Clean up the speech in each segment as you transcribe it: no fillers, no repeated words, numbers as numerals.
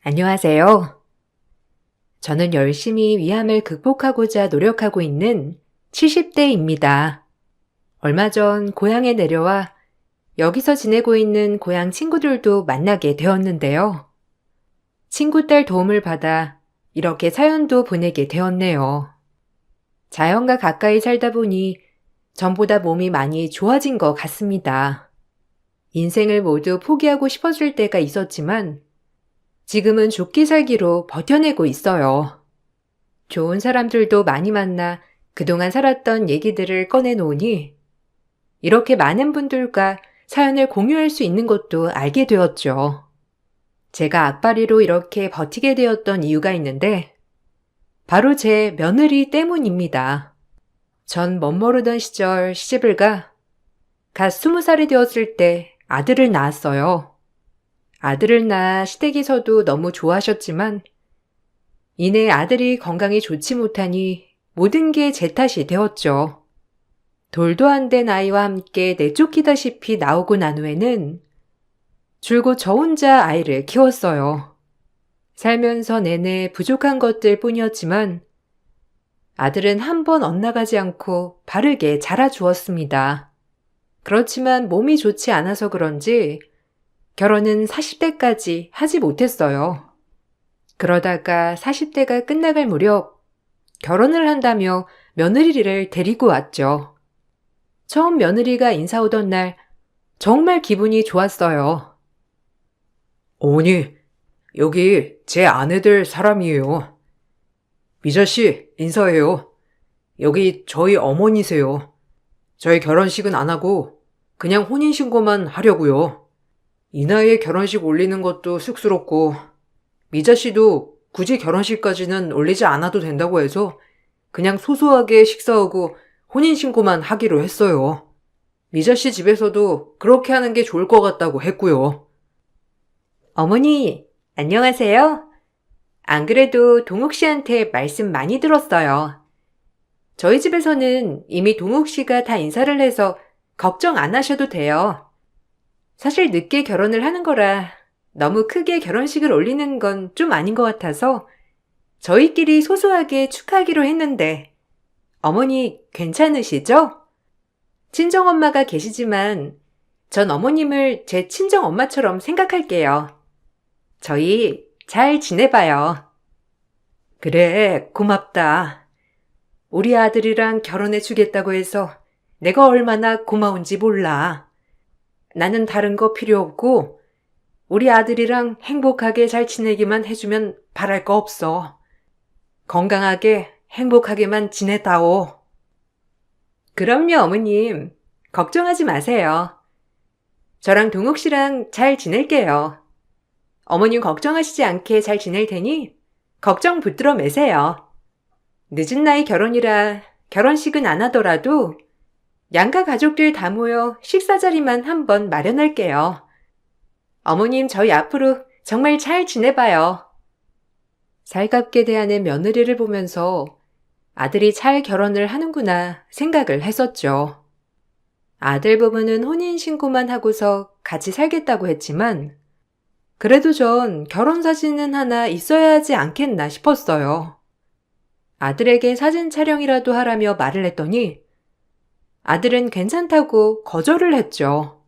안녕하세요. 저는 열심히 위암을 극복하고자 노력하고 있는 70대입니다. 얼마 전 고향에 내려와 여기서 지내고 있는 고향 친구들도 만나게 되었는데요. 친구 딸 도움을 받아 이렇게 사연도 보내게 되었네요. 자연과 가까이 살다 보니 전보다 몸이 많이 좋아진 것 같습니다. 인생을 모두 포기하고 싶어질 때가 있었지만 지금은 죽기 살기로 버텨내고 있어요. 좋은 사람들도 많이 만나 그동안 살았던 얘기들을 꺼내놓으니 이렇게 많은 분들과 사연을 공유할 수 있는 것도 알게 되었죠. 제가 앞발이로 이렇게 버티게 되었던 이유가 있는데 바로 제 며느리 때문입니다. 전 멋모르던 시절 시집을 가 갓 20살이 되었을 때 아들을 낳았어요. 아들을 낳아 시댁에서도 너무 좋아하셨지만 이내 아들이 건강이 좋지 못하니 모든 게 제 탓이 되었죠. 돌도 안 된 아이와 함께 내쫓기다시피 나오고 난 후에는 줄곧 저 혼자 아이를 키웠어요. 살면서 내내 부족한 것들 뿐이었지만 아들은 한 번 엇나가지 않고 바르게 자라주었습니다. 그렇지만 몸이 좋지 않아서 그런지 결혼은 40대까지 하지 못했어요. 그러다가 40대가 끝나갈 무렵 결혼을 한다며 며느리를 데리고 왔죠. 처음 며느리가 인사 오던 날 정말 기분이 좋았어요. 어머니, 여기 제 아내들 사람이에요. 미자 씨, 인사해요. 여기 저희 어머니세요. 저희 결혼식은 안 하고 그냥 혼인신고만 하려고요. 이 나이에 결혼식 올리는 것도 쑥스럽고 미자 씨도 굳이 결혼식까지는 올리지 않아도 된다고 해서 그냥 소소하게 식사하고 혼인신고만 하기로 했어요. 미자 씨 집에서도 그렇게 하는 게 좋을 것 같다고 했고요. 어머니, 안녕하세요. 안 그래도 동욱 씨한테 말씀 많이 들었어요. 저희 집에서는 이미 동욱 씨가 다 인사를 해서 걱정 안 하셔도 돼요. 사실 늦게 결혼을 하는 거라 너무 크게 결혼식을 올리는 건 좀 아닌 것 같아서 저희끼리 소소하게 축하하기로 했는데 어머니 괜찮으시죠? 친정엄마가 계시지만 전 어머님을 제 친정엄마처럼 생각할게요. 저희 잘 지내봐요. 그래, 고맙다. 우리 아들이랑 결혼해 주겠다고 해서 내가 얼마나 고마운지 몰라. 나는 다른 거 필요 없고 우리 아들이랑 행복하게 잘 지내기만 해주면 바랄 거 없어. 건강하게 행복하게만 지내다오. 그럼요, 어머님. 걱정하지 마세요. 저랑 동욱 씨랑 잘 지낼게요. 어머님 걱정하시지 않게 잘 지낼 테니 걱정 붙들어 매세요. 늦은 나이 결혼이라 결혼식은 안 하더라도 양가 가족들 다 모여 식사 자리만 한번 마련할게요. 어머님 저희 앞으로 정말 잘 지내봐요. 살갑게 대하는 며느리를 보면서 아들이 잘 결혼을 하는구나 생각을 했었죠. 아들 부부는 혼인신고만 하고서 같이 살겠다고 했지만 그래도 전 결혼 사진은 하나 있어야 하지 않겠나 싶었어요. 아들에게 사진 촬영이라도 하라며 말을 했더니 아들은 괜찮다고 거절을 했죠.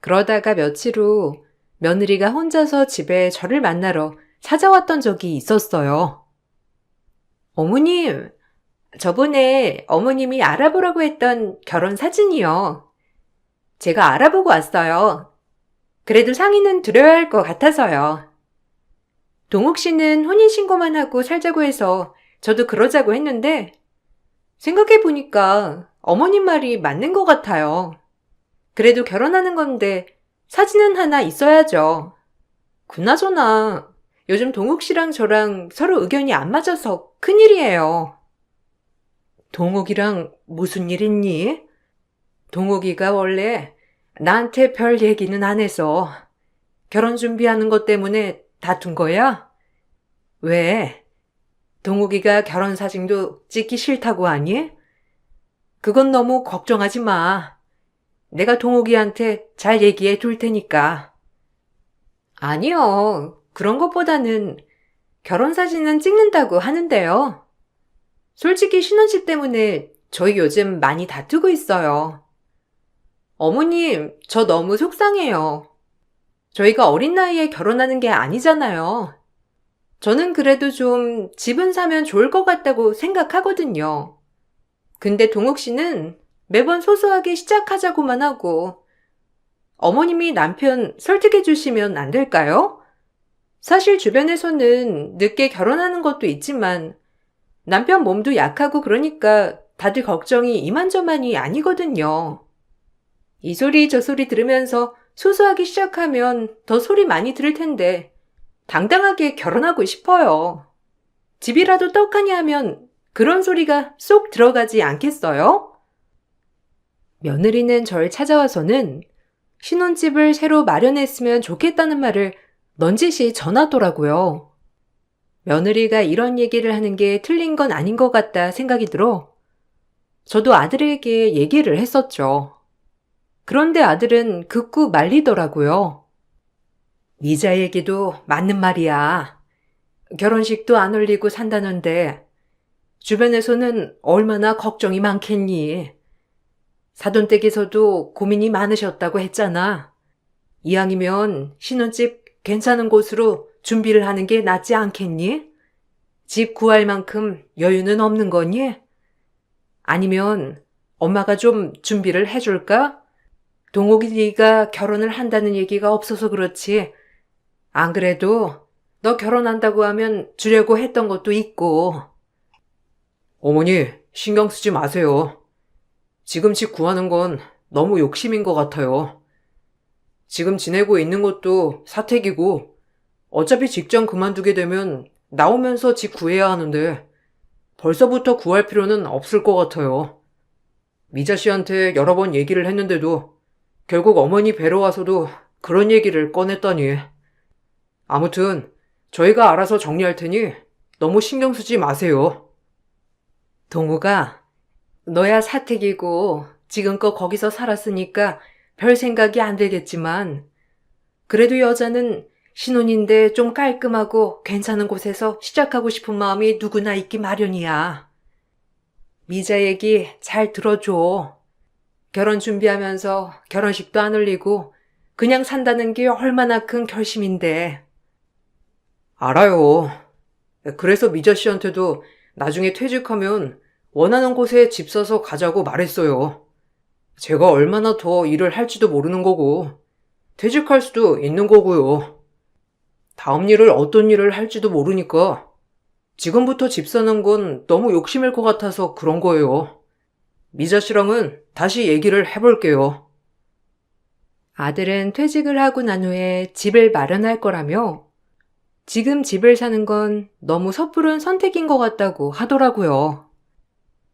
그러다가 며칠 후 며느리가 혼자서 집에 저를 만나러 찾아왔던 적이 있었어요. 어머님, 저번에 어머님이 알아보라고 했던 결혼 사진이요. 제가 알아보고 왔어요. 그래도 상의는 드려야 할 것 같아서요. 동욱 씨는 혼인신고만 하고 살자고 해서 저도 그러자고 했는데 생각해보니까 어머님 말이 맞는 것 같아요. 그래도 결혼하는 건데 사진은 하나 있어야죠. 그나저나 요즘 동욱 씨랑 저랑 서로 의견이 안 맞아서 큰일이에요. 동욱이랑 무슨 일 있니? 동욱이가 원래 나한테 별 얘기는 안 해서 결혼 준비하는 것 때문에 다툰 거야? 왜? 동욱이가 결혼 사진도 찍기 싫다고 하니? 그건 너무 걱정하지 마. 내가 동욱이한테 잘 얘기해 둘 테니까. 아니요. 그런 것보다는 결혼 사진은 찍는다고 하는데요. 솔직히 신혼집 때문에 저희 요즘 많이 다투고 있어요. 어머님, 저 너무 속상해요. 저희가 어린 나이에 결혼하는 게 아니잖아요. 저는 그래도 좀 집은 사면 좋을 것 같다고 생각하거든요. 근데 동욱 씨는 매번 소소하게 시작하자고만 하고 어머님이 남편 설득해 주시면 안 될까요? 사실 주변에서는 늦게 결혼하는 것도 있지만 남편 몸도 약하고 그러니까 다들 걱정이 이만저만이 아니거든요. 이 소리 저 소리 들으면서 소소하게 시작하면 더 소리 많이 들을 텐데 당당하게 결혼하고 싶어요. 집이라도 떡하니 하면 그런 소리가 쏙 들어가지 않겠어요? 며느리는 절 찾아와서는 신혼집을 새로 마련했으면 좋겠다는 말을 넌지시 전하더라고요. 며느리가 이런 얘기를 하는 게 틀린 건 아닌 것 같다 생각이 들어 저도 아들에게 얘기를 했었죠. 그런데 아들은 극구 말리더라고요. 미자 얘기도 맞는 말이야. 결혼식도 안 올리고 산다는데 주변에서는 얼마나 걱정이 많겠니? 사돈댁에서도 고민이 많으셨다고 했잖아. 이왕이면 신혼집 괜찮은 곳으로 준비를 하는 게 낫지 않겠니? 집 구할 만큼 여유는 없는 거니? 아니면 엄마가 좀 준비를 해줄까? 동욱이가 결혼을 한다는 얘기가 없어서 그렇지. 안 그래도 너 결혼한다고 하면 주려고 했던 것도 있고. 어머니, 신경 쓰지 마세요. 지금 집 구하는 건 너무 욕심인 것 같아요. 지금 지내고 있는 것도 사택이고, 어차피 직장 그만두게 되면 나오면서 집 구해야 하는데, 벌써부터 구할 필요는 없을 것 같아요. 미자 씨한테 여러 번 얘기를 했는데도, 결국 어머니 뵈러 와서도 그런 얘기를 꺼냈다니. 아무튼, 저희가 알아서 정리할 테니 너무 신경 쓰지 마세요. 동우가 너야 사택이고 지금껏 거기서 살았으니까 별 생각이 안 들겠지만 그래도 여자는 신혼인데 좀 깔끔하고 괜찮은 곳에서 시작하고 싶은 마음이 누구나 있기 마련이야. 미자 얘기 잘 들어줘. 결혼 준비하면서 결혼식도 안 올리고 그냥 산다는 게 얼마나 큰 결심인데. 알아요. 그래서 미자 씨한테도 나중에 퇴직하면 원하는 곳에 집 사서 가자고 말했어요. 제가 얼마나 더 일을 할지도 모르는 거고, 퇴직할 수도 있는 거고요. 다음 일을 어떤 일을 할지도 모르니까, 지금부터 집 사는 건 너무 욕심일 것 같아서 그런 거예요. 미자 씨랑은 다시 얘기를 해볼게요. 아들은 퇴직을 하고 난 후에 집을 마련할 거라며 지금 집을 사는 건 너무 섣부른 선택인 것 같다고 하더라고요.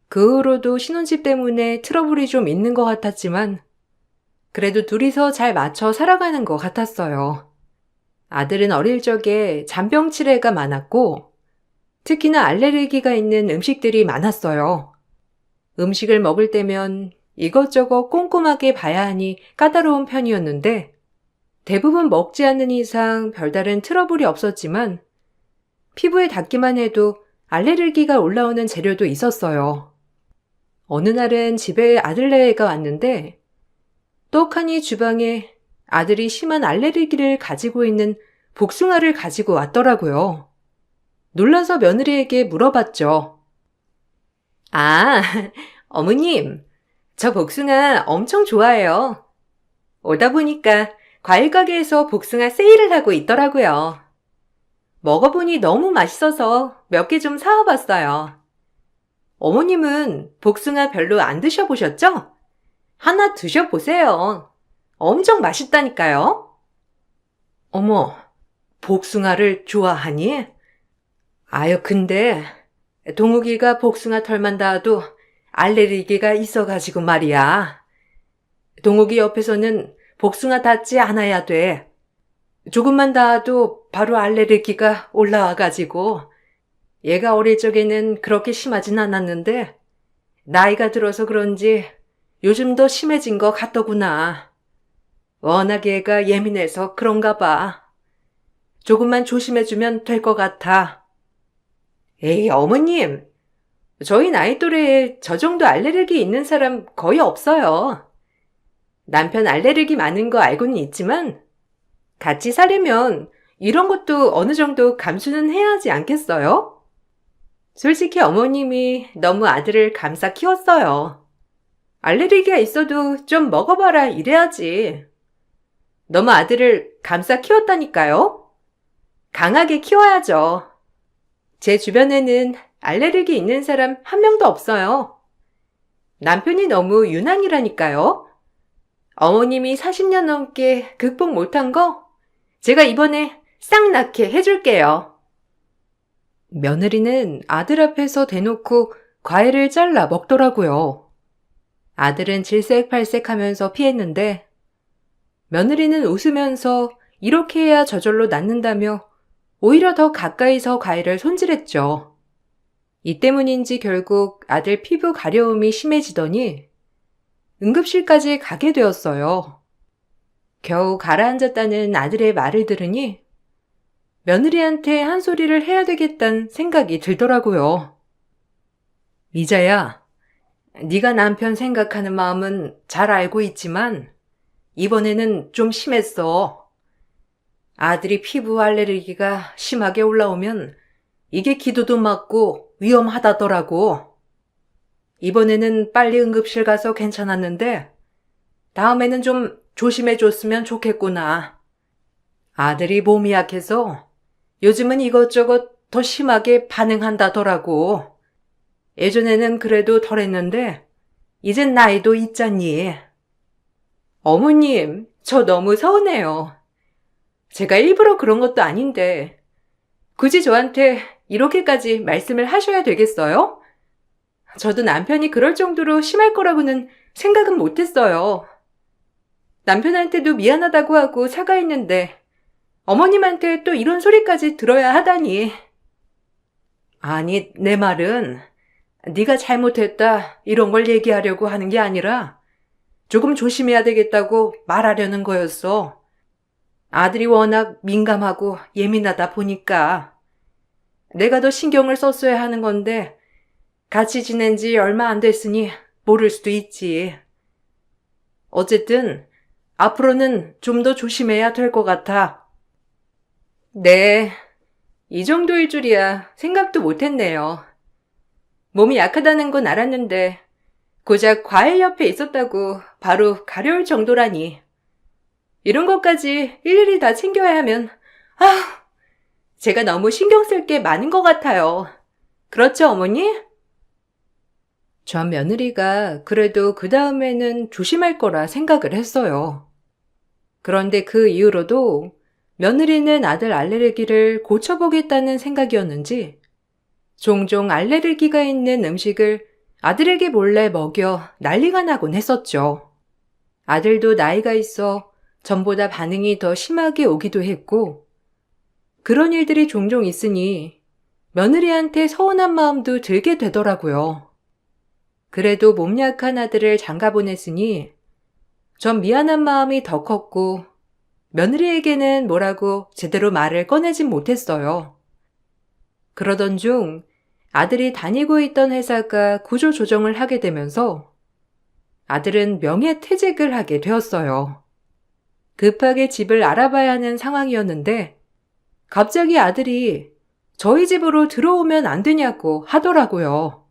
그 후로도 신혼집 때문에 트러블이 좀 있는 것 같았지만 그래도 둘이서 잘 맞춰 살아가는 것 같았어요. 아들은 어릴 적에 잔병치레가 많았고 특히나 알레르기가 있는 음식들이 많았어요. 음식을 먹을 때면 이것저것 꼼꼼하게 봐야 하니 까다로운 편이었는데 대부분 먹지 않는 이상 별다른 트러블이 없었지만 피부에 닿기만 해도 알레르기가 올라오는 재료도 있었어요. 어느 날은 집에 아들네가 왔는데 떡하니 주방에 아들이 심한 알레르기를 가지고 있는 복숭아를 가지고 왔더라고요. 놀라서 며느리에게 물어봤죠. 아, 어머님, 저 복숭아 엄청 좋아해요. 오다 보니까 과일 가게에서 복숭아 세일을 하고 있더라고요. 먹어보니 너무 맛있어서 몇 개 좀 사와봤어요. 어머님은 복숭아 별로 안 드셔보셨죠? 하나 드셔보세요. 엄청 맛있다니까요. 어머, 복숭아를 좋아하니? 아유, 근데 동욱이가 복숭아 털만 닿아도 알레르기가 있어가지고 말이야. 동욱이 옆에서는 복숭아 닿지 않아야 돼. 조금만 닿아도 바로 알레르기가 올라와가지고 얘가 어릴 적에는 그렇게 심하진 않았는데 나이가 들어서 그런지 요즘 더 심해진 것 같더구나. 워낙 얘가 예민해서 그런가 봐. 조금만 조심해주면 될 것 같아. 에이, 어머님. 저희 나이 또래에 저 정도 알레르기 있는 사람 거의 없어요. 남편 알레르기 많은 거 알고는 있지만 같이 살려면 이런 것도 어느 정도 감수는 해야 하지 않겠어요? 솔직히 어머님이 너무 아들을 감싸 키웠어요. 알레르기가 있어도 좀 먹어봐라 이래야지. 너무 아들을 감싸 키웠다니까요? 강하게 키워야죠. 제 주변에는 알레르기 있는 사람 한 명도 없어요. 남편이 너무 유난이라니까요. 어머님이 40년 넘게 극복 못한 거 제가 이번에 싹 낫게 해줄게요. 며느리는 아들 앞에서 대놓고 과일을 잘라 먹더라고요. 아들은 질색팔색하면서 피했는데 며느리는 웃으면서 이렇게 해야 저절로 낫는다며 오히려 더 가까이서 과일을 손질했죠. 이 때문인지 결국 아들 피부 가려움이 심해지더니 응급실까지 가게 되었어요. 겨우 가라앉았다는 아들의 말을 들으니 며느리한테 한 소리를 해야 되겠다는 생각이 들더라고요. 미자야, 네가 남편 생각하는 마음은 잘 알고 있지만 이번에는 좀 심했어. 아들이 피부 알레르기가 심하게 올라오면 이게 기도도 막고 위험하다더라고. 이번에는 빨리 응급실 가서 괜찮았는데 다음에는 좀 조심해줬으면 좋겠구나. 아들이 몸이 약해서 요즘은 이것저것 더 심하게 반응한다더라고. 예전에는 그래도 덜했는데 이젠 나이도 있잖니. 어머님, 저 너무 서운해요. 제가 일부러 그런 것도 아닌데 굳이 저한테 이렇게까지 말씀을 하셔야 되겠어요? 저도 남편이 그럴 정도로 심할 거라고는 생각은 못했어요. 남편한테도 미안하다고 하고 사과했는데 어머님한테 또 이런 소리까지 들어야 하다니. 아니, 내 말은 네가 잘못했다 이런 걸 얘기하려고 하는 게 아니라 조금 조심해야 되겠다고 말하려는 거였어. 아들이 워낙 민감하고 예민하다 보니까 내가 더 신경을 썼어야 하는 건데 같이 지낸 지 얼마 안 됐으니 모를 수도 있지. 어쨌든 앞으로는 좀 더 조심해야 될 것 같아. 네, 이 정도일 줄이야 생각도 못했네요. 몸이 약하다는 건 알았는데 고작 과일 옆에 있었다고 바로 가려울 정도라니. 이런 것까지 일일이 다 챙겨야 하면 제가 너무 신경 쓸 게 많은 것 같아요. 그렇죠, 어머니? 전 며느리가 그래도 그 다음에는 조심할 거라 생각을 했어요. 그런데 그 이후로도 며느리는 아들 알레르기를 고쳐보겠다는 생각이었는지 종종 알레르기가 있는 음식을 아들에게 몰래 먹여 난리가 나곤 했었죠. 아들도 나이가 있어 전보다 반응이 더 심하게 오기도 했고 그런 일들이 종종 있으니 며느리한테 서운한 마음도 들게 되더라고요. 그래도 몸 약한 아들을 장가 보냈으니 전 미안한 마음이 더 컸고 며느리에게는 뭐라고 제대로 말을 꺼내진 못했어요. 그러던 중 아들이 다니고 있던 회사가 구조조정을 하게 되면서 아들은 명예퇴직을 하게 되었어요. 급하게 집을 알아봐야 하는 상황이었는데 갑자기 아들이 저희 집으로 들어오면 안 되냐고 하더라고요.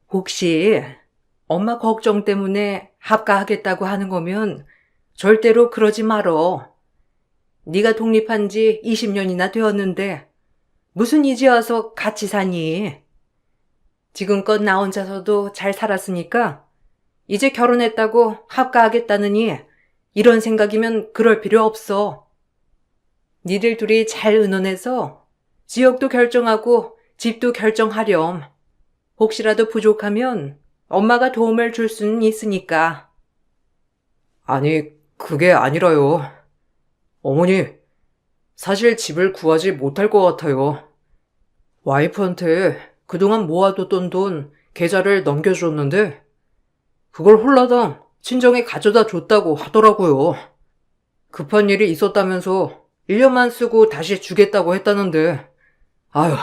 혹시 엄마 걱정 때문에 합가하겠다고 하는 거면 절대로 그러지 말어. 네가 독립한 지 20년이나 되었는데 무슨 이제 와서 같이 사니? 지금껏 나 혼자서도 잘 살았으니까 이제 결혼했다고 합가하겠다느니 이런 생각이면 그럴 필요 없어. 니들 둘이 잘 의논해서 지역도 결정하고 집도 결정하렴. 혹시라도 부족하면 엄마가 도움을 줄 수는 있으니까. 아니, 그게 아니라요. 어머니, 사실 집을 구하지 못할 것 같아요. 와이프한테 그동안 모아뒀던 돈 계좌를 넘겨줬는데 그걸 홀라당 친정에 가져다 줬다고 하더라고요. 급한 일이 있었다면서 1년만 쓰고 다시 주겠다고 했다는데, 아휴,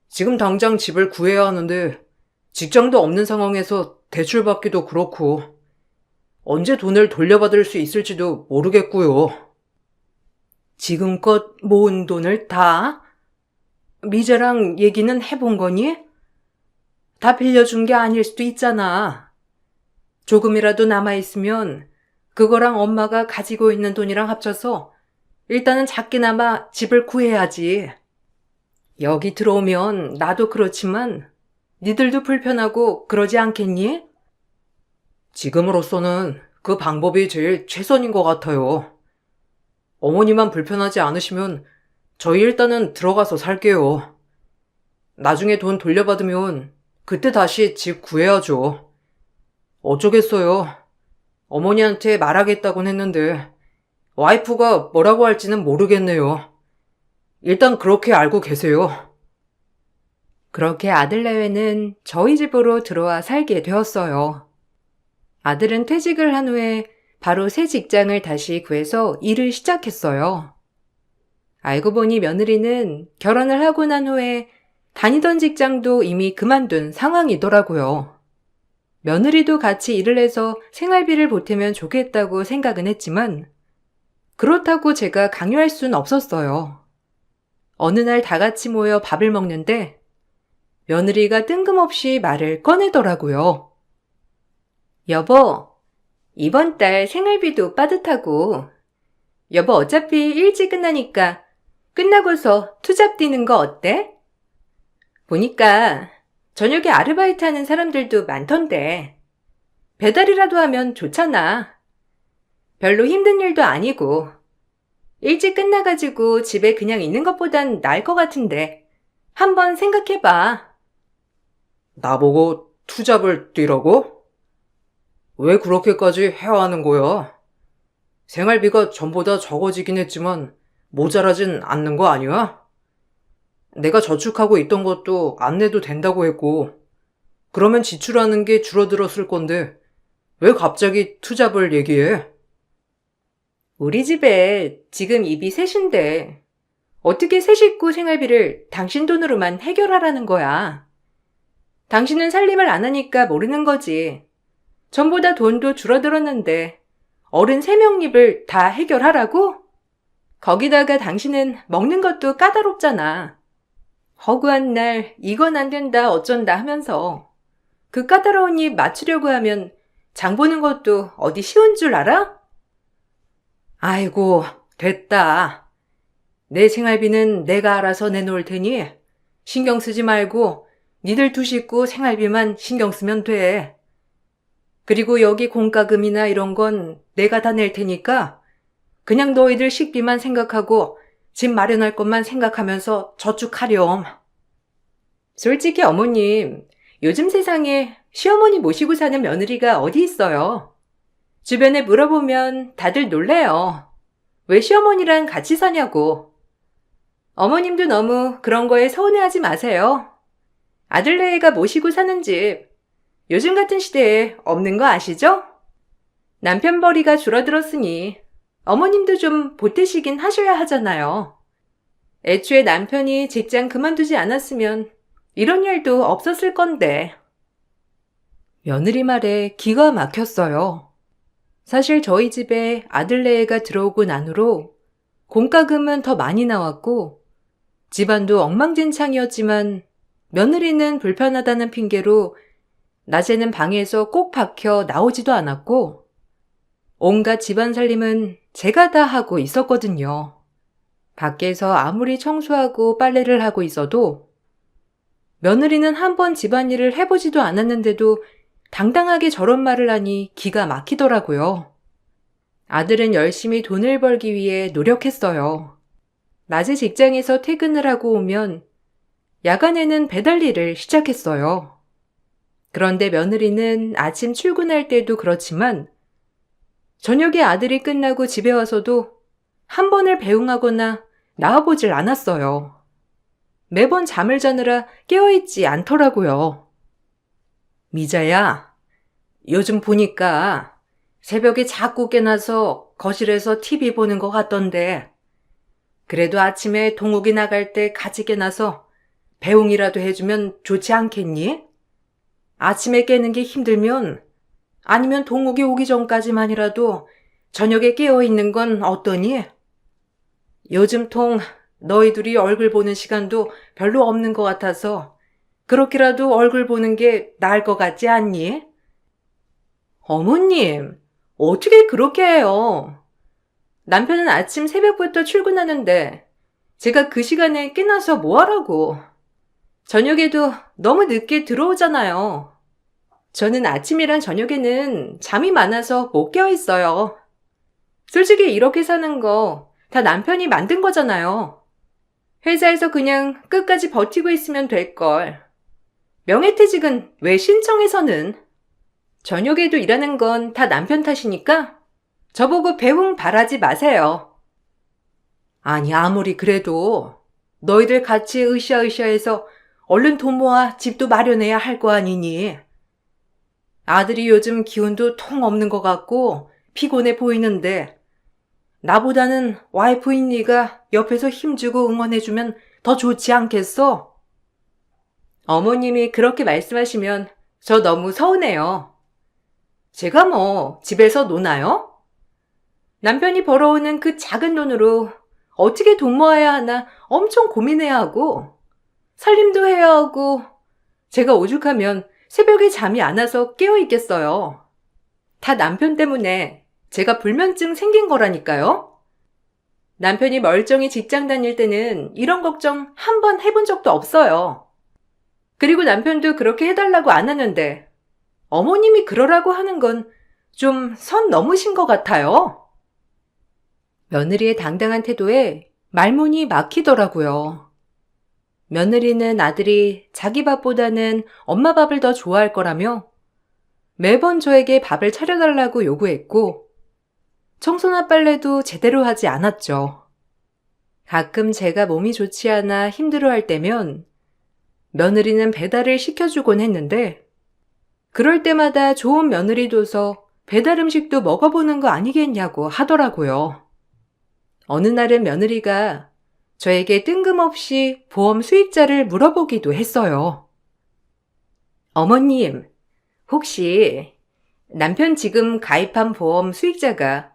지금 당장 집을 구해야 하는데, 직장도 없는 상황에서 대출받기도 그렇고, 언제 돈을 돌려받을 수 있을지도 모르겠고요. 지금껏 모은 돈을 다? 미자랑 얘기는 해본 거니? 다 빌려준 게 아닐 수도 있잖아. 조금이라도 남아있으면 그거랑 엄마가 가지고 있는 돈이랑 합쳐서 일단은 작게나마 집을 구해야지. 여기 들어오면 나도 그렇지만 니들도 불편하고 그러지 않겠니? 지금으로서는 그 방법이 제일 최선인 것 같아요. 어머니만 불편하지 않으시면 저희 일단은 들어가서 살게요. 나중에 돈 돌려받으면 그때 다시 집 구해야죠. 어쩌겠어요. 어머니한테 말하겠다곤 했는데 와이프가 뭐라고 할지는 모르겠네요. 일단 그렇게 알고 계세요. 그렇게 아들내외는 저희 집으로 들어와 살게 되었어요. 아들은 퇴직을 한 후에 바로 새 직장을 다시 구해서 일을 시작했어요. 알고 보니 며느리는 결혼을 하고 난 후에 다니던 직장도 이미 그만둔 상황이더라고요. 며느리도 같이 일을 해서 생활비를 보태면 좋겠다고 생각은 했지만 그렇다고 제가 강요할 수는 없었어요. 어느 날 다 같이 모여 밥을 먹는데 며느리가 뜬금없이 말을 꺼내더라고요. 여보, 이번 달 생활비도 빠듯하고 여보 어차피 일찍 끝나니까 끝나고서 투잡 뛰는 거 어때? 보니까 저녁에 아르바이트 하는 사람들도 많던데 배달이라도 하면 좋잖아. 별로 힘든 일도 아니고 일찍 끝나가지고 집에 그냥 있는 것보단 나을 것 같은데 한번 생각해봐. 나보고 투잡을 뛰라고? 왜 그렇게까지 해야 하는 거야? 생활비가 전보다 적어지긴 했지만 모자라진 않는 거 아니야? 내가 저축하고 있던 것도 안 내도 된다고 했고, 그러면 지출하는 게 줄어들었을 건데 왜 갑자기 투잡을 얘기해? 우리 집에 지금 입이 셋인데 어떻게 세 식구 생활비를 당신 돈으로만 해결하라는 거야. 당신은 살림을 안 하니까 모르는 거지. 전보다 돈도 줄어들었는데 어른 3명 입을 다 해결하라고? 거기다가 당신은 먹는 것도 까다롭잖아. 허구한 날 이건 안 된다 어쩐다 하면서 그 까다로운 입 맞추려고 하면 장 보는 것도 어디 쉬운 줄 알아? 아이고, 됐다. 내 생활비는 내가 알아서 내놓을 테니 신경 쓰지 말고 니들 두 식구 생활비만 신경 쓰면 돼. 그리고 여기 공과금이나 이런 건 내가 다 낼 테니까 그냥 너희들 식비만 생각하고 집 마련할 것만 생각하면서 저축하렴. 솔직히 어머님, 요즘 세상에 시어머니 모시고 사는 며느리가 어디 있어요? 주변에 물어보면 다들 놀래요. 왜 시어머니랑 같이 사냐고. 어머님도 너무 그런 거에 서운해하지 마세요. 아들네가 모시고 사는 집, 요즘 같은 시대에 없는 거 아시죠? 남편 벌이가 줄어들었으니 어머님도 좀 보태시긴 하셔야 하잖아요. 애초에 남편이 직장 그만두지 않았으면 이런 일도 없었을 건데. 며느리 말에 기가 막혔어요. 사실 저희 집에 아들네가 들어오고 난 후로 공과금은 더 많이 나왔고 집안도 엉망진창이었지만 며느리는 불편하다는 핑계로 낮에는 방에서 꼭 박혀 나오지도 않았고 온갖 집안 살림은 제가 다 하고 있었거든요. 밖에서 아무리 청소하고 빨래를 하고 있어도 며느리는 한 번 집안일을 해보지도 않았는데도 당당하게 저런 말을 하니 기가 막히더라고요. 아들은 열심히 돈을 벌기 위해 노력했어요. 낮에 직장에서 퇴근을 하고 오면 야간에는 배달 일을 시작했어요. 그런데 며느리는 아침 출근할 때도 그렇지만 저녁에 아들이 끝나고 집에 와서도 한 번을 배웅하거나 나와보질 않았어요. 매번 잠을 자느라 깨어있지 않더라고요. 미자야, 요즘 보니까 새벽에 자꾸 깨나서 거실에서 TV 보는 것 같던데 그래도 아침에 동욱이 나갈 때 같이 깨나서 배웅이라도 해주면 좋지 않겠니? 아침에 깨는 게 힘들면 아니면 동욱이 오기 전까지만이라도 저녁에 깨어있는 건 어떠니? 요즘 통 너희 둘이 얼굴 보는 시간도 별로 없는 것 같아서 그렇게라도 얼굴 보는 게 나을 것 같지 않니? 어머님, 어떻게 그렇게 해요? 남편은 아침 새벽부터 출근하는데 제가 그 시간에 깨나서 뭐 하라고? 저녁에도 너무 늦게 들어오잖아요. 저는 아침이랑 저녁에는 잠이 많아서 못 깨어 있어요. 솔직히 이렇게 사는 거 다 남편이 만든 거잖아요. 회사에서 그냥 끝까지 버티고 있으면 될걸. 명예퇴직은 왜 신청해서는? 저녁에도 일하는 건 다 남편 탓이니까 저보고 배웅 바라지 마세요. 아니, 아무리 그래도 너희들 같이 으쌰으쌰해서 얼른 돈 모아 집도 마련해야 할 거 아니니? 아들이 요즘 기운도 통 없는 것 같고 피곤해 보이는데 나보다는 와이프인 네가 옆에서 힘주고 응원해주면 더 좋지 않겠어? 어머님이 그렇게 말씀하시면 저 너무 서운해요. 제가 뭐 집에서 노나요? 남편이 벌어오는 그 작은 돈으로 어떻게 돈 모아야 하나 엄청 고민해야 하고 살림도 해야 하고 제가 오죽하면 새벽에 잠이 안 와서 깨어 있겠어요. 다 남편 때문에 제가 불면증 생긴 거라니까요. 남편이 멀쩡히 직장 다닐 때는 이런 걱정 한 번 해본 적도 없어요. 그리고 남편도 그렇게 해달라고 안 하는데 어머님이 그러라고 하는 건 좀 선 넘으신 것 같아요. 며느리의 당당한 태도에 말문이 막히더라고요. 며느리는 아들이 자기 밥보다는 엄마 밥을 더 좋아할 거라며 매번 저에게 밥을 차려달라고 요구했고 청소나 빨래도 제대로 하지 않았죠. 가끔 제가 몸이 좋지 않아 힘들어할 때면 며느리는 배달을 시켜주곤 했는데 그럴 때마다 좋은 며느리 둬서 배달 음식도 먹어보는 거 아니겠냐고 하더라고요. 어느 날은 며느리가 저에게 뜬금없이 보험 수익자를 물어보기도 했어요. 어머님, 혹시 남편 지금 가입한 보험 수익자가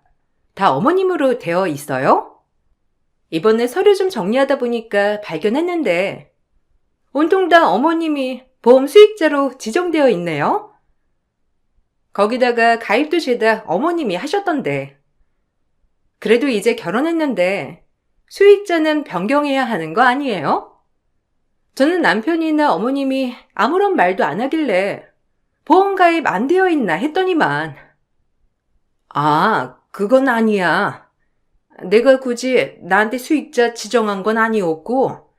다 어머님으로 되어 있어요? 이번에 서류 좀 정리하다 보니까 발견했는데 온통 다 어머님이 보험 수익자로 지정되어 있네요. 거기다가 가입도 죄다 어머님이 하셨던데. 그래도 이제 결혼했는데 수익자는 변경해야 하는 거 아니에요? 저는 남편이나 어머님이 아무런 말도 안 하길래 보험 가입 안 되어 있나 했더니만 아, 그건 아니야. 내가 굳이 나한테 수익자 지정한 건 아니었고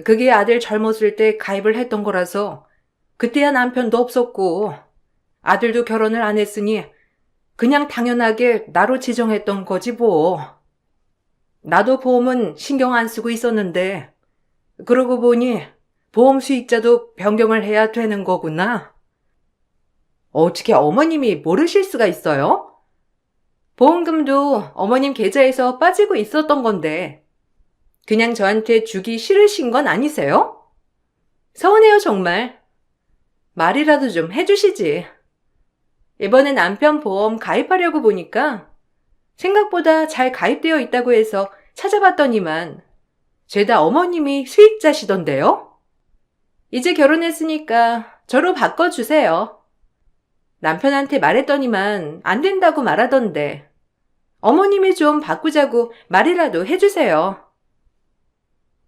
그게 아들 젊었을 때 가입을 했던 거라서 그때야 남편도 없었고 아들도 결혼을 안 했으니 그냥 당연하게 나로 지정했던 거지 뭐. 나도 보험은 신경 안 쓰고 있었는데 그러고 보니 보험 수익자도 변경을 해야 되는 거구나. 어떻게 어머님이 모르실 수가 있어요? 보험금도 어머님 계좌에서 빠지고 있었던 건데 그냥 저한테 주기 싫으신 건 아니세요? 서운해요 정말. 말이라도 좀 해주시지. 이번에 남편 보험 가입하려고 보니까 생각보다 잘 가입되어 있다고 해서 찾아봤더니만 죄다 어머님이 수익자시던데요? 이제 결혼했으니까 저로 바꿔주세요. 남편한테 말했더니만 안 된다고 말하던데 어머님이 좀 바꾸자고 말이라도 해주세요.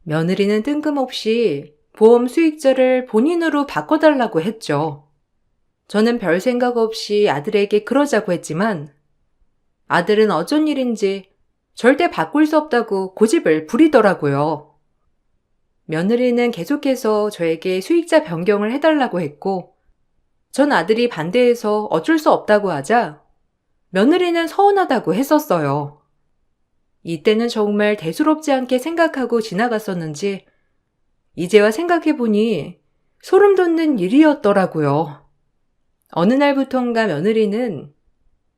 며느리는 뜬금없이 보험 수익자를 본인으로 바꿔달라고 했죠. 저는 별 생각 없이 아들에게 그러자고 했지만 아들은 어쩐 일인지 절대 바꿀 수 없다고 고집을 부리더라고요. 며느리는 계속해서 저에게 수익자 변경을 해달라고 했고 전 아들이 반대해서 어쩔 수 없다고 하자 며느리는 서운하다고 했었어요. 이때는 정말 대수롭지 않게 생각하고 지나갔었는지 이제와 생각해보니 소름 돋는 일이었더라고요. 어느 날부턴가 며느리는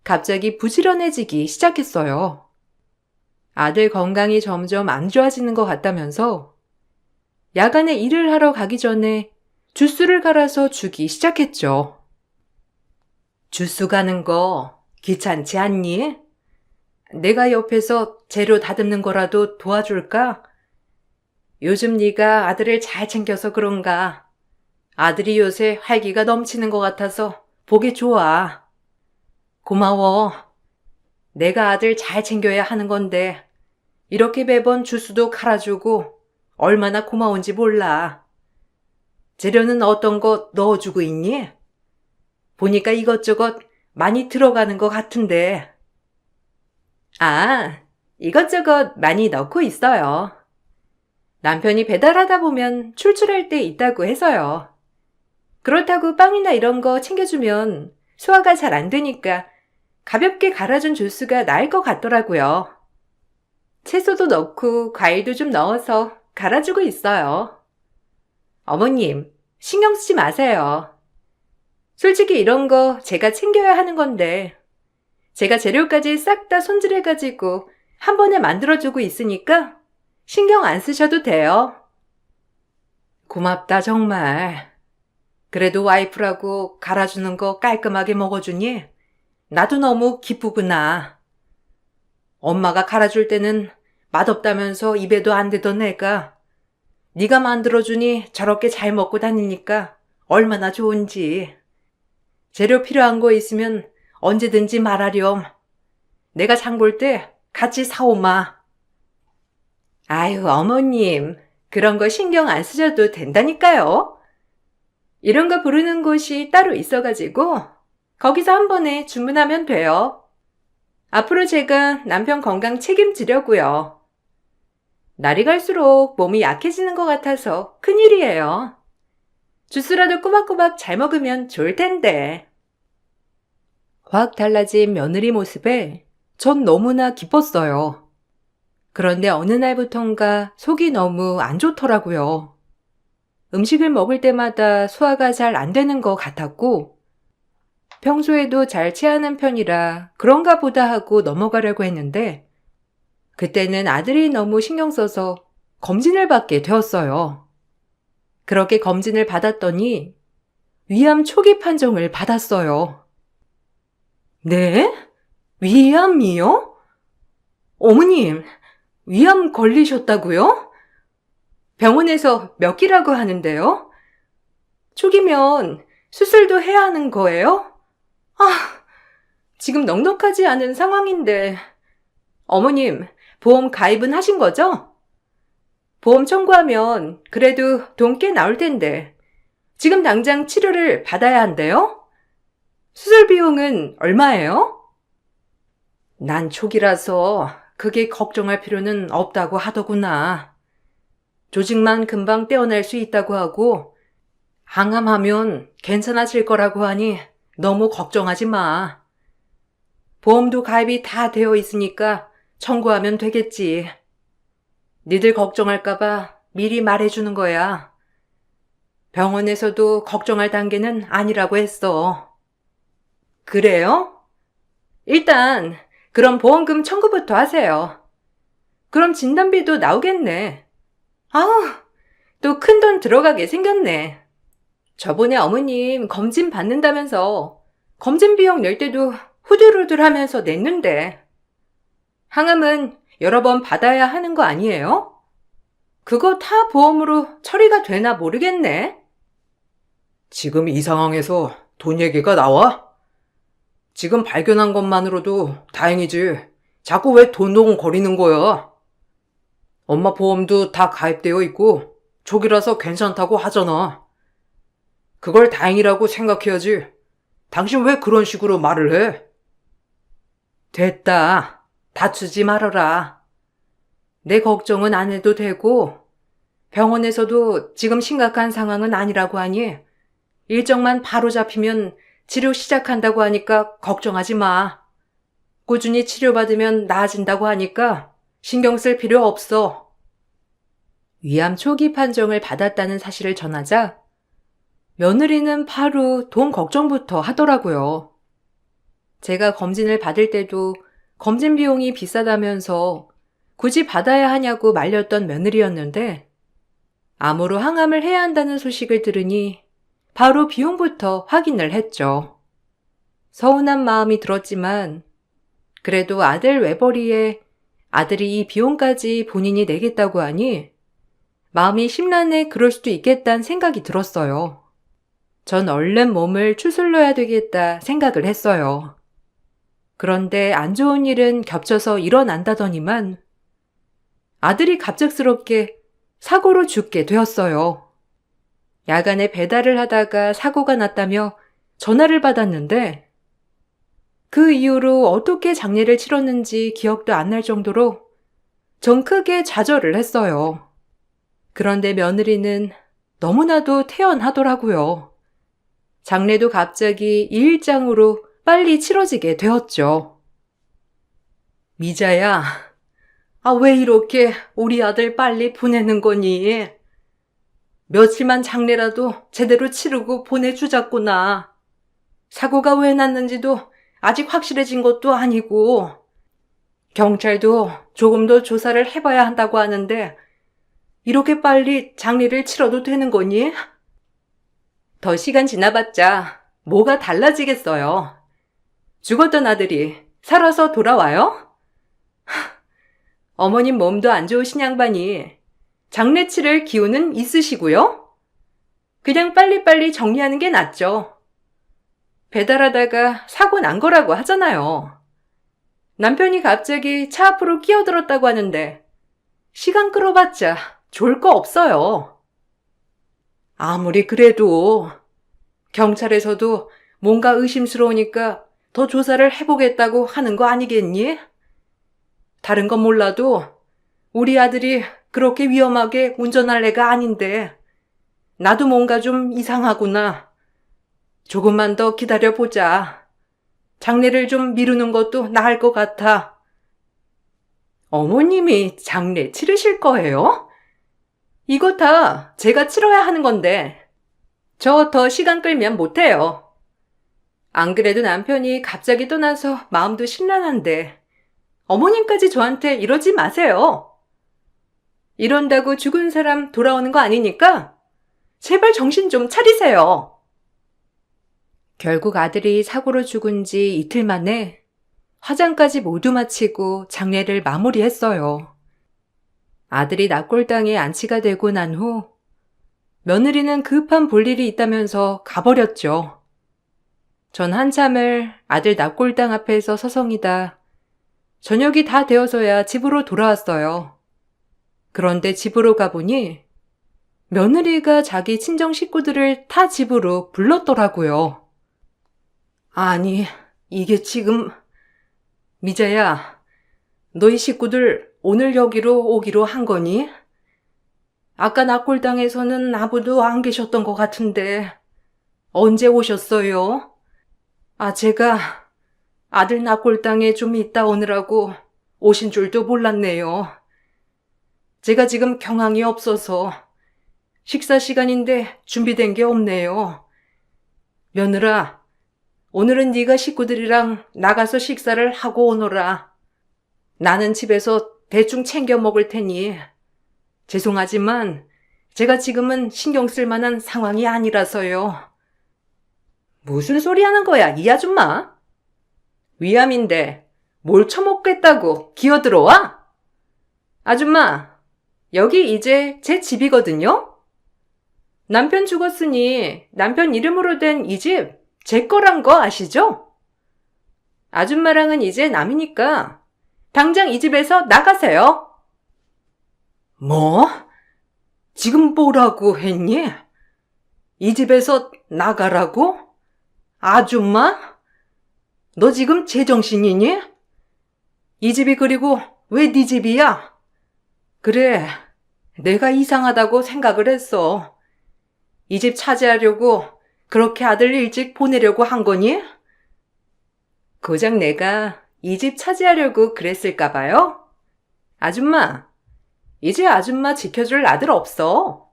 갑자기 부지런해지기 시작했어요. 아들 건강이 점점 안 좋아지는 것 같다면서 야간에 일을 하러 가기 전에 주스를 갈아서 주기 시작했죠. 주스 가는 거 귀찮지 않니? 내가 옆에서 재료 다듬는 거라도 도와줄까? 요즘 네가 아들을 잘 챙겨서 그런가? 아들이 요새 활기가 넘치는 것 같아서 보기 좋아. 고마워. 내가 아들 잘 챙겨야 하는 건데 이렇게 매번 주스도 갈아주고 얼마나 고마운지 몰라. 재료는 어떤 거 넣어주고 있니? 보니까 이것저것 많이 들어가는 것 같은데. 아, 이것저것 많이 넣고 있어요. 남편이 배달하다 보면 출출할 때 있다고 해서요. 그렇다고 빵이나 이런 거 챙겨주면 소화가 잘 안 되니까 가볍게 갈아준 주스가 나을 것 같더라고요. 채소도 넣고 과일도 좀 넣어서 갈아주고 있어요. 어머님, 신경 쓰지 마세요. 솔직히 이런 거 제가 챙겨야 하는 건데 제가 재료까지 싹 다 손질해가지고 한 번에 만들어주고 있으니까 신경 안 쓰셔도 돼요. 고맙다 정말. 그래도 와이프라고 갈아주는 거 깔끔하게 먹어주니 나도 너무 기쁘구나. 엄마가 갈아줄 때는 맛없다면서 입에도 안 대던 애가 네가 만들어주니 저렇게 잘 먹고 다니니까 얼마나 좋은지. 재료 필요한 거 있으면 언제든지 말하렴. 내가 장 볼 때 같이 사오마. 아유, 어머님. 그런 거 신경 안 쓰셔도 된다니까요. 이런 거 부르는 곳이 따로 있어가지고 거기서 한 번에 주문하면 돼요. 앞으로 제가 남편 건강 책임지려고요. 날이 갈수록 몸이 약해지는 것 같아서 큰일이에요. 주스라도 꼬박꼬박 잘 먹으면 좋을 텐데. 확 달라진 며느리 모습에 전 너무나 기뻤어요. 그런데 어느 날부턴가 속이 너무 안 좋더라고요. 음식을 먹을 때마다 소화가 잘 안 되는 것 같았고 평소에도 잘 체하는 편이라 그런가 보다 하고 넘어가려고 했는데 그때는 아들이 너무 신경 써서 검진을 받게 되었어요. 그렇게 검진을 받았더니 위암 초기 판정을 받았어요. 네? 위암이요? 어머님, 위암 걸리셨다고요? 병원에서 몇 기라고 하는데요? 초기면 수술도 해야 하는 거예요? 아, 지금 넉넉하지 않은 상황인데. 어머님, 보험 가입은 하신 거죠? 보험 청구하면 그래도 돈 꽤 나올 텐데. 지금 당장 치료를 받아야 한대요? 수술 비용은 얼마예요? 난 초기라서 그게 걱정할 필요는 없다고 하더구나. 조직만 금방 떼어낼 수 있다고 하고 항암하면 괜찮아질 거라고 하니 너무 걱정하지 마. 보험도 가입이 다 되어 있으니까 청구하면 되겠지. 니들 걱정할까봐 미리 말해주는 거야. 병원에서도 걱정할 단계는 아니라고 했어. 그래요? 일단 그럼 보험금 청구부터 하세요. 그럼 진단비도 나오겠네. 아우, 또 큰돈 들어가게 생겼네. 저번에 어머님 검진 받는다면서 검진 비용 낼 때도 후들후들 하면서 냈는데. 항암은 여러 번 받아야 하는 거 아니에요? 그거 다 보험으로 처리가 되나 모르겠네. 지금 이 상황에서 돈 얘기가 나와? 지금 발견한 것만으로도 다행이지. 자꾸 왜 돈동 거리는 거야? 엄마 보험도 다 가입되어 있고 초기라서 괜찮다고 하잖아. 그걸 다행이라고 생각해야지. 당신 왜 그런 식으로 말을 해? 됐다. 다투지 말아라. 내 걱정은 안 해도 되고 병원에서도 지금 심각한 상황은 아니라고 하니 일정만 바로 잡히면 치료 시작한다고 하니까 걱정하지 마. 꾸준히 치료받으면 나아진다고 하니까 신경 쓸 필요 없어. 위암 초기 판정을 받았다는 사실을 전하자 며느리는 바로 돈 걱정부터 하더라고요. 제가 검진을 받을 때도 검진 비용이 비싸다면서 굳이 받아야 하냐고 말렸던 며느리였는데 암으로 항암을 해야 한다는 소식을 들으니 바로 비용부터 확인을 했죠. 서운한 마음이 들었지만 그래도 아들 외벌이에 아들이 이 비용까지 본인이 내겠다고 하니 마음이 심란해 그럴 수도 있겠다는 생각이 들었어요. 전 얼른 몸을 추슬러야 되겠다 생각을 했어요. 그런데 안 좋은 일은 겹쳐서 일어난다더니만 아들이 갑작스럽게 사고로 죽게 되었어요. 야간에 배달을 하다가 사고가 났다며 전화를 받았는데 그 이후로 어떻게 장례를 치렀는지 기억도 안 날 정도로 전 크게 좌절을 했어요. 그런데 며느리는 너무나도 태연하더라고요. 장례도 갑자기 2일장으로 빨리 치러지게 되었죠. 미자야, 왜 이렇게 우리 아들 빨리 보내는 거니? 며칠만 장례라도 제대로 치르고 보내주자꾸나. 사고가 왜 났는지도 아직 확실해진 것도 아니고, 경찰도 조금 더 조사를 해봐야 한다고 하는데, 이렇게 빨리 장례를 치러도 되는 거니? 더 시간 지나봤자 뭐가 달라지겠어요. 죽었던 아들이 살아서 돌아와요? 어머님 몸도 안 좋으신 양반이 장례 치를 기운은 있으시고요? 그냥 빨리빨리 정리하는 게 낫죠. 배달하다가 사고 난 거라고 하잖아요. 남편이 갑자기 차 앞으로 끼어들었다고 하는데 시간 끌어봤자 좋을 거 없어요. 아무리 그래도 경찰에서도 뭔가 의심스러우니까 더 조사를 해보겠다고 하는 거 아니겠니? 다른 건 몰라도 우리 아들이 그렇게 위험하게 운전할 애가 아닌데 나도 뭔가 좀 이상하구나. 조금만 더 기다려보자. 장례를 좀 미루는 것도 나을 것 같아. 어머님이 장례 치르실 거예요? 이거 다 제가 치러야 하는 건데 저 더 시간 끌면 못해요. 안 그래도 남편이 갑자기 떠나서 마음도 심란한데 어머님까지 저한테 이러지 마세요. 이런다고 죽은 사람 돌아오는 거 아니니까 제발 정신 좀 차리세요. 결국 아들이 사고로 죽은 지 이틀 만에 화장까지 모두 마치고 장례를 마무리했어요. 아들이 납골당에 안치가 되고 난 후 며느리는 급한 볼일이 있다면서 가버렸죠. 전 한참을 아들 납골당 앞에서 서성이다 저녁이 다 되어서야 집으로 돌아왔어요. 그런데 집으로 가보니 며느리가 자기 친정 식구들을 타 집으로 불렀더라고요. 아니, 이게 지금... 미자야, 너희 식구들 오늘 여기로 오기로 한 거니? 아까 납골당에서는 아무도 안 계셨던 것 같은데 언제 오셨어요? 제가 아들 납골당에 좀 있다 오느라고 오신 줄도 몰랐네요. 제가 지금 경황이 없어서 식사 시간인데 준비된 게 없네요. 며느라, 오늘은 네가 식구들이랑 나가서 식사를 하고 오너라. 나는 집에서 대충 챙겨 먹을 테니 죄송하지만 제가 지금은 신경 쓸 만한 상황이 아니라서요. 무슨 소리 하는 거야, 이 아줌마? 위암인데 뭘 처먹겠다고 기어들어와? 아줌마, 여기 이제 제 집이거든요? 남편 죽었으니 남편 이름으로 된 이 집 제 거란 거 아시죠? 아줌마랑은 이제 남이니까 당장 이 집에서 나가세요. 뭐? 지금 뭐라고 했니? 이 집에서 나가라고? 아줌마? 너 지금 제정신이니? 이 집이 그리고 왜 네 집이야? 그래, 내가 이상하다고 생각을 했어. 이 집 차지하려고 그렇게 아들 일찍 보내려고 한 거니? 고작 내가 이 집 차지하려고 그랬을까 봐요? 아줌마, 이제 아줌마 지켜줄 아들 없어.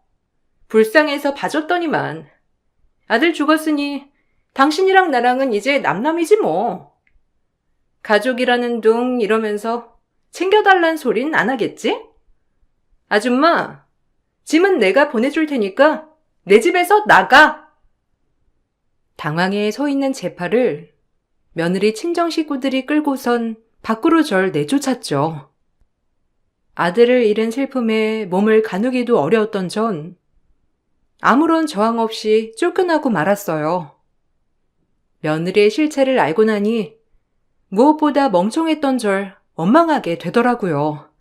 불쌍해서 봐줬더니만. 아들 죽었으니 당신이랑 나랑은 이제 남남이지 뭐. 가족이라는 둥 이러면서 챙겨달란 소린 안 하겠지? 아줌마, 짐은 내가 보내줄 테니까 내 집에서 나가! 당황해 서 있는 제 팔을 며느리 친정 식구들이 끌고선 밖으로 절 내쫓았죠. 아들을 잃은 슬픔에 몸을 가누기도 어려웠던 전 아무런 저항 없이 쫓겨나고 말았어요. 며느리의 실체를 알고 나니 무엇보다 멍청했던 절 원망하게 되더라고요.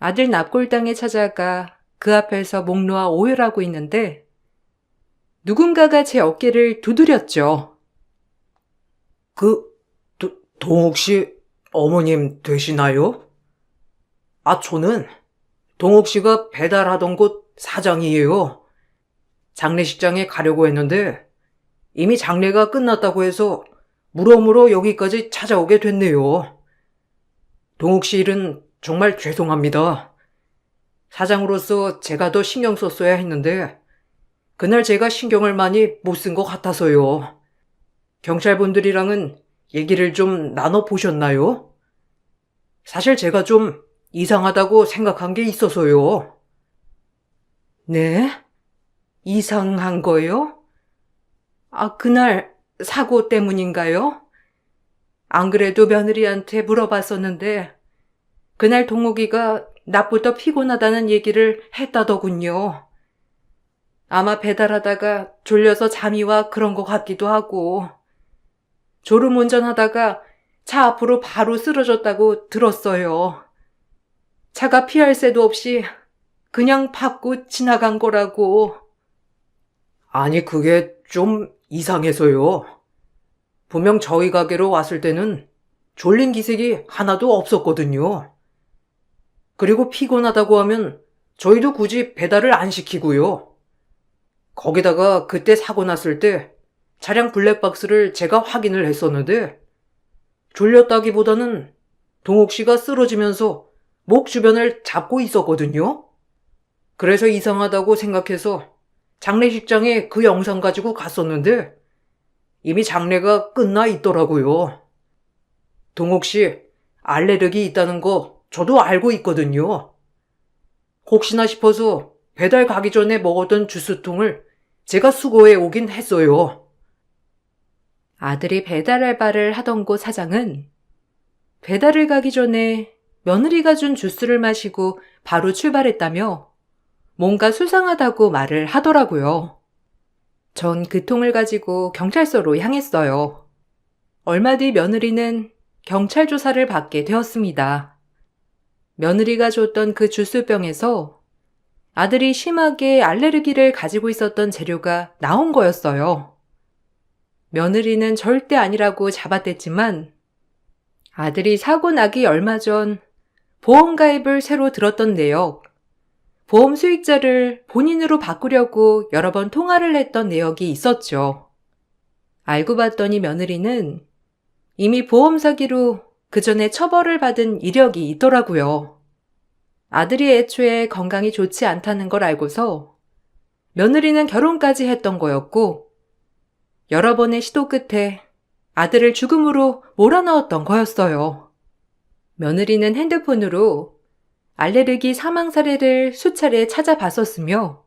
아들 납골당에 찾아가 그 앞에서 목 놓아 오열하고 있는데 누군가가 제 어깨를 두드렸죠. 동욱 씨 어머님 되시나요? 저는 동욱 씨가 배달하던 곳 사장이에요. 장례식장에 가려고 했는데 이미 장례가 끝났다고 해서 물어물어 여기까지 찾아오게 됐네요. 동욱 씨 일은 정말 죄송합니다. 사장으로서 제가 더 신경 썼어야 했는데 그날 제가 신경을 많이 못 쓴 것 같아서요. 경찰분들이랑은 얘기를 좀 나눠보셨나요? 사실 제가 좀 이상하다고 생각한 게 있어서요. 네? 이상한 거요? 그날 사고 때문인가요? 안 그래도 며느리한테 물어봤었는데 그날 동욱이가 낮부터 피곤하다는 얘기를 했다더군요. 아마 배달하다가 졸려서 잠이 와 그런 것 같기도 하고 졸음 운전하다가 차 앞으로 바로 쓰러졌다고 들었어요. 차가 피할 새도 없이 그냥 밟고 지나간 거라고. 아니 그게 좀 이상해서요. 분명 저희 가게로 왔을 때는 졸린 기색이 하나도 없었거든요. 그리고 피곤하다고 하면 저희도 굳이 배달을 안 시키고요. 거기다가 그때 사고 났을 때 차량 블랙박스를 제가 확인을 했었는데 졸렸다기보다는 동욱 씨가 쓰러지면서 목 주변을 잡고 있었거든요. 그래서 이상하다고 생각해서 장례식장에 그 영상 가지고 갔었는데 이미 장례가 끝나 있더라고요. 동욱 씨 알레르기 있다는 거 저도 알고 있거든요. 혹시나 싶어서 배달 가기 전에 먹었던 주스통을 제가 수거해 오긴 했어요. 아들이 배달 알바를 하던 곳 사장은 배달을 가기 전에 며느리가 준 주스를 마시고 바로 출발했다며 뭔가 수상하다고 말을 하더라고요. 전 그 통을 가지고 경찰서로 향했어요. 얼마 뒤 며느리는 경찰 조사를 받게 되었습니다. 며느리가 줬던 그 주스병에서 아들이 심하게 알레르기를 가지고 있었던 재료가 나온 거였어요. 며느리는 절대 아니라고 잡아댔지만 아들이 사고 나기 얼마 전 보험 가입을 새로 들었던 내역, 보험 수익자를 본인으로 바꾸려고 여러 번 통화를 했던 내역이 있었죠. 알고 봤더니 며느리는 이미 보험 사기로 그 전에 처벌을 받은 이력이 있더라고요. 아들이 애초에 건강이 좋지 않다는 걸 알고서 며느리는 결혼까지 했던 거였고 여러 번의 시도 끝에 아들을 죽음으로 몰아넣었던 거였어요. 며느리는 핸드폰으로 알레르기 사망 사례를 수차례 찾아봤었으며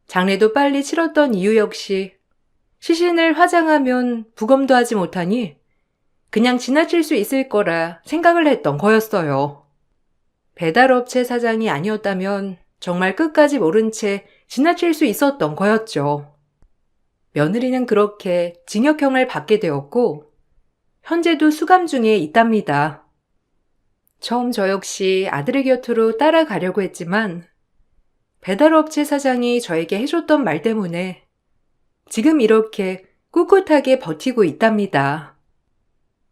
장례도 빨리 치렀던 이유 역시 시신을 화장하면 부검도 하지 못하니 그냥 지나칠 수 있을 거라 생각을 했던 거였어요. 배달업체 사장이 아니었다면 정말 끝까지 모른 채 지나칠 수 있었던 거였죠. 며느리는 그렇게 징역형을 받게 되었고 현재도 수감 중에 있답니다. 처음 저 역시 아들의 곁으로 따라가려고 했지만 배달업체 사장이 저에게 해줬던 말 때문에 지금 이렇게 꿋꿋하게 버티고 있답니다.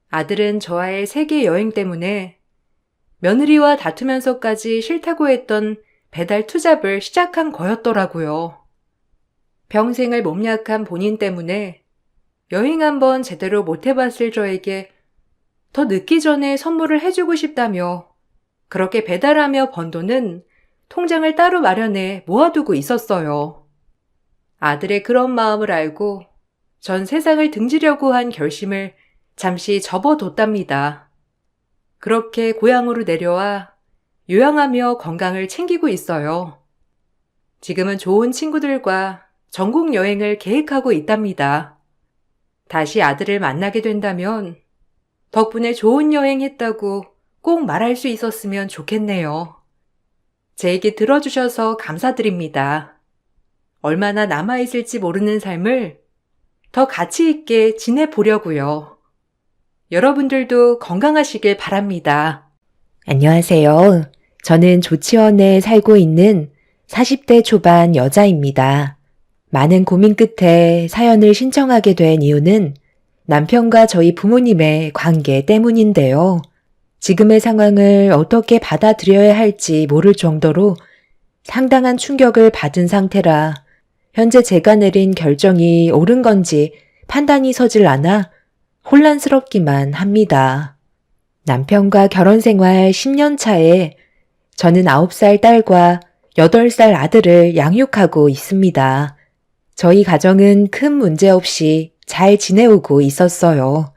아들은 저와의 세계 여행 때문에 며느리와 다투면서까지 싫다고 했던 배달 투잡을 시작한 거였더라고요. 평생을 몸 약한 본인 때문에 여행 한번 제대로 못 해봤을 저에게 더 늦기 전에 선물을 해주고 싶다며 그렇게 배달하며 번 돈은 통장을 따로 마련해 모아두고 있었어요. 아들의 그런 마음을 알고 전 세상을 등지려고 한 결심을 잠시 접어뒀답니다. 그렇게 고향으로 내려와 요양하며 건강을 챙기고 있어요. 지금은 좋은 친구들과 전국 여행을 계획하고 있답니다. 다시 아들을 만나게 된다면 덕분에 좋은 여행 했다고 꼭 말할 수 있었으면 좋겠네요. 제 얘기 들어주셔서 감사드립니다. 얼마나 남아있을지 모르는 삶을 더 가치 있게 지내보려고요. 여러분들도 건강하시길 바랍니다. 안녕하세요. 저는 조치원에 살고 있는 40대 초반 여자입니다. 많은 고민 끝에 사연을 신청하게 된 이유는 남편과 저희 부모님의 관계 때문인데요. 지금의 상황을 어떻게 받아들여야 할지 모를 정도로 상당한 충격을 받은 상태라 현재 제가 내린 결정이 옳은 건지 판단이 서질 않아 혼란스럽기만 합니다. 남편과 결혼 생활 10년 차에 저는 9살 딸과 8살 아들을 양육하고 있습니다. 저희 가정은 큰 문제 없이 잘 지내오고 있었어요.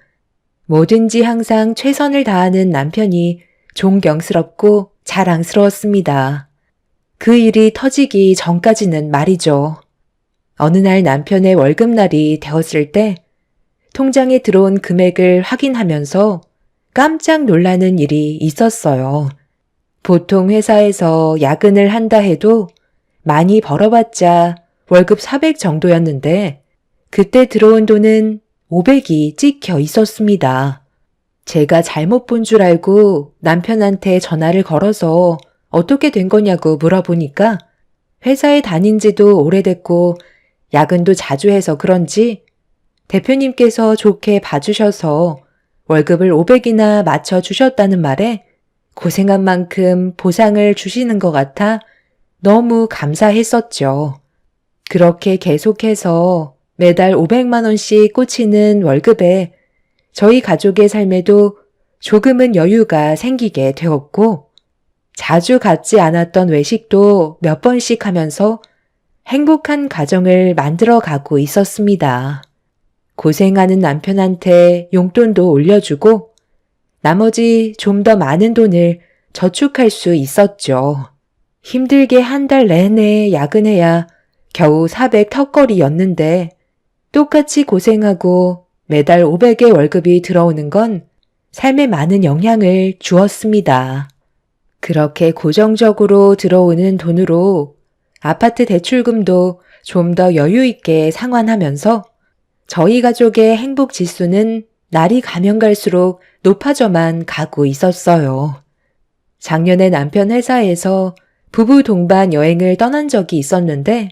뭐든지 항상 최선을 다하는 남편이 존경스럽고 자랑스러웠습니다. 그 일이 터지기 전까지는 말이죠. 어느 날 남편의 월급날이 되었을 때 통장에 들어온 금액을 확인하면서 깜짝 놀라는 일이 있었어요. 보통 회사에서 야근을 한다 해도 많이 벌어봤자 월급 400 정도였는데 그때 들어온 돈은 500이 찍혀 있었습니다. 제가 잘못 본 줄 알고 남편한테 전화를 걸어서 어떻게 된 거냐고 물어보니까 회사에 다닌 지도 오래됐고 야근도 자주 해서 그런지 대표님께서 좋게 봐주셔서 월급을 500이나 맞춰주셨다는 말에 고생한 만큼 보상을 주시는 것 같아 너무 감사했었죠. 그렇게 계속해서 매달 500만 원씩 꽂히는 월급에 저희 가족의 삶에도 조금은 여유가 생기게 되었고 자주 갖지 않았던 외식도 몇 번씩 하면서 행복한 가정을 만들어 가고 있었습니다. 고생하는 남편한테 용돈도 올려주고 나머지 좀 더 많은 돈을 저축할 수 있었죠. 힘들게 한 달 내내 야근해야 겨우 400 턱걸이였는데 똑같이 고생하고 매달 500의 월급이 들어오는 건 삶에 많은 영향을 주었습니다. 그렇게 고정적으로 들어오는 돈으로 아파트 대출금도 좀 더 여유 있게 상환하면서 저희 가족의 행복 지수는 날이 가면 갈수록 높아져만 가고 있었어요. 작년에 남편 회사에서 부부 동반 여행을 떠난 적이 있었는데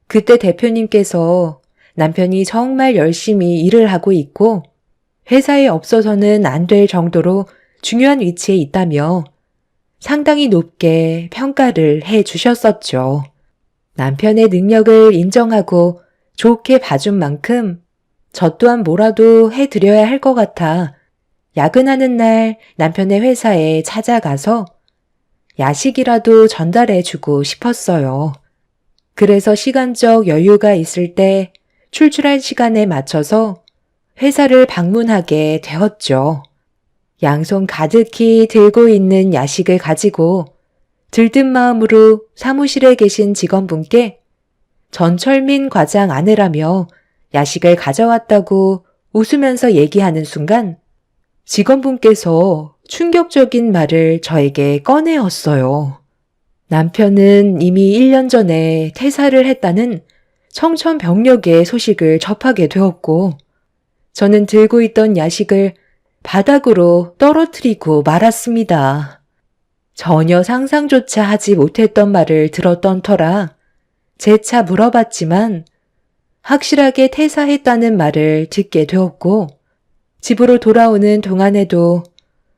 그때 대표님께서 남편이 정말 열심히 일을 하고 있고 회사에 없어서는 안 될 정도로 중요한 위치에 있다며 상당히 높게 평가를 해 주셨었죠. 남편의 능력을 인정하고 좋게 봐준 만큼 저 또한 뭐라도 해드려야 할 것 같아 야근하는 날 남편의 회사에 찾아가서 야식이라도 전달해 주고 싶었어요. 그래서 시간적 여유가 있을 때 출출할 시간에 맞춰서 회사를 방문하게 되었죠. 양손 가득히 들고 있는 야식을 가지고 들뜬 마음으로 사무실에 계신 직원분께 전철민 과장 아내라며 야식을 가져왔다고 웃으면서 얘기하는 순간 직원분께서 충격적인 말을 저에게 꺼내었어요. 남편은 이미 1년 전에 퇴사를 했다는 청천벽력의 소식을 접하게 되었고 저는 들고 있던 야식을 바닥으로 떨어뜨리고 말았습니다. 전혀 상상조차 하지 못했던 말을 들었던 터라 재차 물어봤지만 확실하게 퇴사했다는 말을 듣게 되었고 집으로 돌아오는 동안에도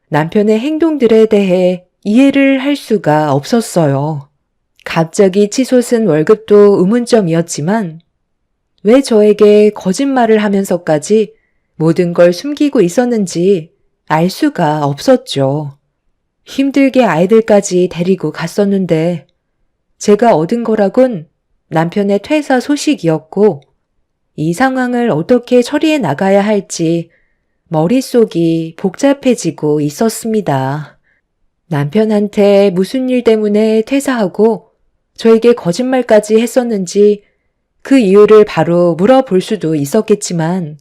남편의 행동들에 대해 이해를 할 수가 없었어요. 갑자기 치솟은 월급도 의문점이었지만 왜 저에게 거짓말을 하면서까지 모든 걸 숨기고 있었는지 알 수가 없었죠. 힘들게 아이들까지 데리고 갔었는데 제가 얻은 거라곤 남편의 퇴사 소식이었고 이 상황을 어떻게 처리해 나가야 할지 머릿속이 복잡해지고 있었습니다. 남편한테 무슨 일 때문에 퇴사하고 저에게 거짓말까지 했었는지 그 이유를 바로 물어볼 수도 있었겠지만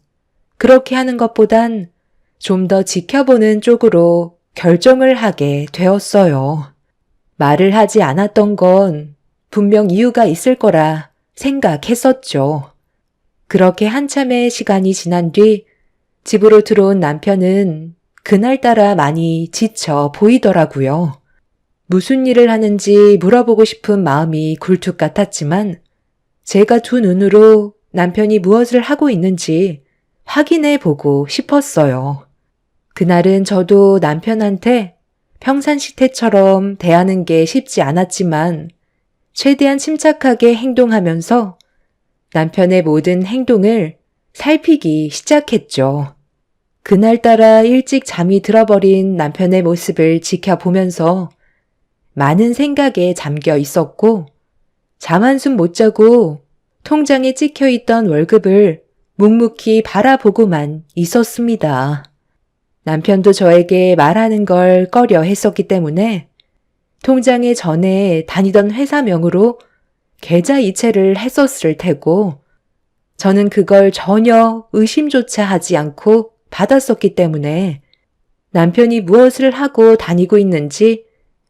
그렇게 하는 것보단 좀 더 지켜보는 쪽으로 결정을 하게 되었어요. 말을 하지 않았던 건 분명 이유가 있을 거라 생각했었죠. 그렇게 한참의 시간이 지난 뒤 집으로 들어온 남편은 그날따라 많이 지쳐 보이더라고요. 무슨 일을 하는지 물어보고 싶은 마음이 굴뚝 같았지만 제가 두 눈으로 남편이 무엇을 하고 있는지 확인해 보고 싶었어요. 그날은 저도 남편한테 평상시 때처럼 대하는 게 쉽지 않았지만 최대한 침착하게 행동하면서 남편의 모든 행동을 살피기 시작했죠. 그날따라 일찍 잠이 들어버린 남편의 모습을 지켜보면서 많은 생각에 잠겨 있었고 잠 한숨 못 자고 통장에 찍혀있던 월급을 묵묵히 바라보고만 있었습니다. 남편도 저에게 말하는 걸 꺼려 했었기 때문에 통장에 전에 다니던 회사명으로 계좌 이체를 했었을 테고 저는 그걸 전혀 의심조차 하지 않고 받았었기 때문에 남편이 무엇을 하고 다니고 있는지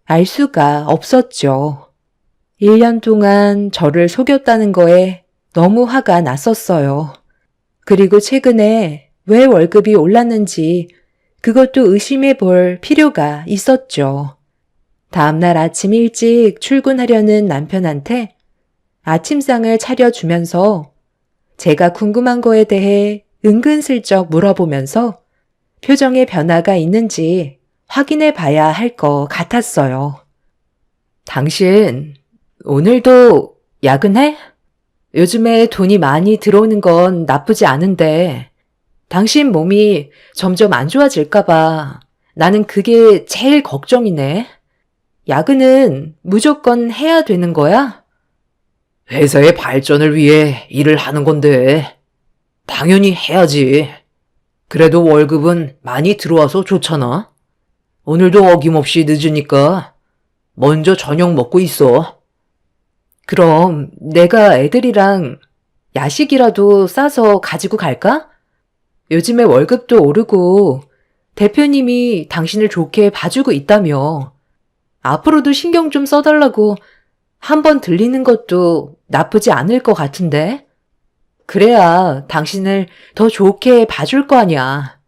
알 수가 없었죠. 1년 동안 저를 속였다는 거에 너무 화가 났었어요. 그리고 최근에 왜 월급이 올랐는지 그것도 의심해 볼 필요가 있었죠. 다음날 아침 일찍 출근하려는 남편한테 아침상을 차려주면서 제가 궁금한 거에 대해 은근슬쩍 물어보면서 표정에 변화가 있는지 확인해 봐야 할 것 같았어요. 당신 오늘도 야근해? 요즘에 돈이 많이 들어오는 건 나쁘지 않은데 당신 몸이 점점 안 좋아질까봐 나는 그게 제일 걱정이네. 야근은 무조건 해야 되는 거야? 회사의 발전을 위해 일을 하는 건데 당연히 해야지. 그래도 월급은 많이 들어와서 좋잖아. 오늘도 어김없이 늦으니까 먼저 저녁 먹고 있어. 그럼 내가 애들이랑 야식이라도 싸서 가지고 갈까? 요즘에 월급도 오르고 대표님이 당신을 좋게 봐주고 있다며. 앞으로도 신경 좀 써달라고 한번 들리는 것도 나쁘지 않을 것 같은데? 그래야 당신을 더 좋게 봐줄 거 아니야.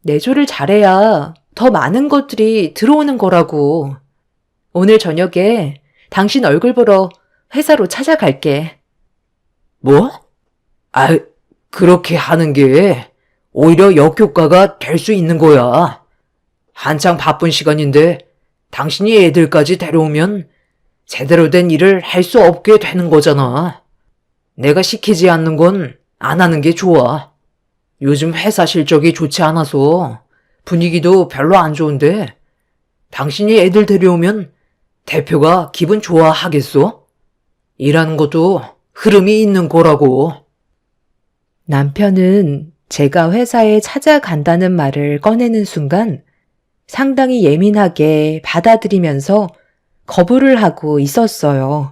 내조를 잘해야 더 많은 것들이 들어오는 거라고. 오늘 저녁에 당신 얼굴 보러 회사로 찾아갈게. 뭐? 아, 그렇게 하는 게 오히려 역효과가 될 수 있는 거야. 한창 바쁜 시간인데 당신이 애들까지 데려오면 제대로 된 일을 할 수 없게 되는 거잖아. 내가 시키지 않는 건 안 하는 게 좋아. 요즘 회사 실적이 좋지 않아서 분위기도 별로 안 좋은데 당신이 애들 데려오면 대표가 기분 좋아하겠어? 일하는 것도 흐름이 있는 거라고. 남편은 제가 회사에 찾아간다는 말을 꺼내는 순간 상당히 예민하게 받아들이면서 거부를 하고 있었어요.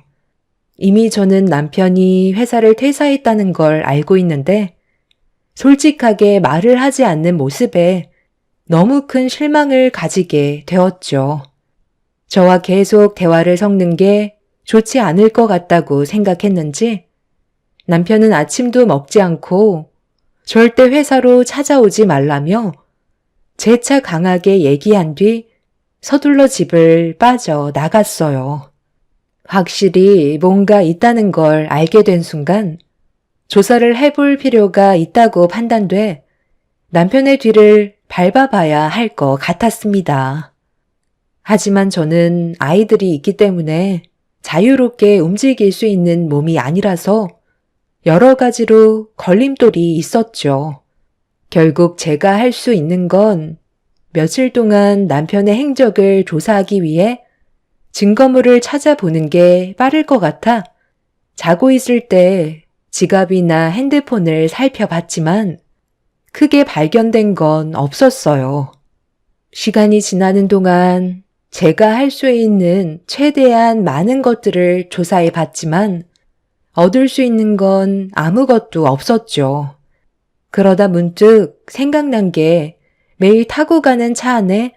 이미 저는 남편이 회사를 퇴사했다는 걸 알고 있는데 솔직하게 말을 하지 않는 모습에 너무 큰 실망을 가지게 되었죠. 저와 계속 대화를 섞는 게 좋지 않을 것 같다고 생각했는지 남편은 아침도 먹지 않고 절대 회사로 찾아오지 말라며 재차 강하게 얘기한 뒤 서둘러 집을 빠져나갔어요. 확실히 뭔가 있다는 걸 알게 된 순간 조사를 해볼 필요가 있다고 판단돼 남편의 뒤를 밟아봐야 할 것 같았습니다. 하지만 저는 아이들이 있기 때문에 자유롭게 움직일 수 있는 몸이 아니라서 여러 가지로 걸림돌이 있었죠. 결국 제가 할 수 있는 건 며칠 동안 남편의 행적을 조사하기 위해 증거물을 찾아보는 게 빠를 것 같아 자고 있을 때 지갑이나 핸드폰을 살펴봤지만 크게 발견된 건 없었어요. 시간이 지나는 동안 제가 할 수 있는 최대한 많은 것들을 조사해 봤지만 얻을 수 있는 건 아무것도 없었죠. 그러다 문득 생각난 게 매일 타고 가는 차 안에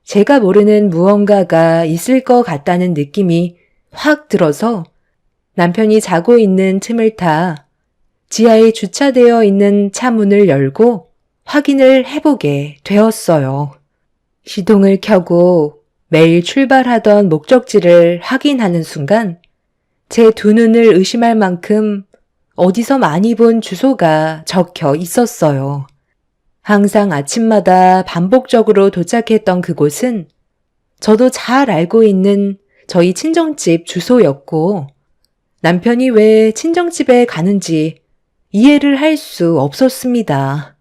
제가 모르는 무언가가 있을 것 같다는 느낌이 확 들어서 남편이 자고 있는 틈을 타 지하에 주차되어 있는 차 문을 열고 확인을 해보게 되었어요. 시동을 켜고 매일 출발하던 목적지를 확인하는 순간 제 두 눈을 의심할 만큼 어디서 많이 본 주소가 적혀 있었어요. 항상 아침마다 반복적으로 도착했던 그곳은 저도 잘 알고 있는 저희 친정집 주소였고 남편이 왜 친정집에 가는지 이해를 할 수 없었습니다.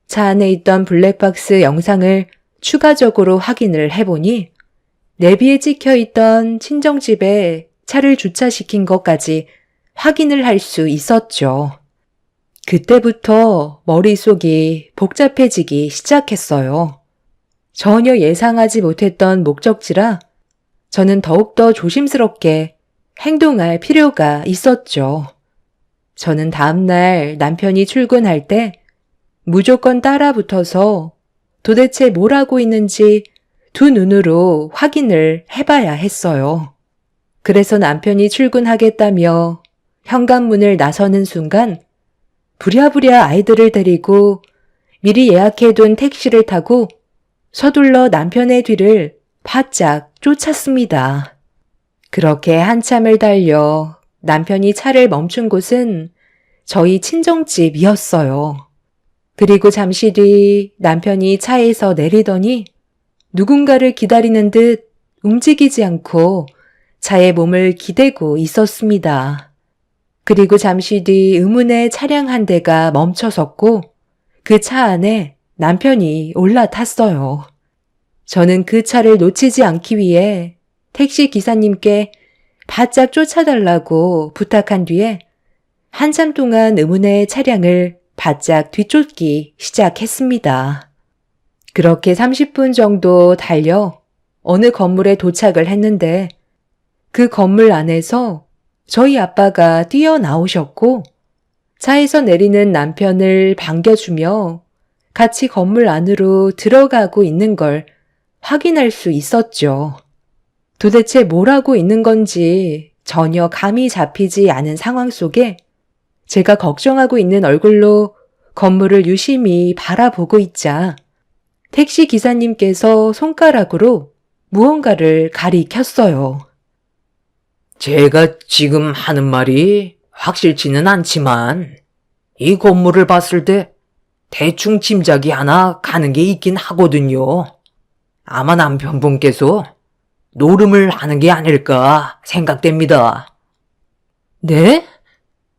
차 안에 있던 블랙박스 영상을 추가적으로 확인을 해보니 내비에 찍혀 있던 친정집에 차를 주차시킨 것까지 확인을 할 수 있었죠. 그때부터 머릿속이 복잡해지기 시작했어요. 전혀 예상하지 못했던 목적지라 저는 더욱더 조심스럽게 행동할 필요가 있었죠. 저는 다음날 남편이 출근할 때 무조건 따라 붙어서 도대체 뭘 하고 있는지 두 눈으로 확인을 해봐야 했어요. 그래서 남편이 출근하겠다며 현관문을 나서는 순간 부랴부랴 아이들을 데리고 미리 예약해둔 택시를 타고 서둘러 남편의 뒤를 바짝 쫓았습니다. 그렇게 한참을 달려 남편이 차를 멈춘 곳은 저희 친정집이었어요. 그리고 잠시 뒤 남편이 차에서 내리더니 누군가를 기다리는 듯 움직이지 않고 차에 몸을 기대고 있었습니다. 그리고 잠시 뒤 의문의 차량 한 대가 멈춰섰고 그 차 안에 남편이 올라탔어요. 저는 그 차를 놓치지 않기 위해 택시 기사님께 바짝 쫓아달라고 부탁한 뒤에 한참 동안 의문의 차량을 바짝 뒤쫓기 시작했습니다. 그렇게 30분 정도 달려 어느 건물에 도착을 했는데 그 건물 안에서 저희 아빠가 뛰어나오셨고 차에서 내리는 남편을 반겨주며 같이 건물 안으로 들어가고 있는 걸 확인할 수 있었죠. 도대체 뭘 하고 있는 건지 전혀 감이 잡히지 않은 상황 속에 제가 걱정하고 있는 얼굴로 건물을 유심히 바라보고 있자 택시 기사님께서 손가락으로 무언가를 가리켰어요. 제가 지금 하는 말이 확실치는 않지만 이 건물을 봤을 때 대충 짐작이 하나 가는 게 있긴 하거든요. 아마 남편분께서 노름을 하는 게 아닐까 생각됩니다. 네?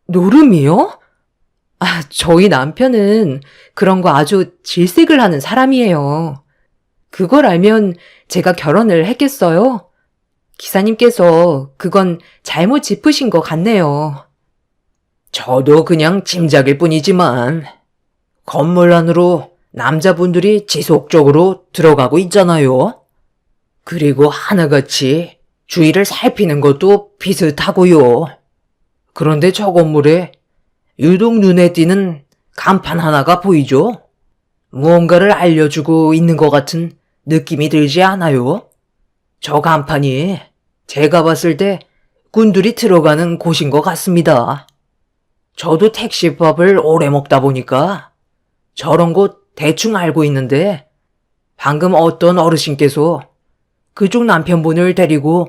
노름이요? 저희 남편은 그런 거 아주 질색을 하는 사람이에요. 그걸 알면 제가 결혼을 했겠어요? 기사님께서 그건 잘못 짚으신 것 같네요. 저도 그냥 짐작일 뿐이지만 건물 안으로 남자분들이 지속적으로 들어가고 있잖아요. 그리고 하나같이 주위를 살피는 것도 비슷하고요. 그런데 저 건물에 유독 눈에 띄는 간판 하나가 보이죠? 무언가를 알려주고 있는 것 같은 느낌이 들지 않아요? 저 간판이 제가 봤을 때 꾼들이 들어가는 곳인 것 같습니다. 저도 택시밥을 오래 먹다 보니까 저런 곳 대충 알고 있는데 방금 어떤 어르신께서 그쪽 남편분을 데리고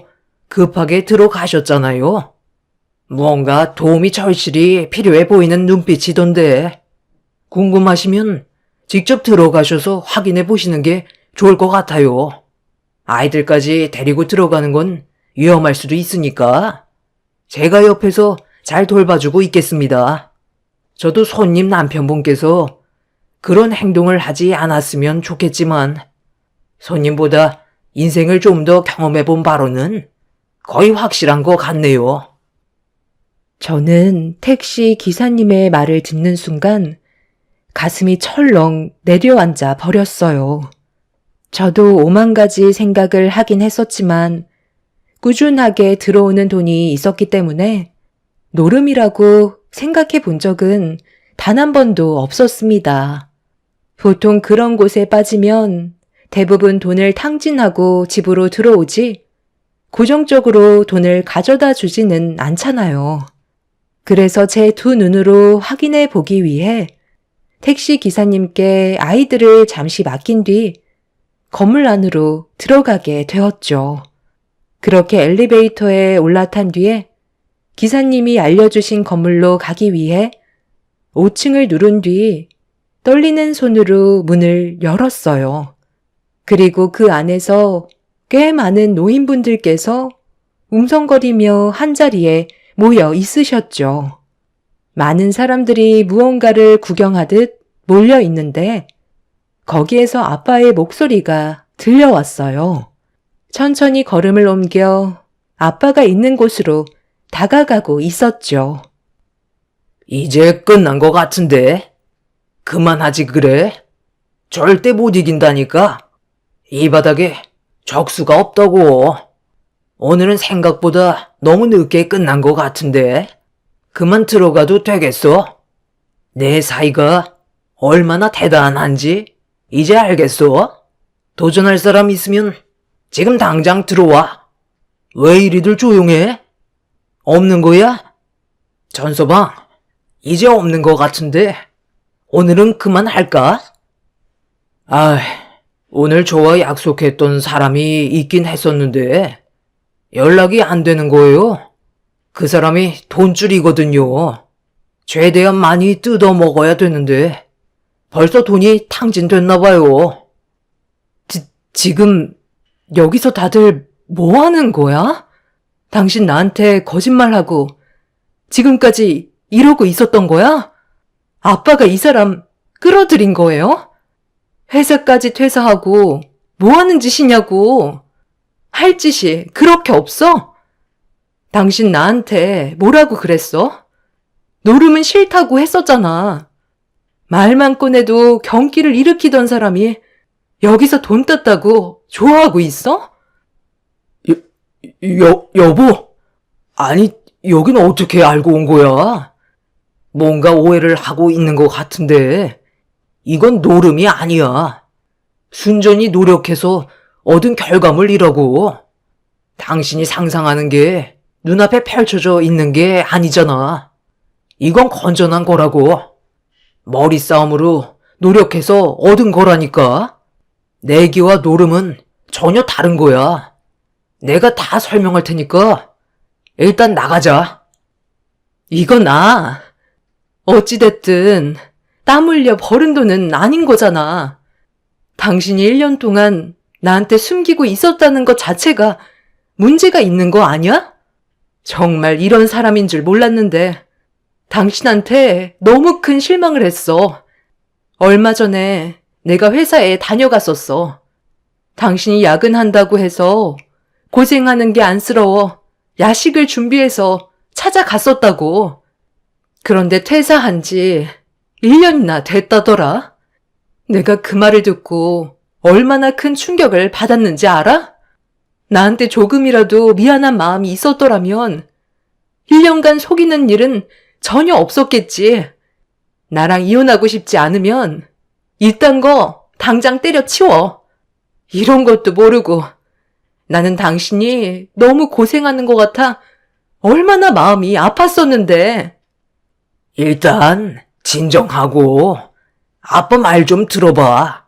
급하게 들어가셨잖아요. 무언가 도움이 절실히 필요해 보이는 눈빛이던데 궁금하시면 직접 들어가셔서 확인해 보시는 게 좋을 것 같아요. 아이들까지 데리고 들어가는 건 위험할 수도 있으니까 제가 옆에서 잘 돌봐주고 있겠습니다. 저도 손님 남편분께서 그런 행동을 하지 않았으면 좋겠지만 손님보다 인생을 좀 더 경험해 본 바로는 거의 확실한 것 같네요. 저는 택시 기사님의 말을 듣는 순간 가슴이 철렁 내려앉아 버렸어요. 저도 오만 가지 생각을 하긴 했었지만 꾸준하게 들어오는 돈이 있었기 때문에 노름이라고 생각해 본 적은 단 한 번도 없었습니다. 보통 그런 곳에 빠지면 대부분 돈을 탕진하고 집으로 들어오지 고정적으로 돈을 가져다 주지는 않잖아요. 그래서 제 두 눈으로 확인해 보기 위해 택시 기사님께 아이들을 잠시 맡긴 뒤 건물 안으로 들어가게 되었죠. 그렇게 엘리베이터에 올라탄 뒤에 기사님이 알려주신 건물로 가기 위해 5층을 누른 뒤 떨리는 손으로 문을 열었어요. 그리고 그 안에서 꽤 많은 노인분들께서 웅성거리며 한자리에 모여 있으셨죠. 많은 사람들이 무언가를 구경하듯 몰려 있는데 거기에서 아빠의 목소리가 들려왔어요. 천천히 걸음을 옮겨 아빠가 있는 곳으로 다가가고 있었죠. 이제 끝난 것 같은데? 그만하지 그래? 절대 못 이긴다니까? 이 바닥에 적수가 없다고. 오늘은 생각보다 너무 늦게 끝난 것 같은데? 그만 들어가도 되겠어? 내 사이가 얼마나 대단한지 이제 알겠어? 도전할 사람 있으면 지금 당장 들어와. 왜 이리들 조용해? 없는 거야? 전서방, 이제 없는 것 같은데 오늘은 그만할까? 오늘 저와 약속했던 사람이 있긴 했었는데 연락이 안 되는 거예요. 그 사람이 돈줄이거든요. 최대한 많이 뜯어 먹어야 되는데 벌써 돈이 탕진됐나 봐요. 지금 여기서 다들 뭐 하는 거야? 당신 나한테 거짓말하고 지금까지 이러고 있었던 거야? 아빠가 이 사람 끌어들인 거예요? 회사까지 퇴사하고 뭐 하는 짓이냐고. 할 짓이 그렇게 없어? 당신 나한테 뭐라고 그랬어? 노름은 싫다고 했었잖아. 말만 꺼내도 경기를 일으키던 사람이 여기서 돈 땄다고 좋아하고 있어? 여보? 아니, 여긴 어떻게 알고 온 거야? 뭔가 오해를 하고 있는 것 같은데 이건 노름이 아니야. 순전히 노력해서 얻은 결과물이라고. 당신이 상상하는 게 눈앞에 펼쳐져 있는 게 아니잖아. 이건 건전한 거라고. 머리 싸움으로 노력해서 얻은 거라니까. 내기와 노름은 전혀 다른 거야. 내가 다 설명할 테니까 일단 나가자. 이건 어찌됐든 땀 흘려 버는 돈은 아닌 거잖아. 당신이 1년 동안 나한테 숨기고 있었다는 것 자체가 문제가 있는 거 아니야? 정말 이런 사람인 줄 몰랐는데 당신한테 너무 큰 실망을 했어. 얼마 전에 내가 회사에 다녀갔었어. 당신이 야근한다고 해서 고생하는 게 안쓰러워 야식을 준비해서 찾아갔었다고. 그런데 퇴사한 지 1년이나 됐다더라. 내가 그 말을 듣고 얼마나 큰 충격을 받았는지 알아? 나한테 조금이라도 미안한 마음이 있었더라면 1년간 속이는 일은 전혀 없었겠지. 나랑 이혼하고 싶지 않으면 이딴 거 당장 때려치워. 이런 것도 모르고 나는 당신이 너무 고생하는 것 같아 얼마나 마음이 아팠었는데. 일단 진정하고 아빠 말 좀 들어봐.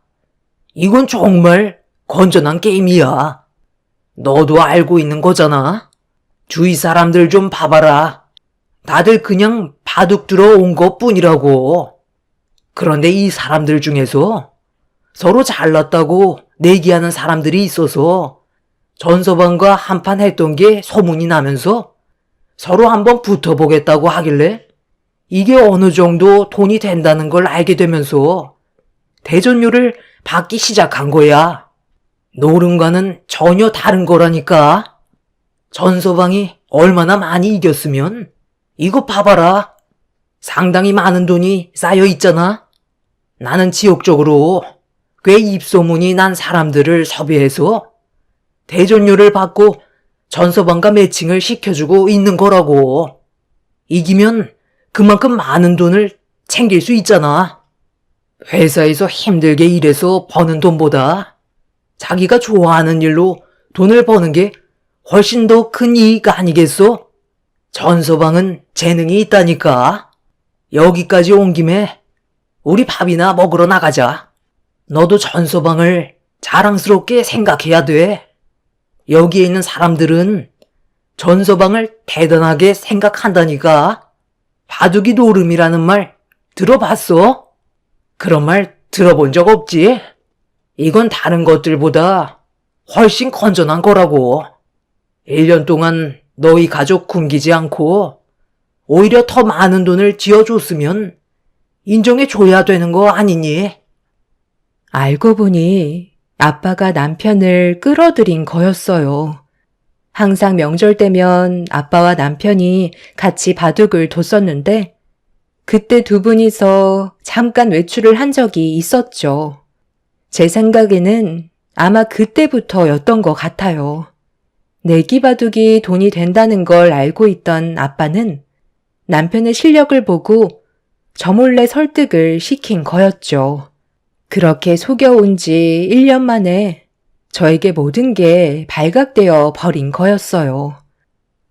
이건 정말 건전한 게임이야. 너도 알고 있는 거잖아. 주위 사람들 좀 봐봐라. 다들 그냥 바둑 들어 온 것뿐이라고. 그런데 이 사람들 중에서 서로 잘났다고 내기하는 사람들이 있어서 전서방과 한판 했던 게 소문이 나면서 서로 한번 붙어보겠다고 하길래 이게 어느 정도 돈이 된다는 걸 알게 되면서 대전료를 받기 시작한 거야. 노름과는 전혀 다른 거라니까. 전서방이 얼마나 많이 이겼으면 이거 봐봐라. 상당히 많은 돈이 쌓여 있잖아. 나는 지역적으로 꽤 입소문이 난 사람들을 섭외해서 대전료를 받고 전서방과 매칭을 시켜주고 있는 거라고. 이기면 그만큼 많은 돈을 챙길 수 있잖아. 회사에서 힘들게 일해서 버는 돈보다 자기가 좋아하는 일로 돈을 버는 게 훨씬 더 큰 이익 아니겠어? 전서방은 재능이 있다니까. 여기까지 온 김에 우리 밥이나 먹으러 나가자. 너도 전서방을 자랑스럽게 생각해야 돼. 여기에 있는 사람들은 전서방을 대단하게 생각한다니까. 바둑이 노름이라는 말 들어봤어? 그런 말 들어본 적 없지? 이건 다른 것들보다 훨씬 건전한 거라고. 1년 동안 너희 가족 굶기지 않고 오히려 더 많은 돈을 쥐어줬으면 인정해줘야 되는 거 아니니? 알고 보니 아빠가 남편을 끌어들인 거였어요. 항상 명절 때면 아빠와 남편이 같이 바둑을 뒀었는데 그때 두 분이서 잠깐 외출을 한 적이 있었죠. 제 생각에는 아마 그때부터였던 것 같아요. 내기 바둑이 돈이 된다는 걸 알고 있던 아빠는 남편의 실력을 보고 저 몰래 설득을 시킨 거였죠. 그렇게 속여온 지 1년 만에 저에게 모든 게 발각되어 버린 거였어요.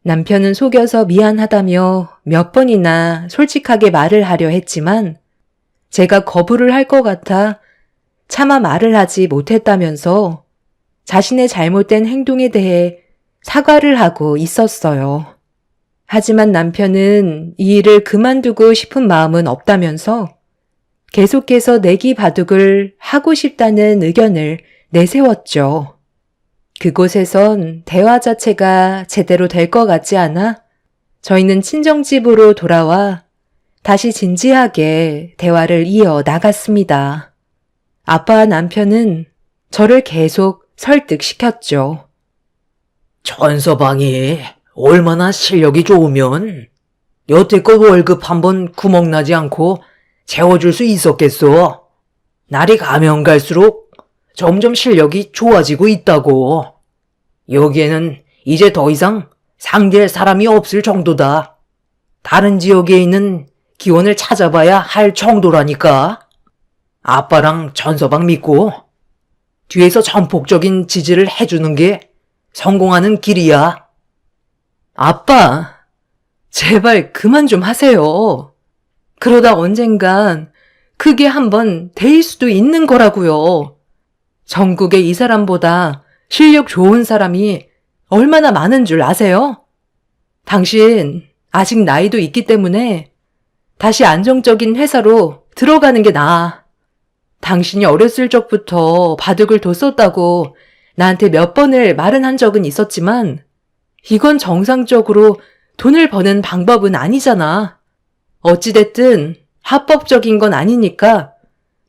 남편은 속여서 미안하다며 몇 번이나 솔직하게 말을 하려 했지만 제가 거부를 할 것 같아 차마 말을 하지 못했다면서 자신의 잘못된 행동에 대해 사과를 하고 있었어요. 하지만 남편은 이 일을 그만두고 싶은 마음은 없다면서 계속해서 내기 바둑을 하고 싶다는 의견을 내세웠죠. 그곳에선 대화 자체가 제대로 될 것 같지 않아 저희는 친정집으로 돌아와 다시 진지하게 대화를 이어 나갔습니다. 아빠와 남편은 저를 계속 설득시켰죠. 전서방이 얼마나 실력이 좋으면 여태껏 월급 한 번 구멍나지 않고 채워줄 수 있었겠어. 날이 가면 갈수록 점점 실력이 좋아지고 있다고. 여기에는 이제 더 이상 상대할 사람이 없을 정도다. 다른 지역에 있는 기원을 찾아봐야 할 정도라니까. 아빠랑 전서방 믿고 뒤에서 전폭적인 지지를 해주는 게 성공하는 길이야. 아빠, 제발 그만 좀 하세요. 그러다 언젠간 그게 한번 데일 수도 있는 거라고요. 전국에 이 사람보다 실력 좋은 사람이 얼마나 많은 줄 아세요? 당신 아직 나이도 있기 때문에 다시 안정적인 회사로 들어가는 게 나아. 당신이 어렸을 적부터 바둑을 뒀었다고 나한테 몇 번을 말은 한 적은 있었지만 이건 정상적으로 돈을 버는 방법은 아니잖아. 어찌됐든 합법적인 건 아니니까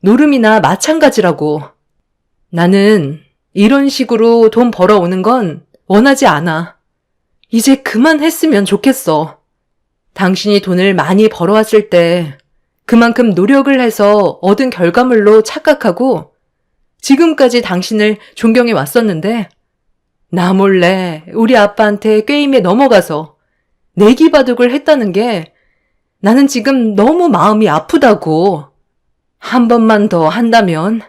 노름이나 마찬가지라고. 나는 이런 식으로 돈 벌어오는 건 원하지 않아. 이제 그만했으면 좋겠어. 당신이 돈을 많이 벌어왔을 때 그만큼 노력을 해서 얻은 결과물로 착각하고 지금까지 당신을 존경해 왔었는데 나 몰래 우리 아빠한테 꾀임에 넘어가서 내기 바둑을 했다는 게 나는 지금 너무 마음이 아프다고. 한 번만 더 한다면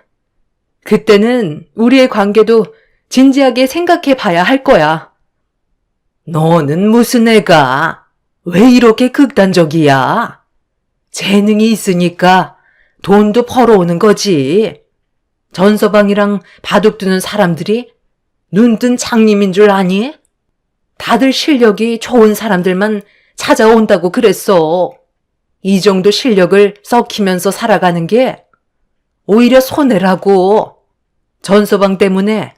그때는 우리의 관계도 진지하게 생각해 봐야 할 거야. 너는 무슨 애가 왜 이렇게 극단적이야? 재능이 있으니까 돈도 벌어오는 거지. 전서방이랑 바둑 두는 사람들이 눈뜬 장님인 줄 아니? 다들 실력이 좋은 사람들만 찾아온다고 그랬어. 이 정도 실력을 썩히면서 살아가는 게 오히려 손해라고. 전서방 때문에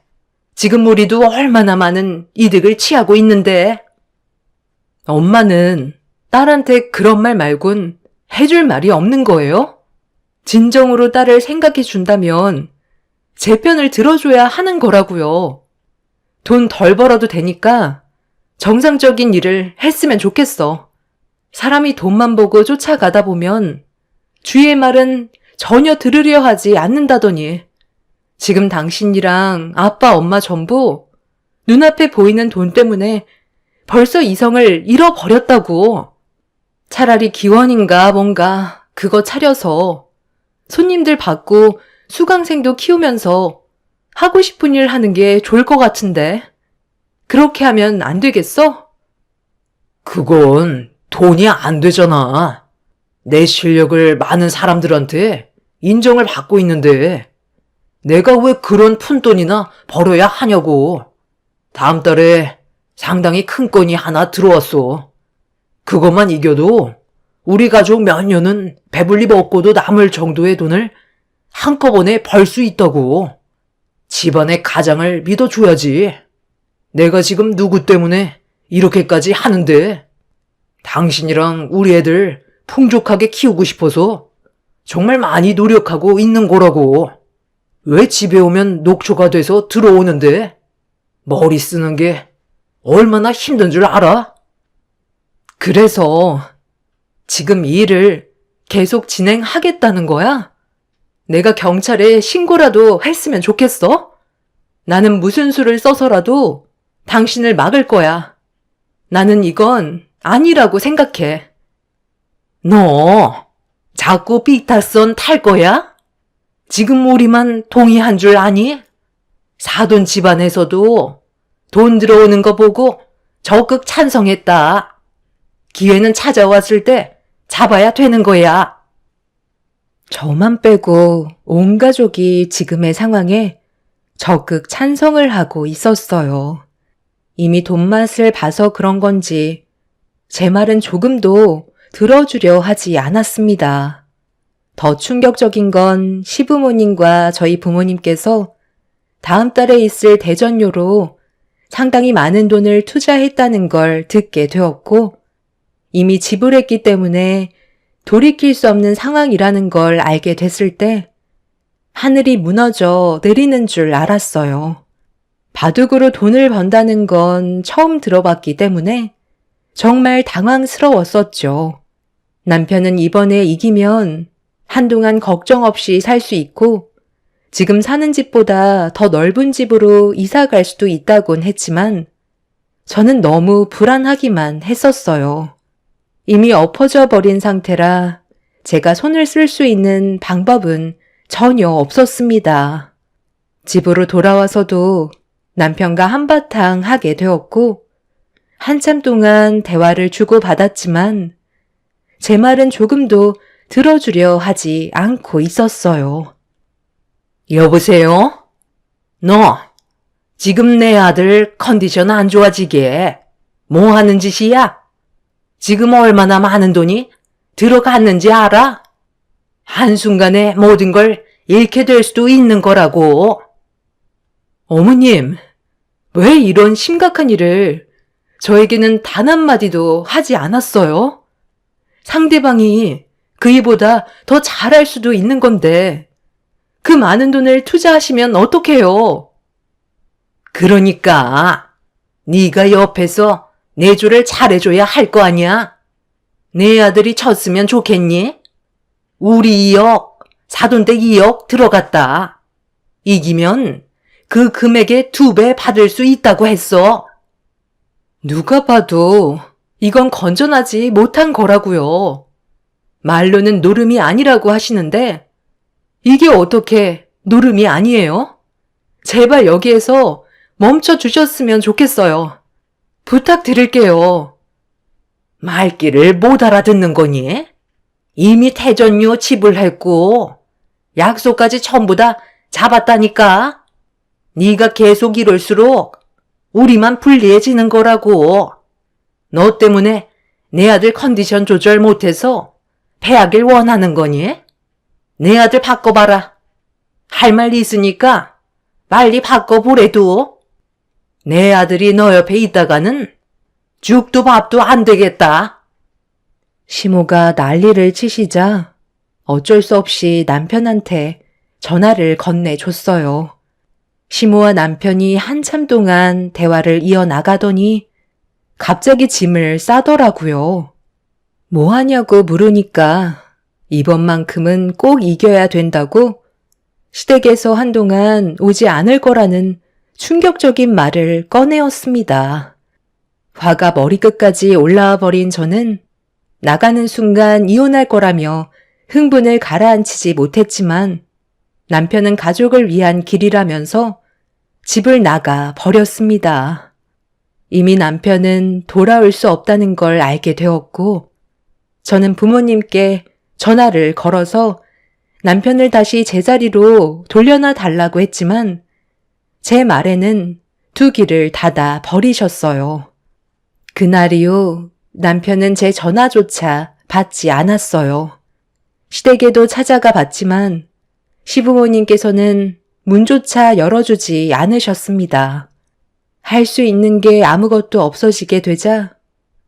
지금 우리도 얼마나 많은 이득을 취하고 있는데. 엄마는 딸한테 그런 말 말곤 해줄 말이 없는 거예요? 진정으로 딸을 생각해 준다면 제 편을 들어줘야 하는 거라고요. 돈 덜 벌어도 되니까 정상적인 일을 했으면 좋겠어. 사람이 돈만 보고 쫓아가다 보면 주위의 말은 전혀 들으려 하지 않는다더니 지금 당신이랑 아빠, 엄마 전부 눈앞에 보이는 돈 때문에 벌써 이성을 잃어버렸다고. 차라리 기원인가 뭔가 그거 차려서 손님들 받고 수강생도 키우면서 하고 싶은 일 하는 게 좋을 것 같은데 그렇게 하면 안 되겠어? 그건 돈이 안 되잖아. 내 실력을 많은 사람들한테 인정을 받고 있는데 내가 왜 그런 푼돈이나 벌어야 하냐고. 다음 달에 상당히 큰 건이 하나 들어왔어. 그것만 이겨도 우리 가족 몇 년은 배불리 먹고도 남을 정도의 돈을 한꺼번에 벌 수 있다고. 집안의 가장을 믿어줘야지. 내가 지금 누구 때문에 이렇게까지 하는데 당신이랑 우리 애들 풍족하게 키우고 싶어서 정말 많이 노력하고 있는 거라고. 왜 집에 오면 녹초가 돼서 들어오는데 머리 쓰는 게 얼마나 힘든 줄 알아? 그래서 지금 이 일을 계속 진행하겠다는 거야? 내가 경찰에 신고라도 했으면 좋겠어? 나는 무슨 수를 써서라도 당신을 막을 거야. 나는 이건 아니라고 생각해. 너 자꾸 삐탈선 탈 거야? 지금 우리만 동의한 줄 아니? 사돈 집안에서도 돈 들어오는 거 보고 적극 찬성했다. 기회는 찾아왔을 때 잡아야 되는 거야. 저만 빼고 온 가족이 지금의 상황에 적극 찬성을 하고 있었어요. 이미 돈맛을 봐서 그런 건지 제 말은 조금도 들어주려 하지 않았습니다. 더 충격적인 건 시부모님과 저희 부모님께서 다음 달에 있을 대전료로 상당히 많은 돈을 투자했다는 걸 듣게 되었고 이미 지불했기 때문에 돌이킬 수 없는 상황이라는 걸 알게 됐을 때 하늘이 무너져 내리는 줄 알았어요. 바둑으로 돈을 번다는 건 처음 들어봤기 때문에 정말 당황스러웠었죠. 남편은 이번에 이기면 한동안 걱정 없이 살 수 있고 지금 사는 집보다 더 넓은 집으로 이사 갈 수도 있다곤 했지만 저는 너무 불안하기만 했었어요. 이미 엎어져 버린 상태라 제가 손을 쓸 수 있는 방법은 전혀 없었습니다. 집으로 돌아와서도 남편과 한바탕 하게 되었고 한참 동안 대화를 주고받았지만 제 말은 조금도 들어주려 하지 않고 있었어요. 여보세요? 너 지금 내 아들 컨디션 안 좋아지게 뭐 하는 짓이야? 지금 얼마나 많은 돈이 들어갔는지 알아? 한순간에 모든 걸 잃게 될 수도 있는 거라고. 어머님, 왜 이런 심각한 일을 저에게는 단 한마디도 하지 않았어요? 상대방이 그 일보다 더 잘할 수도 있는 건데 그 많은 돈을 투자하시면 어떡해요? 그러니까 네가 옆에서 내조를 잘해줘야 할 거 아니야? 내 아들이 쳤으면 좋겠니? 우리 2억, 사돈댁 2억 들어갔다. 이기면 그 금액의 2배 받을 수 있다고 했어. 누가 봐도 이건 건전하지 못한 거라고요. 말로는 노름이 아니라고 하시는데 이게 어떻게 노름이 아니에요? 제발 여기에서 멈춰 주셨으면 좋겠어요. 부탁드릴게요. 말귀를 못 알아듣는 거니? 이미 태전료 지불했고 약속까지 전부 다 잡았다니까. 네가 계속 이럴수록 우리만 불리해지는 거라고. 너 때문에 내 아들 컨디션 조절 못해서 폐하길 원하는 거니? 내 아들 바꿔봐라. 할 말 있으니까 빨리 바꿔보래도. 내 아들이 너 옆에 있다가는 죽도 밥도 안 되겠다. 시모가 난리를 치시자 어쩔 수 없이 남편한테 전화를 건네줬어요. 시모와 남편이 한참 동안 대화를 이어나가더니 갑자기 짐을 싸더라고요. 뭐 하냐고 물으니까 이번만큼은 꼭 이겨야 된다고 시댁에서 한동안 오지 않을 거라는 충격적인 말을 꺼내었습니다. 화가 머리끝까지 올라와 버린 저는 나가는 순간 이혼할 거라며 흥분을 가라앉히지 못했지만 남편은 가족을 위한 길이라면서 집을 나가 버렸습니다. 이미 남편은 돌아올 수 없다는 걸 알게 되었고 저는 부모님께 전화를 걸어서 남편을 다시 제자리로 돌려놔 달라고 했지만 제 말에는 두 귀를 닫아 버리셨어요. 그날 이후 남편은 제 전화조차 받지 않았어요. 시댁에도 찾아가 봤지만 시부모님께서는 문조차 열어주지 않으셨습니다. 할 수 있는 게 아무것도 없어지게 되자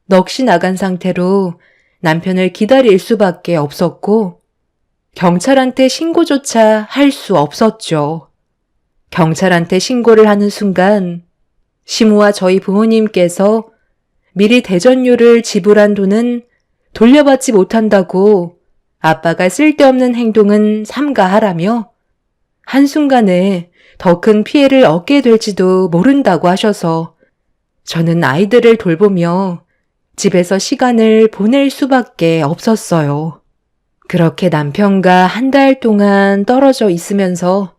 넋이 나간 상태로 남편을 기다릴 수밖에 없었고 경찰한테 신고조차 할 수 없었죠. 경찰한테 신고를 하는 순간 시모와 저희 부모님께서 미리 대전료를 지불한 돈은 돌려받지 못한다고 아빠가 쓸데없는 행동은 삼가하라며 한순간에 더 큰 피해를 얻게 될지도 모른다고 하셔서 저는 아이들을 돌보며 집에서 시간을 보낼 수밖에 없었어요. 그렇게 남편과 한 달 동안 떨어져 있으면서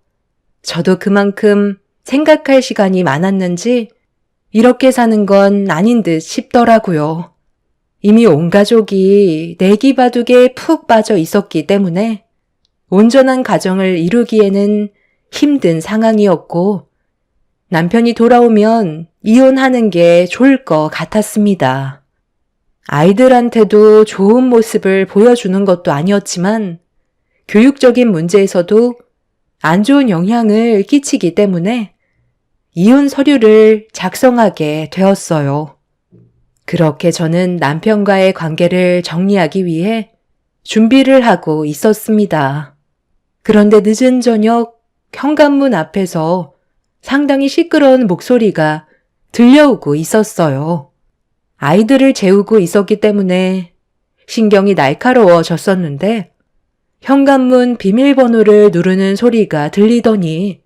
저도 그만큼 생각할 시간이 많았는지 이렇게 사는 건 아닌 듯 싶더라고요. 이미 온 가족이 내기바둑에 푹 빠져 있었기 때문에 온전한 가정을 이루기에는 힘든 상황이었고 남편이 돌아오면 이혼하는 게 좋을 것 같았습니다. 아이들한테도 좋은 모습을 보여주는 것도 아니었지만 교육적인 문제에서도 안 좋은 영향을 끼치기 때문에 이혼 서류를 작성하게 되었어요. 그렇게 저는 남편과의 관계를 정리하기 위해 준비를 하고 있었습니다. 그런데 늦은 저녁 현관문 앞에서 상당히 시끄러운 목소리가 들려오고 있었어요. 아이들을 재우고 있었기 때문에 신경이 날카로워졌었는데 현관문 비밀번호를 누르는 소리가 들리더니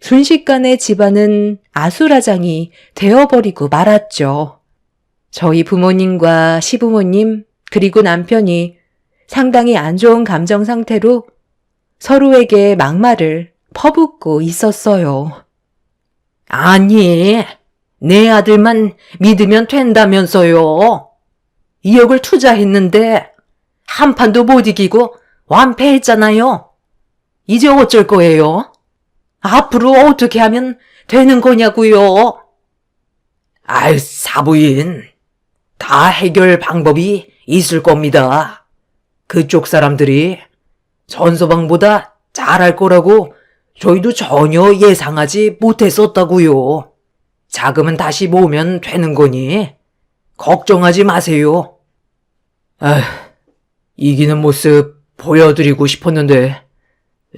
순식간에 집안은 아수라장이 되어버리고 말았죠. 저희 부모님과 시부모님 그리고 남편이 상당히 안 좋은 감정 상태로 서로에게 막말을 퍼붓고 있었어요. 아니, 내 아들만 믿으면 된다면서요. 2억을 투자했는데 한 판도 못 이기고 완패했잖아요. 이제 어쩔 거예요? 앞으로 어떻게 하면 되는 거냐고요? 아이, 사부인. 다 해결 방법이 있을 겁니다. 그쪽 사람들이 전서방보다 잘할 거라고 저희도 전혀 예상하지 못했었다고요. 자금은 다시 모으면 되는 거니 걱정하지 마세요. 이기는 모습 보여드리고 싶었는데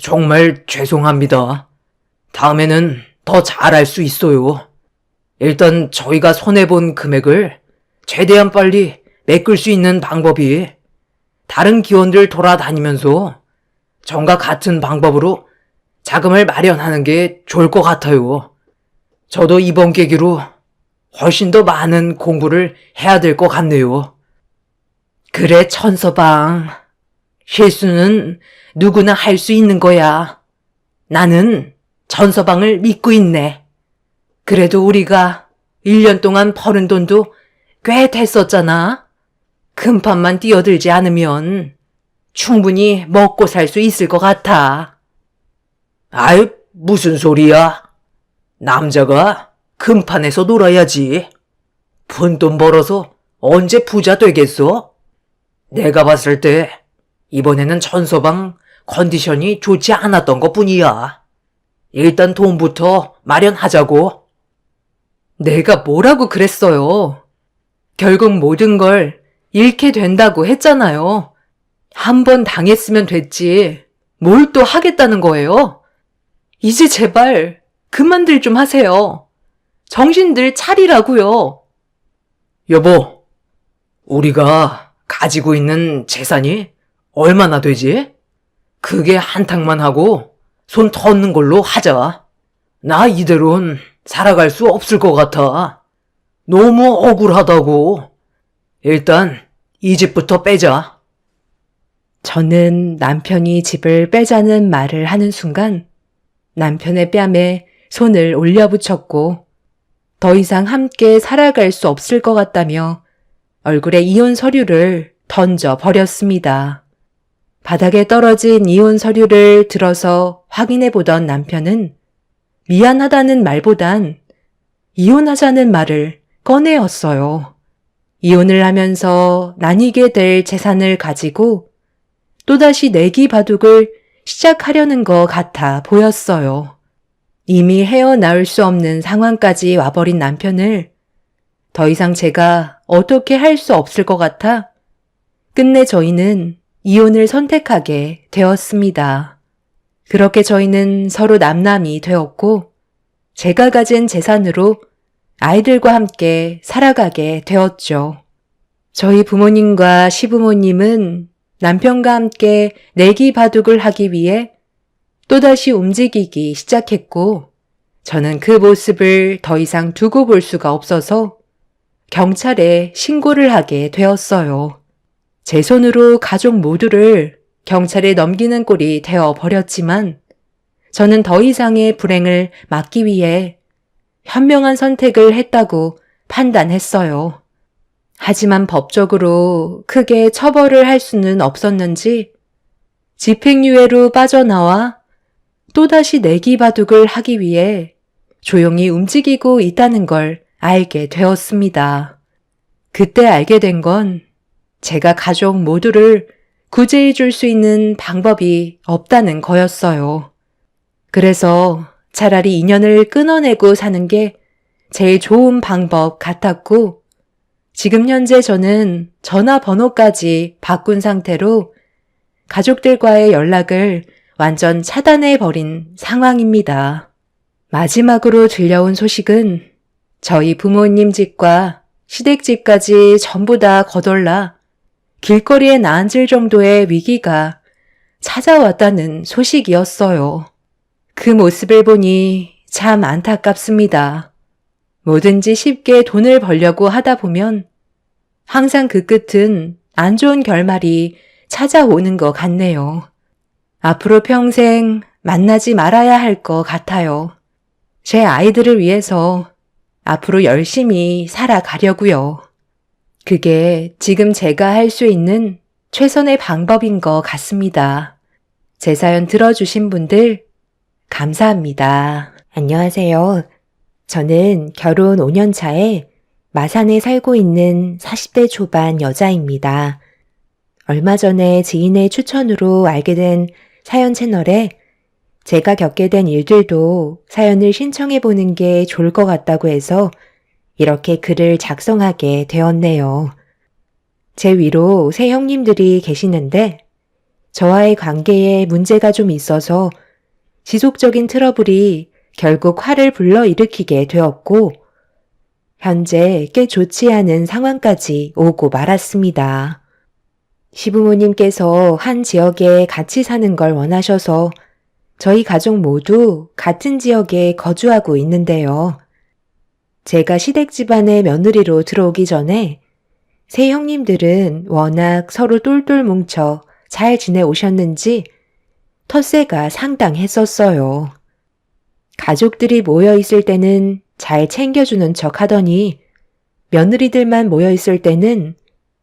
정말 죄송합니다. 다음에는 더 잘할 수 있어요. 일단 저희가 손해본 금액을 최대한 빨리 메꿀 수 있는 방법이 다른 기원들 돌아다니면서 전과 같은 방법으로 자금을 마련하는 게 좋을 것 같아요. 저도 이번 계기로 훨씬 더 많은 공부를 해야 될 것 같네요. 그래, 천서방. 실수는 누구나 할 수 있는 거야. 나는 천서방을 믿고 있네. 그래도 우리가 1년 동안 버는 돈도 꽤 됐었잖아. 금판만 뛰어들지 않으면 충분히 먹고 살 수 있을 것 같아. 아이, 무슨 소리야. 남자가 금판에서 놀아야지. 푼돈 벌어서 언제 부자 되겠어? 내가 봤을 때 이번에는 천서방 컨디션이 좋지 않았던 것뿐이야. 일단 돈부터 마련하자고. 내가 뭐라고 그랬어요. 결국 모든 걸 잃게 된다고 했잖아요. 한 번 당했으면 됐지. 뭘 또 하겠다는 거예요? 이제 제발 그만들 좀 하세요. 정신들 차리라고요. 여보, 우리가 가지고 있는 재산이 얼마나 되지? 그게 한탕만 하고 손 터는 걸로 하자. 나 이대로는 살아갈 수 없을 것 같아. 너무 억울하다고. 일단 이 집부터 빼자. 저는 남편이 집을 빼자는 말을 하는 순간 남편의 뺨에 손을 올려붙였고 더 이상 함께 살아갈 수 없을 것 같다며 얼굴에 이혼 서류를 던져 버렸습니다. 바닥에 떨어진 이혼 서류를 들어서 확인해 보던 남편은 미안하다는 말보단 이혼하자는 말을 꺼내었어요. 이혼을 하면서 나뉘게 될 재산을 가지고 또다시 내기 바둑을 시작하려는 것 같아 보였어요. 이미 헤어나올 수 없는 상황까지 와버린 남편을 더 이상 제가 어떻게 할 수 없을 것 같아 끝내 저희는 이혼을 선택하게 되었습니다. 그렇게 저희는 서로 남남이 되었고 제가 가진 재산으로 아이들과 함께 살아가게 되었죠. 저희 부모님과 시부모님은 남편과 함께 내기 바둑을 하기 위해 또다시 움직이기 시작했고 저는 그 모습을 더 이상 두고 볼 수가 없어서 경찰에 신고를 하게 되었어요. 제 손으로 가족 모두를 경찰에 넘기는 꼴이 되어 버렸지만 저는 더 이상의 불행을 막기 위해 현명한 선택을 했다고 판단했어요. 하지만 법적으로 크게 처벌을 할 수는 없었는지 집행유예로 빠져나와 또다시 내기 바둑을 하기 위해 조용히 움직이고 있다는 걸 알게 되었습니다. 그때 알게 된 건 제가 가족 모두를 구제해 줄 수 있는 방법이 없다는 거였어요. 그래서 차라리 인연을 끊어내고 사는 게 제일 좋은 방법 같았고 지금 현재 저는 전화번호까지 바꾼 상태로 가족들과의 연락을 완전 차단해버린 상황입니다. 마지막으로 들려온 소식은 저희 부모님 집과 시댁집까지 전부 다 거덜나 길거리에 나앉을 정도의 위기가 찾아왔다는 소식이었어요. 그 모습을 보니 참 안타깝습니다. 뭐든지 쉽게 돈을 벌려고 하다 보면 항상 그 끝은 안 좋은 결말이 찾아오는 것 같네요. 앞으로 평생 만나지 말아야 할 것 같아요. 제 아이들을 위해서 앞으로 열심히 살아가려고요. 그게 지금 제가 할 수 있는 최선의 방법인 것 같습니다. 제 사연 들어주신 분들 감사합니다. 안녕하세요. 저는 결혼 5년 차에 마산에 살고 있는 40대 초반 여자입니다. 얼마 전에 지인의 추천으로 알게 된 사연 채널에 제가 겪게 된 일들도 사연을 신청해보는 게 좋을 것 같다고 해서 이렇게 글을 작성하게 되었네요. 제 위로 세 형님들이 계시는데 저와의 관계에 문제가 좀 있어서 지속적인 트러블이 결국 화를 불러일으키게 되었고 현재 꽤 좋지 않은 상황까지 오고 말았습니다. 시부모님께서 한 지역에 같이 사는 걸 원하셔서 저희 가족 모두 같은 지역에 거주하고 있는데요. 제가 시댁 집안의 며느리로 들어오기 전에 세 형님들은 워낙 서로 똘똘 뭉쳐 잘 지내오셨는지 텃세가 상당했었어요. 가족들이 모여있을 때는 잘 챙겨주는 척 하더니 며느리들만 모여있을 때는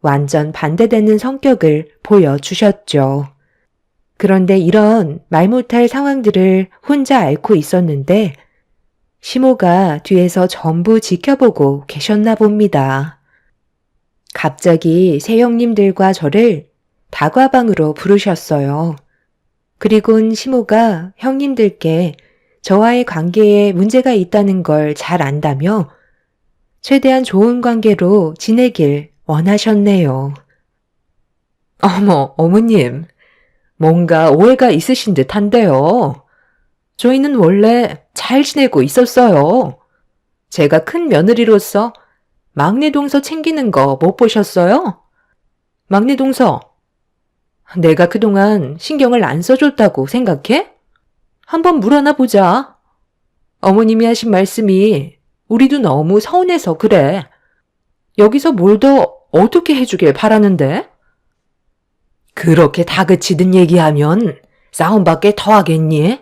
완전 반대되는 성격을 보여주셨죠. 그런데 이런 말 못할 상황들을 혼자 앓고 있었는데 시모가 뒤에서 전부 지켜보고 계셨나 봅니다. 갑자기 세 형님들과 저를 다과방으로 부르셨어요. 그리곤 시모가 형님들께 저와의 관계에 문제가 있다는 걸 잘 안다며 최대한 좋은 관계로 지내길 원하셨네요. 어머, 어머님. 뭔가 오해가 있으신 듯한데요. 저희는 원래 잘 지내고 있었어요. 제가 큰 며느리로서 막내 동서 챙기는 거 못 보셨어요? 막내 동서. 내가 그동안 신경을 안 써줬다고 생각해? 한번 물어나 보자. 어머님이 하신 말씀이 우리도 너무 서운해서 그래. 여기서 뭘 더 어떻게 해주길 바라는데? 그렇게 다그치듯 얘기하면 싸움밖에 더 하겠니?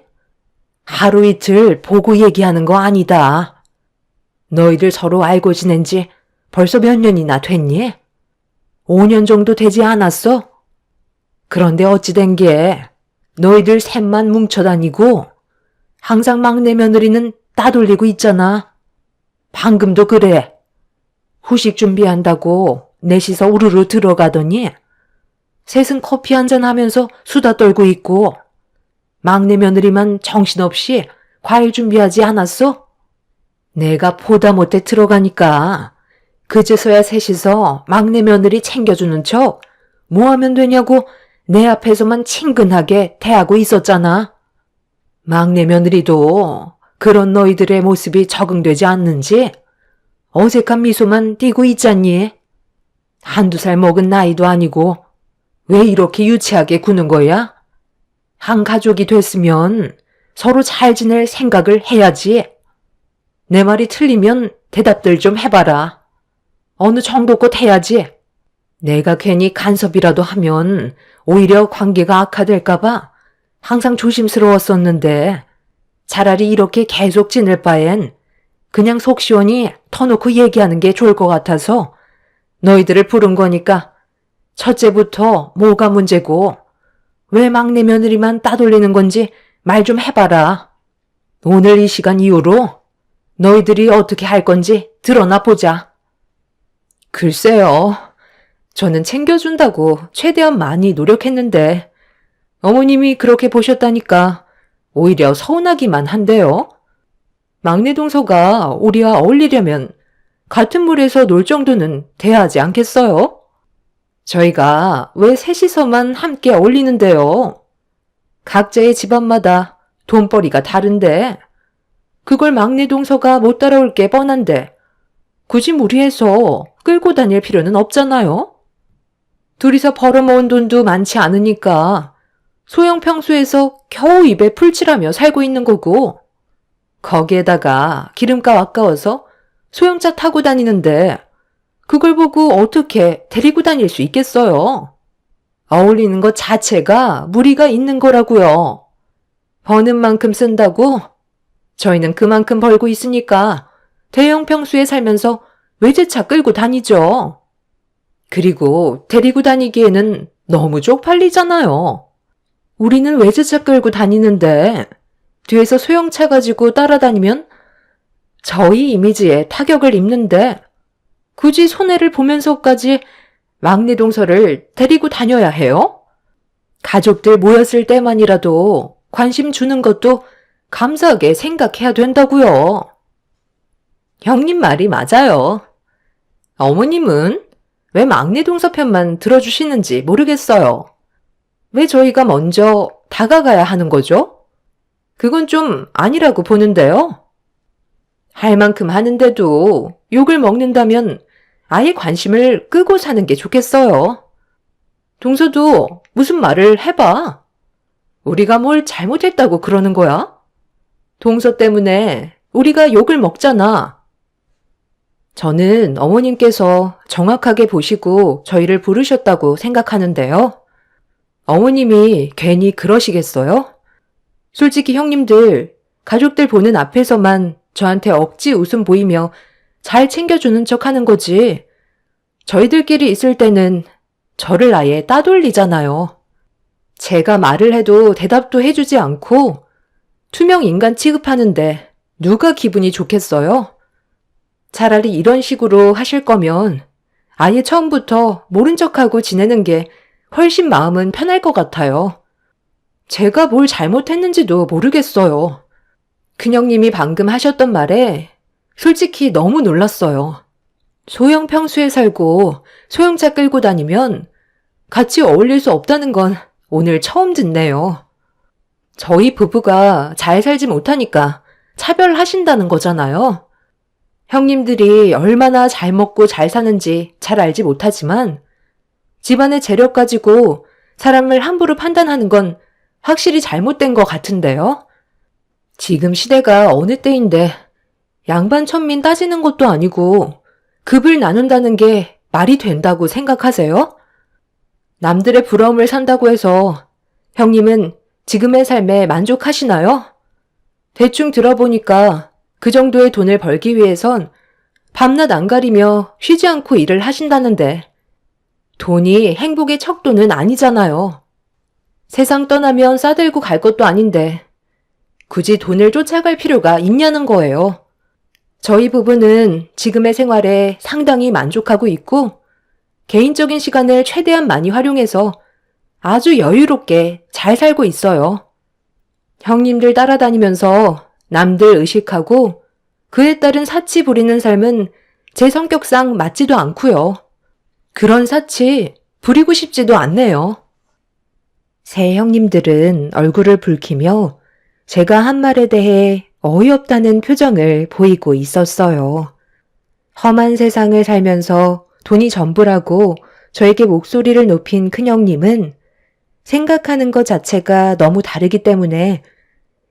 하루 이틀 보고 얘기하는 거 아니다. 너희들 서로 알고 지낸 지 벌써 몇 년이나 됐니? 5년 정도 되지 않았어? 그런데 어찌 된 게 너희들 셋만 뭉쳐 다니고 항상 막내 며느리는 따돌리고 있잖아. 방금도 그래. 후식 준비한다고 넷이서 우르르 들어가더니 셋은 커피 한잔 하면서 수다 떨고 있고 막내 며느리만 정신없이 과일 준비하지 않았어? 내가 보다 못해 들어가니까 그제서야 셋이서 막내 며느리 챙겨주는 척 뭐 하면 되냐고 내 앞에서만 친근하게 대하고 있었잖아. 막내 며느리도 그런 너희들의 모습이 적응되지 않는지 어색한 미소만 띠고 있잖니. 한두 살 먹은 나이도 아니고 왜 이렇게 유치하게 구는 거야? 한 가족이 됐으면 서로 잘 지낼 생각을 해야지. 내 말이 틀리면 대답들 좀 해봐라. 어느 정도껏 해야지. 내가 괜히 간섭이라도 하면 오히려 관계가 악화될까봐 항상 조심스러웠었는데 차라리 이렇게 계속 지낼 바엔 그냥 속 시원히 터놓고 얘기하는 게 좋을 것 같아서 너희들을 부른 거니까 첫째부터 뭐가 문제고 왜 막내 며느리만 따돌리는 건지 말 좀 해봐라. 오늘 이 시간 이후로 너희들이 어떻게 할 건지 드러나 보자. 글쎄요. 저는 챙겨준다고 최대한 많이 노력했는데 어머님이 그렇게 보셨다니까 오히려 서운하기만 한데요. 막내 동서가 우리와 어울리려면 같은 물에서 놀 정도는 돼야 하지 않겠어요? 저희가 왜 셋이서만 함께 어울리는데요? 각자의 집안마다 돈벌이가 다른데 그걸 막내 동서가 못 따라올 게 뻔한데 굳이 무리해서 끌고 다닐 필요는 없잖아요? 둘이서 벌어모은 돈도 많지 않으니까 소형 평수에서 겨우 입에 풀칠하며 살고 있는 거고 거기에다가 기름값 아까워서 소형차 타고 다니는데 그걸 보고 어떻게 데리고 다닐 수 있겠어요? 어울리는 것 자체가 무리가 있는 거라고요. 버는 만큼 쓴다고? 저희는 그만큼 벌고 있으니까 대형 평수에 살면서 외제차 끌고 다니죠. 그리고 데리고 다니기에는 너무 쪽팔리잖아요. 우리는 외제차 끌고 다니는데 뒤에서 소형차 가지고 따라다니면 저희 이미지에 타격을 입는데 굳이 손해를 보면서까지 막내 동서를 데리고 다녀야 해요? 가족들 모였을 때만이라도 관심 주는 것도 감사하게 생각해야 된다고요. 형님 말이 맞아요. 어머님은 왜 막내 동서 편만 들어주시는지 모르겠어요. 왜 저희가 먼저 다가가야 하는 거죠? 그건 좀 아니라고 보는데요. 할 만큼 하는데도 욕을 먹는다면 아예 관심을 끄고 사는 게 좋겠어요. 동서도 무슨 말을 해봐. 우리가 뭘 잘못했다고 그러는 거야? 동서 때문에 우리가 욕을 먹잖아. 저는 어머님께서 정확하게 보시고 저희를 부르셨다고 생각하는데요. 어머님이 괜히 그러시겠어요? 솔직히 형님들, 가족들 보는 앞에서만 저한테 억지 웃음 보이며 잘 챙겨주는 척 하는 거지. 저희들끼리 있을 때는 저를 아예 따돌리잖아요. 제가 말을 해도 대답도 해주지 않고 투명 인간 취급하는데 누가 기분이 좋겠어요? 차라리 이런 식으로 하실 거면 아예 처음부터 모른 척하고 지내는 게 훨씬 마음은 편할 것 같아요. 제가 뭘 잘못했는지도 모르겠어요. 큰형님이 방금 하셨던 말에 솔직히 너무 놀랐어요. 소형 평수에 살고 소형차 끌고 다니면 같이 어울릴 수 없다는 건 오늘 처음 듣네요. 저희 부부가 잘 살지 못하니까 차별하신다는 거잖아요. 형님들이 얼마나 잘 먹고 잘 사는지 잘 알지 못하지만 집안의 재력 가지고 사람을 함부로 판단하는 건 확실히 잘못된 것 같은데요? 지금 시대가 어느 때인데 양반 천민 따지는 것도 아니고 급을 나눈다는 게 말이 된다고 생각하세요? 남들의 부러움을 산다고 해서 형님은 지금의 삶에 만족하시나요? 대충 들어보니까 그 정도의 돈을 벌기 위해선 밤낮 안 가리며 쉬지 않고 일을 하신다는데 돈이 행복의 척도는 아니잖아요. 세상 떠나면 싸들고 갈 것도 아닌데 굳이 돈을 쫓아갈 필요가 있냐는 거예요. 저희 부부는 지금의 생활에 상당히 만족하고 있고 개인적인 시간을 최대한 많이 활용해서 아주 여유롭게 잘 살고 있어요. 형님들 따라다니면서 남들 의식하고 그에 따른 사치 부리는 삶은 제 성격상 맞지도 않고요. 그런 사치 부리고 싶지도 않네요. 새 형님들은 얼굴을 붉히며 제가 한 말에 대해 어이없다는 표정을 보이고 있었어요. 험한 세상을 살면서 돈이 전부라고 저에게 목소리를 높인 큰형님은 생각하는 것 자체가 너무 다르기 때문에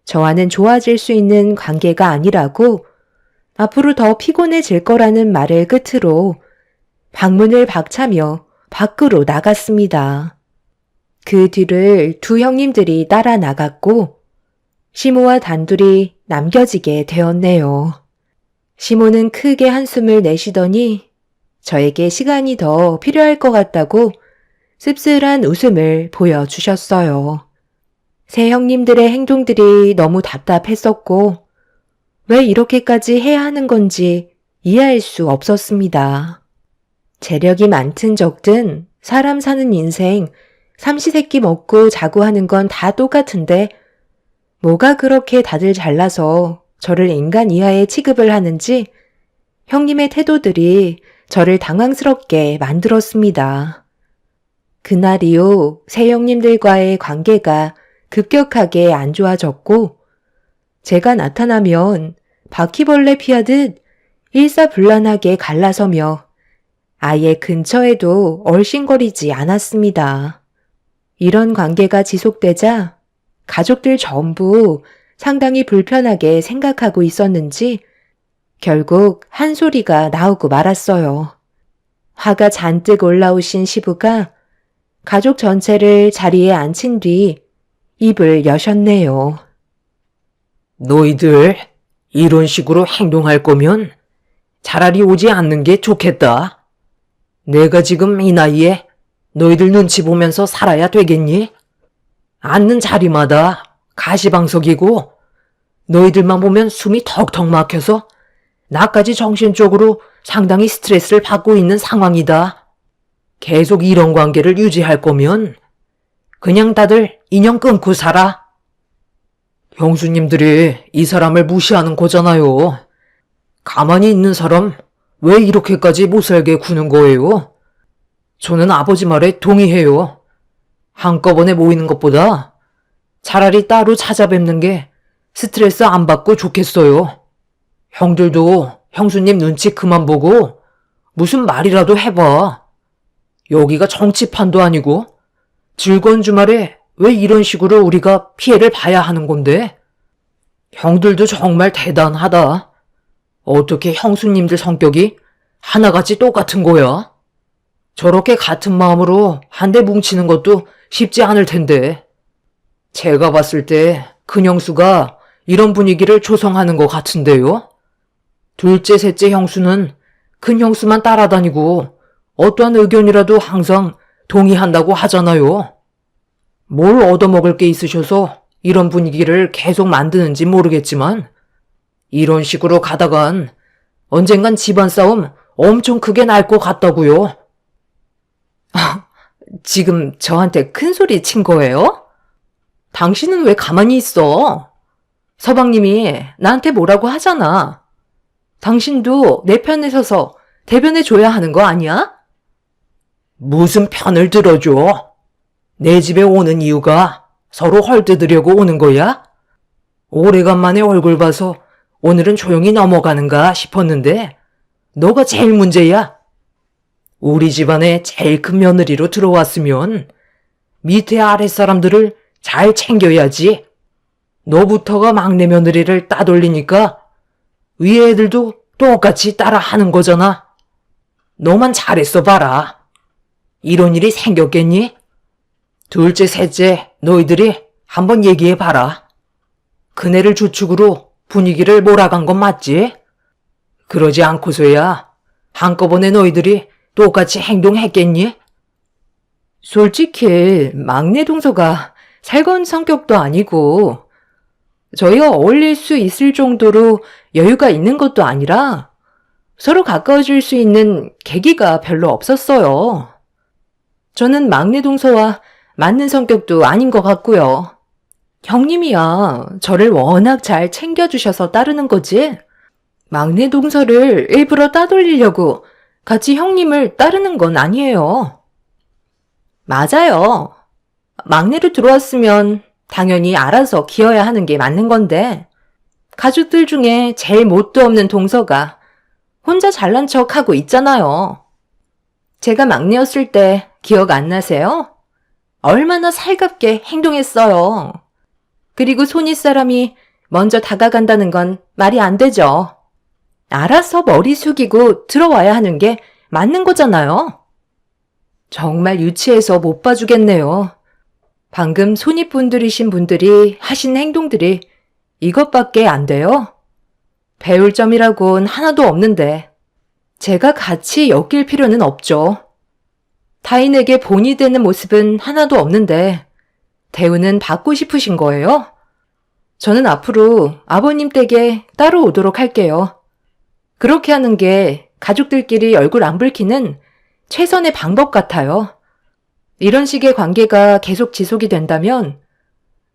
저와는 좋아질 수 있는 관계가 아니라고 앞으로 더 피곤해질 거라는 말을 끝으로 방문을 박차며 밖으로 나갔습니다. 그 뒤를 두 형님들이 따라 나갔고 시모와 단둘이 남겨지게 되었네요. 시모는 크게 한숨을 내쉬더니 저에게 시간이 더 필요할 것 같다고 씁쓸한 웃음을 보여주셨어요. 새 형님들의 행동들이 너무 답답했었고 왜 이렇게까지 해야 하는 건지 이해할 수 없었습니다. 재력이 많든 적든 사람 사는 인생 삼시세끼 먹고 자고 하는 건 다 똑같은데 뭐가 그렇게 다들 잘나서 저를 인간 이하의 취급을 하는지 형님의 태도들이 저를 당황스럽게 만들었습니다. 그날 이후 새 형님들과의 관계가 급격하게 안 좋아졌고 제가 나타나면 바퀴벌레 피하듯 일사불란하게 갈라서며 아예 근처에도 얼씬거리지 않았습니다. 이런 관계가 지속되자 가족들 전부 상당히 불편하게 생각하고 있었는지 결국 한 소리가 나오고 말았어요. 화가 잔뜩 올라오신 시부가 가족 전체를 자리에 앉힌 뒤 입을 여셨네요. 너희들 이런 식으로 행동할 거면 차라리 오지 않는 게 좋겠다. 내가 지금 이 나이에 너희들 눈치 보면서 살아야 되겠니? 앉는 자리마다 가시방석이고 너희들만 보면 숨이 턱턱 막혀서 나까지 정신적으로 상당히 스트레스를 받고 있는 상황이다. 계속 이런 관계를 유지할 거면 그냥 다들 인연 끊고 살아. 형수님들이 이 사람을 무시하는 거잖아요. 가만히 있는 사람 왜 이렇게까지 못살게 구는 거예요? 저는 아버지 말에 동의해요. 한꺼번에 모이는 것보다 차라리 따로 찾아뵙는 게 스트레스 안 받고 좋겠어요. 형들도 형수님 눈치 그만 보고 무슨 말이라도 해봐. 여기가 정치판도 아니고 즐거운 주말에 왜 이런 식으로 우리가 피해를 봐야 하는 건데? 형들도 정말 대단하다. 어떻게 형수님들 성격이 하나같이 똑같은 거야? 저렇게 같은 마음으로 한데 뭉치는 것도 쉽지 않을 텐데. 제가 봤을 때 큰형수가 이런 분위기를 조성하는 것 같은데요. 둘째, 셋째 형수는 큰형수만 따라다니고 어떠한 의견이라도 항상 동의한다고 하잖아요. 뭘 얻어먹을 게 있으셔서 이런 분위기를 계속 만드는지 모르겠지만 이런 식으로 가다간 언젠간 집안 싸움 엄청 크게 날 것 같다고요. 지금 저한테 큰 소리 친 거예요? 당신은 왜 가만히 있어? 서방님이 나한테 뭐라고 하잖아. 당신도 내 편에 서서 대변해 줘야 하는 거 아니야? 무슨 편을 들어줘? 내 집에 오는 이유가 서로 헐뜯으려고 오는 거야? 오래간만에 얼굴 봐서 오늘은 조용히 넘어가는가 싶었는데 너가 제일 문제야. 우리 집안에 제일 큰 며느리로 들어왔으면 밑에 아랫사람들을 잘 챙겨야지. 너부터가 막내 며느리를 따돌리니까 위에 애들도 똑같이 따라 하는 거잖아. 너만 잘했어 봐라. 이런 일이 생겼겠니? 둘째, 셋째 너희들이 한번 얘기해 봐라. 그네를 주축으로 분위기를 몰아간 건 맞지? 그러지 않고서야 한꺼번에 너희들이 똑같이 행동했겠니? 솔직히 막내 동서가 살건 성격도 아니고 저희와 어울릴 수 있을 정도로 여유가 있는 것도 아니라 서로 가까워질 수 있는 계기가 별로 없었어요. 저는 막내 동서와 맞는 성격도 아닌 것 같고요. 형님이야 저를 워낙 잘 챙겨주셔서 따르는 거지. 막내 동서를 일부러 따돌리려고 같이 형님을 따르는 건 아니에요. 맞아요. 막내로 들어왔으면 당연히 알아서 기어야 하는 게 맞는 건데 가족들 중에 제일 뭣도 없는 동서가 혼자 잘난 척하고 있잖아요. 제가 막내였을 때 기억 안 나세요? 얼마나 살갑게 행동했어요. 그리고 손윗 사람이 먼저 다가간다는 건 말이 안 되죠. 알아서 머리 숙이고 들어와야 하는 게 맞는 거잖아요. 정말 유치해서 못 봐주겠네요. 방금 손윗분들이신 분들이 하신 행동들이 이것밖에 안 돼요? 배울 점이라곤 하나도 없는데 제가 같이 엮일 필요는 없죠. 타인에게 본이 되는 모습은 하나도 없는데 대우는 받고 싶으신 거예요? 저는 앞으로 아버님 댁에 따로 오도록 할게요. 그렇게 하는 게 가족들끼리 얼굴 안 붉히는 최선의 방법 같아요. 이런 식의 관계가 계속 지속이 된다면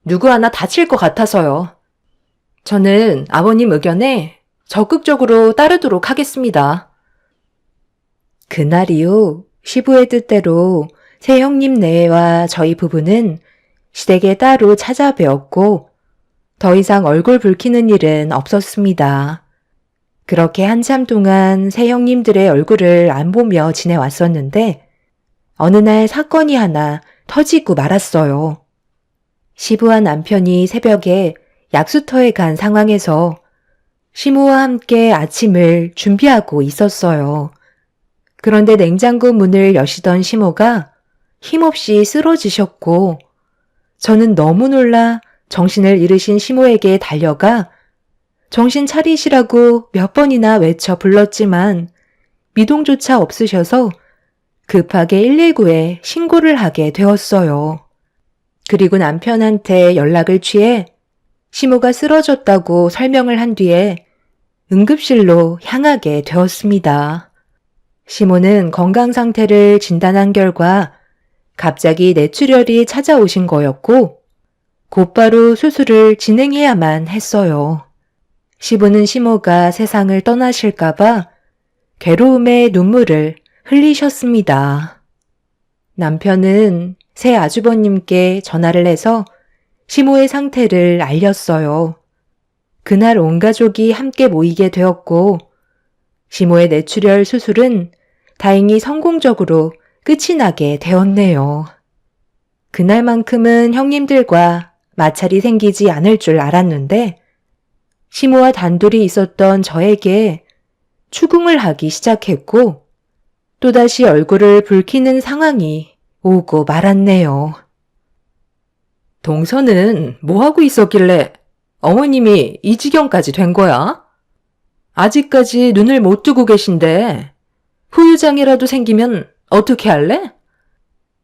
누구 하나 다칠 것 같아서요. 저는 아버님 의견에 적극적으로 따르도록 하겠습니다. 그날 이후 시부의 뜻대로 새 형님 내외와 저희 부부는 시댁에 따로 찾아뵈었고 더 이상 얼굴 붉히는 일은 없었습니다. 그렇게 한참 동안 새 형님들의 얼굴을 안 보며 지내왔었는데 어느 날 사건이 하나 터지고 말았어요. 시부와 남편이 새벽에 약수터에 간 상황에서 시모와 함께 아침을 준비하고 있었어요. 그런데 냉장고 문을 여시던 시모가 힘없이 쓰러지셨고 저는 너무 놀라 정신을 잃으신 시모에게 달려가 정신 차리시라고 몇 번이나 외쳐 불렀지만 미동조차 없으셔서 급하게 119에 신고를 하게 되었어요. 그리고 남편한테 연락을 취해 시모가 쓰러졌다고 설명을 한 뒤에 응급실로 향하게 되었습니다. 시모는 건강 상태를 진단한 결과 갑자기 뇌출혈이 찾아오신 거였고 곧바로 수술을 진행해야만 했어요. 시부는 시모가 세상을 떠나실까봐 괴로움의 눈물을 흘리셨습니다. 남편은 새 아주버님께 전화를 해서 시모의 상태를 알렸어요. 그날 온 가족이 함께 모이게 되었고 시모의 뇌출혈 수술은 다행히 성공적으로 끝이 나게 되었네요. 그날만큼은 형님들과 마찰이 생기지 않을 줄 알았는데 시모와 단둘이 있었던 저에게 추궁을 하기 시작했고 또다시 얼굴을 붉히는 상황이 오고 말았네요. 동서는 뭐하고 있었길래 어머님이 이 지경까지 된 거야? 아직까지 눈을 못 뜨고 계신데 후유장애라도 생기면 어떻게 할래?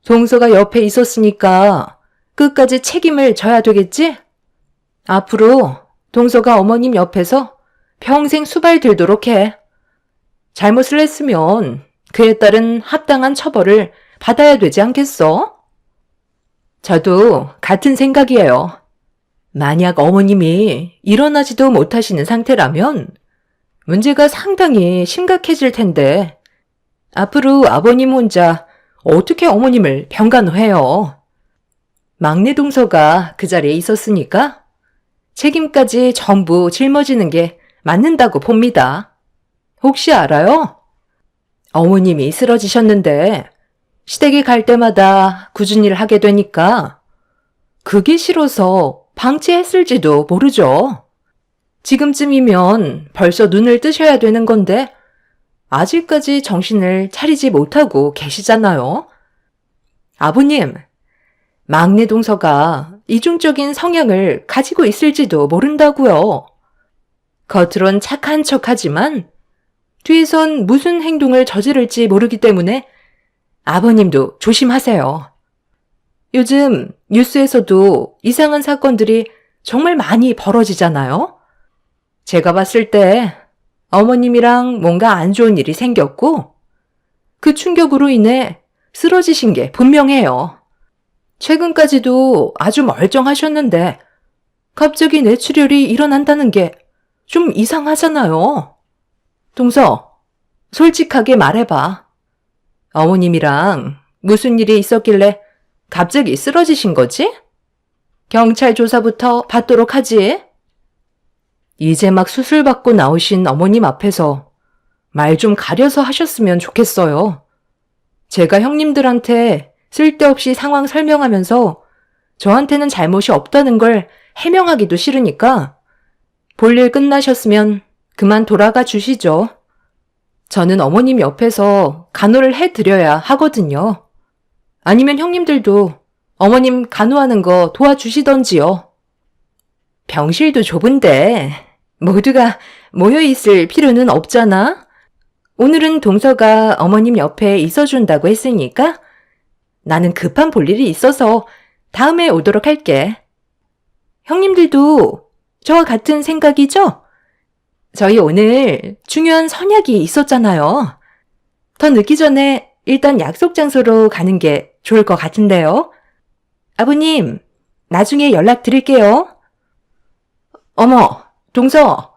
동서가 옆에 있었으니까 끝까지 책임을 져야 되겠지? 앞으로 동서가 어머님 옆에서 평생 수발 들도록 해. 잘못을 했으면 그에 따른 합당한 처벌을 받아야 되지 않겠어? 저도 같은 생각이에요. 만약 어머님이 일어나지도 못하시는 상태라면 문제가 상당히 심각해질 텐데 앞으로 아버님 혼자 어떻게 어머님을 병간호해요? 막내 동서가 그 자리에 있었으니까 책임까지 전부 짊어지는 게 맞는다고 봅니다. 혹시 알아요? 어머님이 쓰러지셨는데 시댁에 갈 때마다 굳은 일을 하게 되니까 그게 싫어서 방치했을지도 모르죠. 지금쯤이면 벌써 눈을 뜨셔야 되는 건데 아직까지 정신을 차리지 못하고 계시잖아요. 아버님, 막내 동서가 이중적인 성향을 가지고 있을지도 모른다고요. 겉으론 착한 척하지만 뒤에선 무슨 행동을 저지를지 모르기 때문에 아버님도 조심하세요. 요즘 뉴스에서도 이상한 사건들이 정말 많이 벌어지잖아요. 제가 봤을 때 어머님이랑 뭔가 안 좋은 일이 생겼고 그 충격으로 인해 쓰러지신 게 분명해요. 최근까지도 아주 멀쩡하셨는데 갑자기 뇌출혈이 일어난다는 게 좀 이상하잖아요. 동서, 솔직하게 말해봐. 어머님이랑 무슨 일이 있었길래 갑자기 쓰러지신 거지? 경찰 조사부터 받도록 하지. 이제 막 수술받고 나오신 어머님 앞에서 말 좀 가려서 하셨으면 좋겠어요. 제가 형님들한테 쓸데없이 상황 설명하면서 저한테는 잘못이 없다는 걸 해명하기도 싫으니까 볼일 끝나셨으면 그만 돌아가 주시죠. 저는 어머님 옆에서 간호를 해드려야 하거든요. 아니면 형님들도 어머님 간호하는 거 도와주시던지요. 병실도 좁은데 모두가 모여있을 필요는 없잖아. 오늘은 동서가 어머님 옆에 있어준다고 했으니까 나는 급한 볼일이 있어서 다음에 오도록 할게. 형님들도 저와 같은 생각이죠? 저희 오늘 중요한 선약이 있었잖아요. 더 늦기 전에 일단 약속 장소로 가는 게 좋을 것 같은데요. 아버님, 나중에 연락드릴게요. 어머, 동서.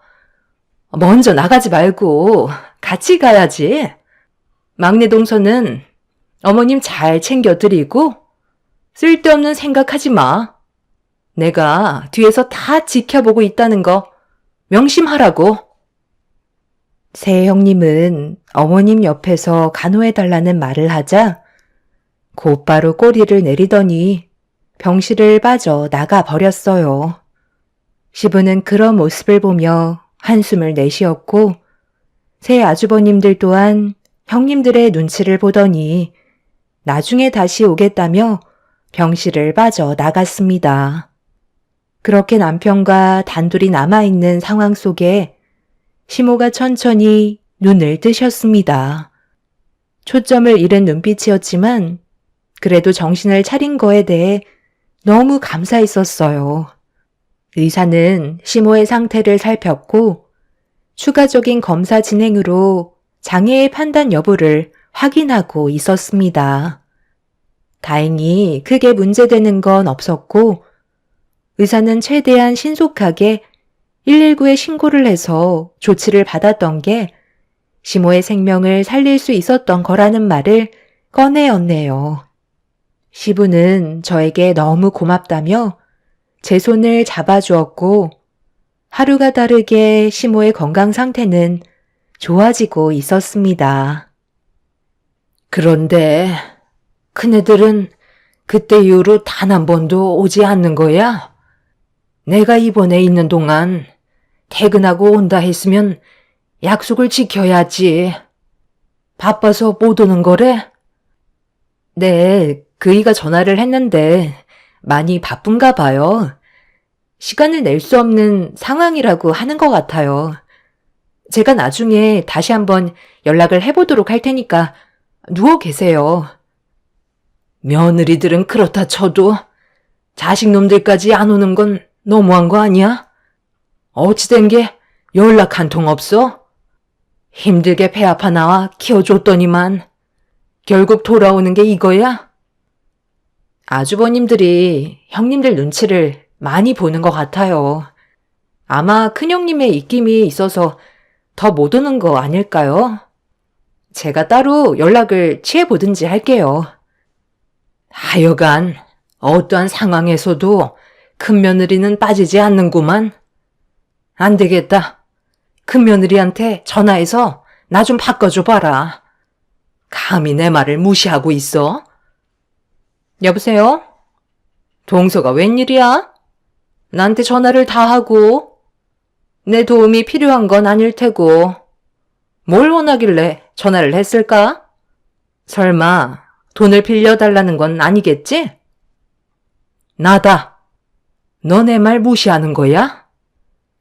먼저 나가지 말고 같이 가야지. 막내 동서는 어머님 잘 챙겨드리고 쓸데없는 생각하지 마. 내가 뒤에서 다 지켜보고 있다는 거 명심하라고. 새 형님은 어머님 옆에서 간호해달라는 말을 하자 곧바로 꼬리를 내리더니 병실을 빠져 나가 버렸어요. 시부는 그런 모습을 보며 한숨을 내쉬었고 새 아주버님들 또한 형님들의 눈치를 보더니 나중에 다시 오겠다며 병실을 빠져 나갔습니다. 그렇게 남편과 단둘이 남아있는 상황 속에 시모가 천천히 눈을 뜨셨습니다. 초점을 잃은 눈빛이었지만 그래도 정신을 차린 거에 대해 너무 감사했었어요. 의사는 시모의 상태를 살폈고 추가적인 검사 진행으로 장애의 판단 여부를 확인하고 있었습니다. 다행히 크게 문제되는 건 없었고 의사는 최대한 신속하게 119에 신고를 해서 조치를 받았던 게 시모의 생명을 살릴 수 있었던 거라는 말을 꺼내었네요. 시부는 저에게 너무 고맙다며 제 손을 잡아주었고 하루가 다르게 시모의 건강 상태는 좋아지고 있었습니다. 그런데 큰애들은 그때 이후로 단 한 번도 오지 않는 거야? 내가 입원해 있는 동안 퇴근하고 온다 했으면 약속을 지켜야지. 바빠서 못 오는 거래? 네, 그이가 전화를 했는데 많이 바쁜가 봐요. 시간을 낼 수 없는 상황이라고 하는 것 같아요. 제가 나중에 다시 한번 연락을 해보도록 할 테니까 누워 계세요. 며느리들은 그렇다 쳐도 자식놈들까지 안 오는 건 너무한 거 아니야? 어찌된 게 연락 한 통 없어? 힘들게 배 아파 나와 키워줬더니만 결국 돌아오는 게 이거야? 아주버님들이 형님들 눈치를 많이 보는 것 같아요. 아마 큰형님의 입김이 있어서 더 못 오는 거 아닐까요? 제가 따로 연락을 취해보든지 할게요. 하여간 어떠한 상황에서도 큰며느리는 빠지지 않는구만. 안 되겠다. 큰며느리한테 전화해서 나 좀 바꿔줘 봐라. 감히 내 말을 무시하고 있어? 여보세요? 동서가 웬일이야? 나한테 전화를 다 하고 내 도움이 필요한 건 아닐 테고 뭘 원하길래 전화를 했을까? 설마 돈을 빌려달라는 건 아니겠지? 나다. 너 내 말 무시하는 거야?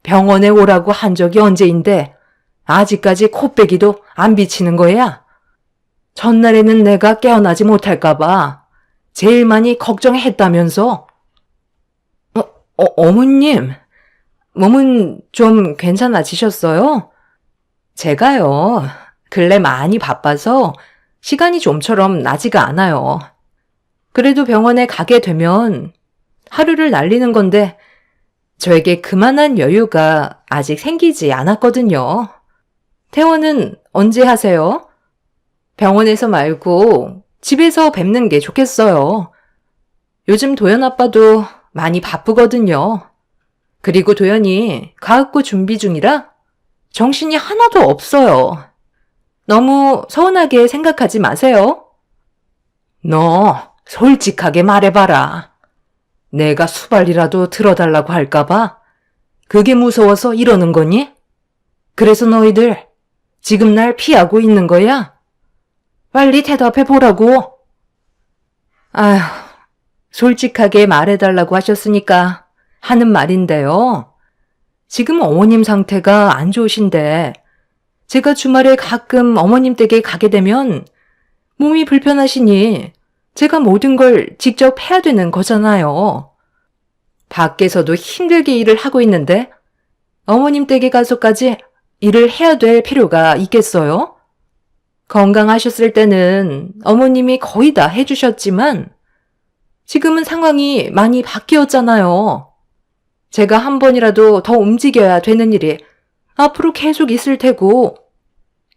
병원에 오라고 한 적이 언제인데 아직까지 코빼기도 안 비치는 거야? 전날에는 내가 깨어나지 못할까봐 제일 많이 걱정했다면서. 어머님, 몸은 좀 괜찮아지셨어요? 제가요, 근래 많이 바빠서 시간이 좀처럼 나지가 않아요. 그래도 병원에 가게 되면 하루를 날리는 건데 저에게 그만한 여유가 아직 생기지 않았거든요. 퇴원은 언제 하세요? 병원에서 말고 집에서 뵙는 게 좋겠어요. 요즘 도연 아빠도 많이 바쁘거든요. 그리고 도연이 가학고 준비 중이라 정신이 하나도 없어요. 너무 서운하게 생각하지 마세요. 너 솔직하게 말해봐라. 내가 수발이라도 들어달라고 할까봐? 그게 무서워서 이러는 거니? 그래서 너희들 지금 날 피하고 있는 거야? 빨리 대답해 보라고. 아휴, 솔직하게 말해달라고 하셨으니까 하는 말인데요. 지금 어머님 상태가 안 좋으신데 제가 주말에 가끔 어머님 댁에 가게 되면 몸이 불편하시니 제가 모든 걸 직접 해야 되는 거잖아요. 밖에서도 힘들게 일을 하고 있는데 어머님 댁에 가서까지 일을 해야 될 필요가 있겠어요? 건강하셨을 때는 어머님이 거의 다 해주셨지만 지금은 상황이 많이 바뀌었잖아요. 제가 한 번이라도 더 움직여야 되는 일이 앞으로 계속 있을 테고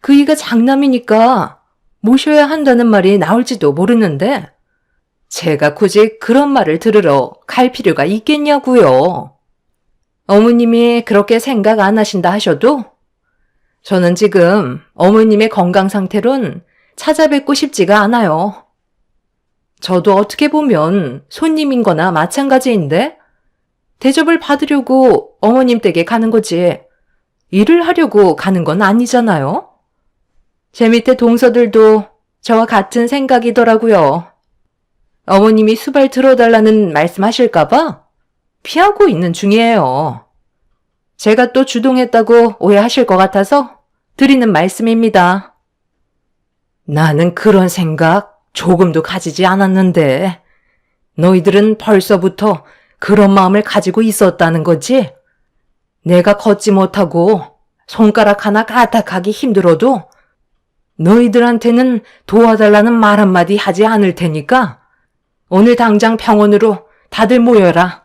그 이가 장남이니까 모셔야 한다는 말이 나올지도 모르는데 제가 굳이 그런 말을 들으러 갈 필요가 있겠냐고요. 어머님이 그렇게 생각 안 하신다 하셔도 저는 지금 어머님의 건강 상태론 찾아뵙고 싶지가 않아요. 저도 어떻게 보면 손님인 거나 마찬가지인데 대접을 받으려고 어머님 댁에 가는 거지 일을 하려고 가는 건 아니잖아요. 제 밑에 동서들도 저와 같은 생각이더라고요. 어머님이 수발 들어달라는 말씀하실까봐 피하고 있는 중이에요. 제가 또 주동했다고 오해하실 것 같아서 드리는 말씀입니다. 나는 그런 생각 조금도 가지지 않았는데 너희들은 벌써부터 그런 마음을 가지고 있었다는 거지? 내가 걷지 못하고 손가락 하나 까딱하기 힘들어도 너희들한테는 도와달라는 말 한마디 하지 않을 테니까 오늘 당장 병원으로 다들 모여라.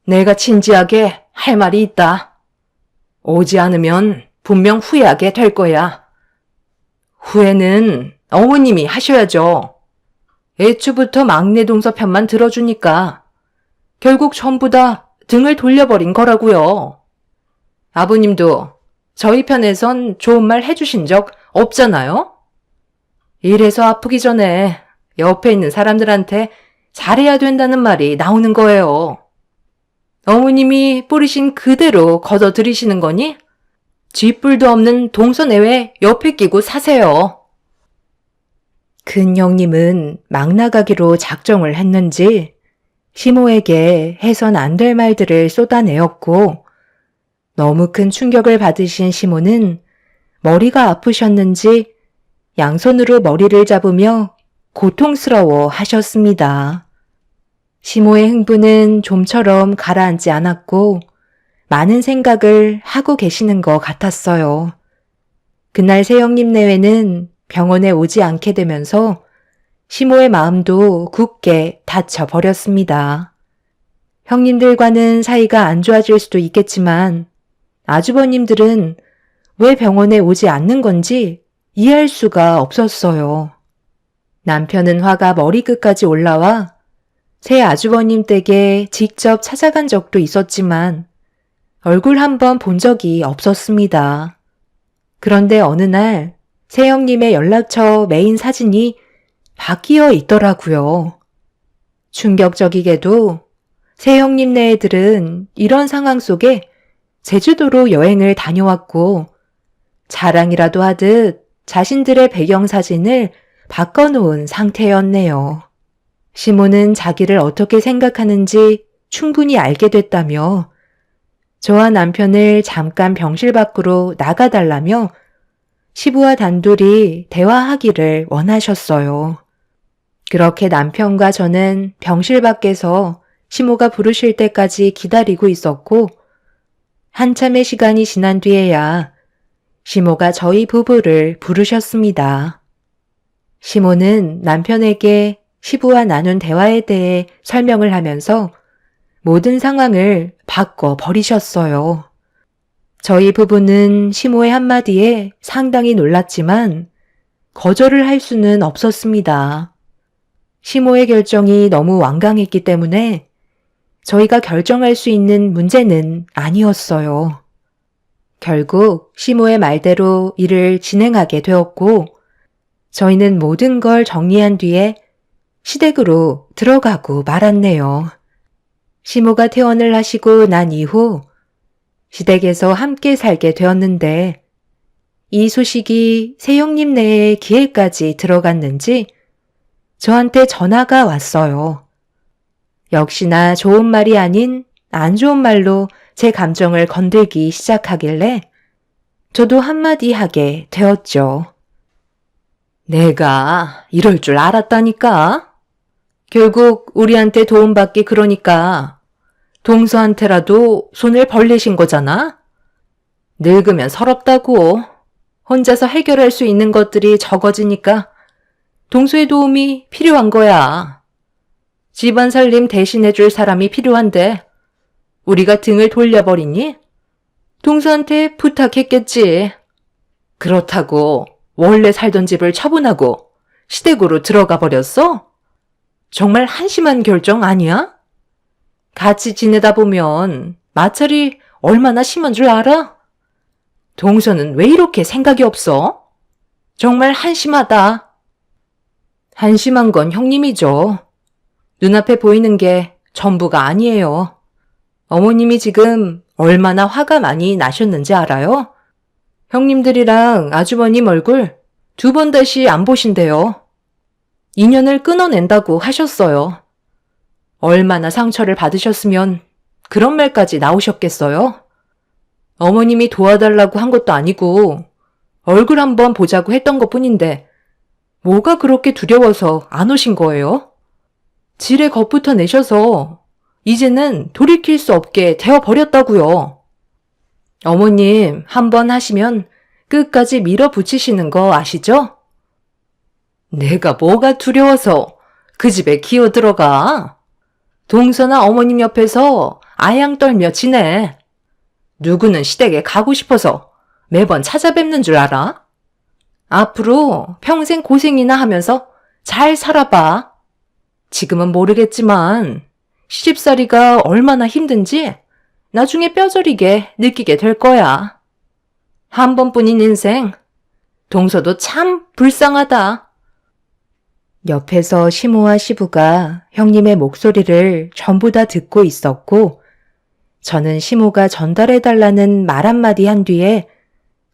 내가 진지하게 할 말이 있다. 오지 않으면 분명 후회하게 될 거야. 후회는 어머님이 하셔야죠. 애초부터 막내 동서 편만 들어주니까 결국 전부 다 등을 돌려버린 거라고요. 아버님도 저희 편에선 좋은 말 해주신 적 없잖아요? 이래서 아프기 전에 옆에 있는 사람들한테 잘해야 된다는 말이 나오는 거예요. 어머님이 뿌리신 그대로 걷어들이시는 거니? 쥐뿔도 없는 동서내외 옆에 끼고 사세요. 큰 형님은 막 나가기로 작정을 했는지 시모에게 해선 안 될 말들을 쏟아내었고 너무 큰 충격을 받으신 시모는 머리가 아프셨는지 양손으로 머리를 잡으며 고통스러워 하셨습니다. 시모의 흥분은 좀처럼 가라앉지 않았고 많은 생각을 하고 계시는 것 같았어요. 그날 새형님 내외는 병원에 오지 않게 되면서 시모의 마음도 굳게 닫혀버렸습니다. 형님들과는 사이가 안 좋아질 수도 있겠지만 아주버님들은 왜 병원에 오지 않는 건지 이해할 수가 없었어요. 남편은 화가 머리끝까지 올라와 새 아주버님 댁에 직접 찾아간 적도 있었지만 얼굴 한번 본 적이 없었습니다. 그런데 어느 날 새형님의 연락처 메인 사진이 바뀌어 있더라고요. 충격적이게도 새형님네 애들은 이런 상황 속에 제주도로 여행을 다녀왔고 자랑이라도 하듯 자신들의 배경사진을 바꿔놓은 상태였네요. 시모는 자기를 어떻게 생각하는지 충분히 알게 됐다며 저와 남편을 잠깐 병실 밖으로 나가달라며 시부와 단둘이 대화하기를 원하셨어요. 그렇게 남편과 저는 병실 밖에서 시모가 부르실 때까지 기다리고 있었고 한참의 시간이 지난 뒤에야 시모가 저희 부부를 부르셨습니다. 시모는 남편에게 시부와 나눈 대화에 대해 설명을 하면서 모든 상황을 바꿔 버리셨어요. 저희 부부는 시모의 한마디에 상당히 놀랐지만 거절을 할 수는 없었습니다. 시모의 결정이 너무 완강했기 때문에 저희가 결정할 수 있는 문제는 아니었어요. 결국 시모의 말대로 일을 진행하게 되었고 저희는 모든 걸 정리한 뒤에 시댁으로 들어가고 말았네요. 시모가 퇴원을 하시고 난 이후 시댁에서 함께 살게 되었는데 이 소식이 새형님네의 귀에까지 들어갔는지 저한테 전화가 왔어요. 역시나 좋은 말이 아닌 안 좋은 말로 제 감정을 건들기 시작하길래 저도 한마디 하게 되었죠. 내가 이럴 줄 알았다니까. 결국 우리한테 도움받기 그러니까 동서한테라도 손을 벌리신 거잖아? 늙으면 서럽다고. 혼자서 해결할 수 있는 것들이 적어지니까 동서의 도움이 필요한 거야. 집안 살림 대신해줄 사람이 필요한데 우리가 등을 돌려버리니? 동서한테 부탁했겠지. 그렇다고 원래 살던 집을 처분하고 시댁으로 들어가 버렸어? 정말 한심한 결정 아니야? 같이 지내다 보면 마찰이 얼마나 심한 줄 알아? 동서는 왜 이렇게 생각이 없어? 정말 한심하다. 한심한 건 형님이죠. 눈앞에 보이는 게 전부가 아니에요. 어머님이 지금 얼마나 화가 많이 나셨는지 알아요? 형님들이랑 아주버님 얼굴 2번 다시 안 보신대요. 인연을 끊어낸다고 하셨어요. 얼마나 상처를 받으셨으면 그런 말까지 나오셨겠어요? 어머님이 도와달라고 한 것도 아니고 얼굴 한번 보자고 했던 것뿐인데 뭐가 그렇게 두려워서 안 오신 거예요? 지레 겁부터 내셔서 이제는 돌이킬 수 없게 되어버렸다고요. 어머님 한번 하시면 끝까지 밀어붙이시는 거 아시죠? 내가 뭐가 두려워서 그 집에 기어 들어가? 동서나 어머님 옆에서 아양 떨며 지내. 누구는 시댁에 가고 싶어서 매번 찾아뵙는 줄 알아? 앞으로 평생 고생이나 하면서 잘 살아봐. 지금은 모르겠지만 시집살이가 얼마나 힘든지 나중에 뼈저리게 느끼게 될 거야. 한 번뿐인 인생, 동서도 참 불쌍하다. 옆에서 시모와 시부가 형님의 목소리를 전부 다 듣고 있었고 저는 시모가 전달해달라는 말 한마디 한 뒤에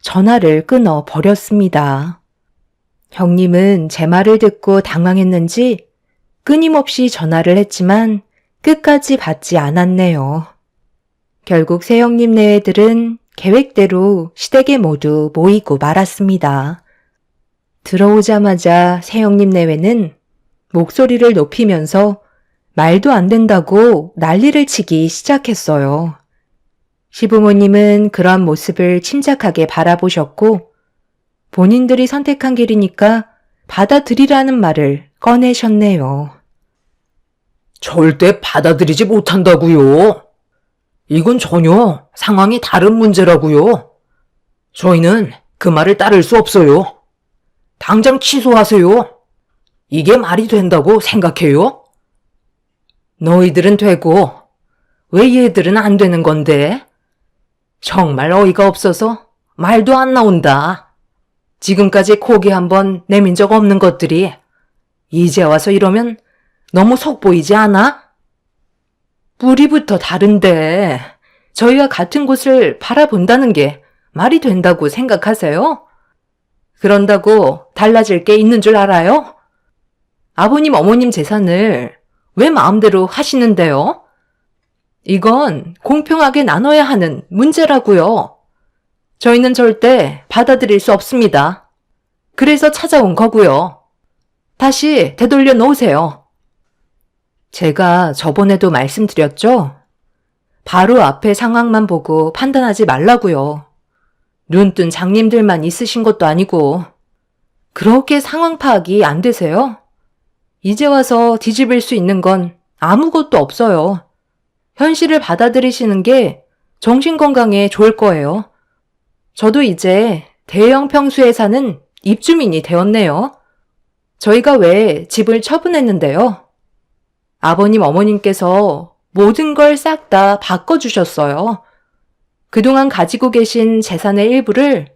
전화를 끊어 버렸습니다. 형님은 제 말을 듣고 당황했는지 끊임없이 전화를 했지만 끝까지 받지 않았네요. 결국 새형님네 애들은 계획대로 시댁에 모두 모이고 말았습니다. 들어오자마자 새형님 내외는 목소리를 높이면서 말도 안 된다고 난리를 치기 시작했어요. 시부모님은 그런 모습을 침착하게 바라보셨고 본인들이 선택한 길이니까 받아들이라는 말을 꺼내셨네요. 절대 받아들이지 못한다고요. 이건 전혀 상황이 다른 문제라고요. 저희는 그 말을 따를 수 없어요. 당장 취소하세요. 이게 말이 된다고 생각해요? 너희들은 되고 왜 얘들은 안 되는 건데? 정말 어이가 없어서 말도 안 나온다. 지금까지 고개 한번 내민 적 없는 것들이 이제 와서 이러면 너무 속보이지 않아? 뿌리부터 다른데 저희와 같은 곳을 바라본다는 게 말이 된다고 생각하세요? 그런다고 달라질 게 있는 줄 알아요? 아버님, 어머님 재산을 왜 마음대로 하시는데요? 이건 공평하게 나눠야 하는 문제라고요. 저희는 절대 받아들일 수 없습니다. 그래서 찾아온 거고요. 다시 되돌려 놓으세요. 제가 저번에도 말씀드렸죠? 바로 앞에 상황만 보고 판단하지 말라고요. 눈뜬 장님들만 있으신 것도 아니고 그렇게 상황 파악이 안 되세요? 이제 와서 뒤집을 수 있는 건 아무것도 없어요. 현실을 받아들이시는 게 정신건강에 좋을 거예요. 저도 이제 대형 평수에 사는 입주민이 되었네요. 저희가 왜 집을 처분했는데요? 아버님, 어머님께서 모든 걸 싹 다 바꿔주셨어요. 그동안 가지고 계신 재산의 일부를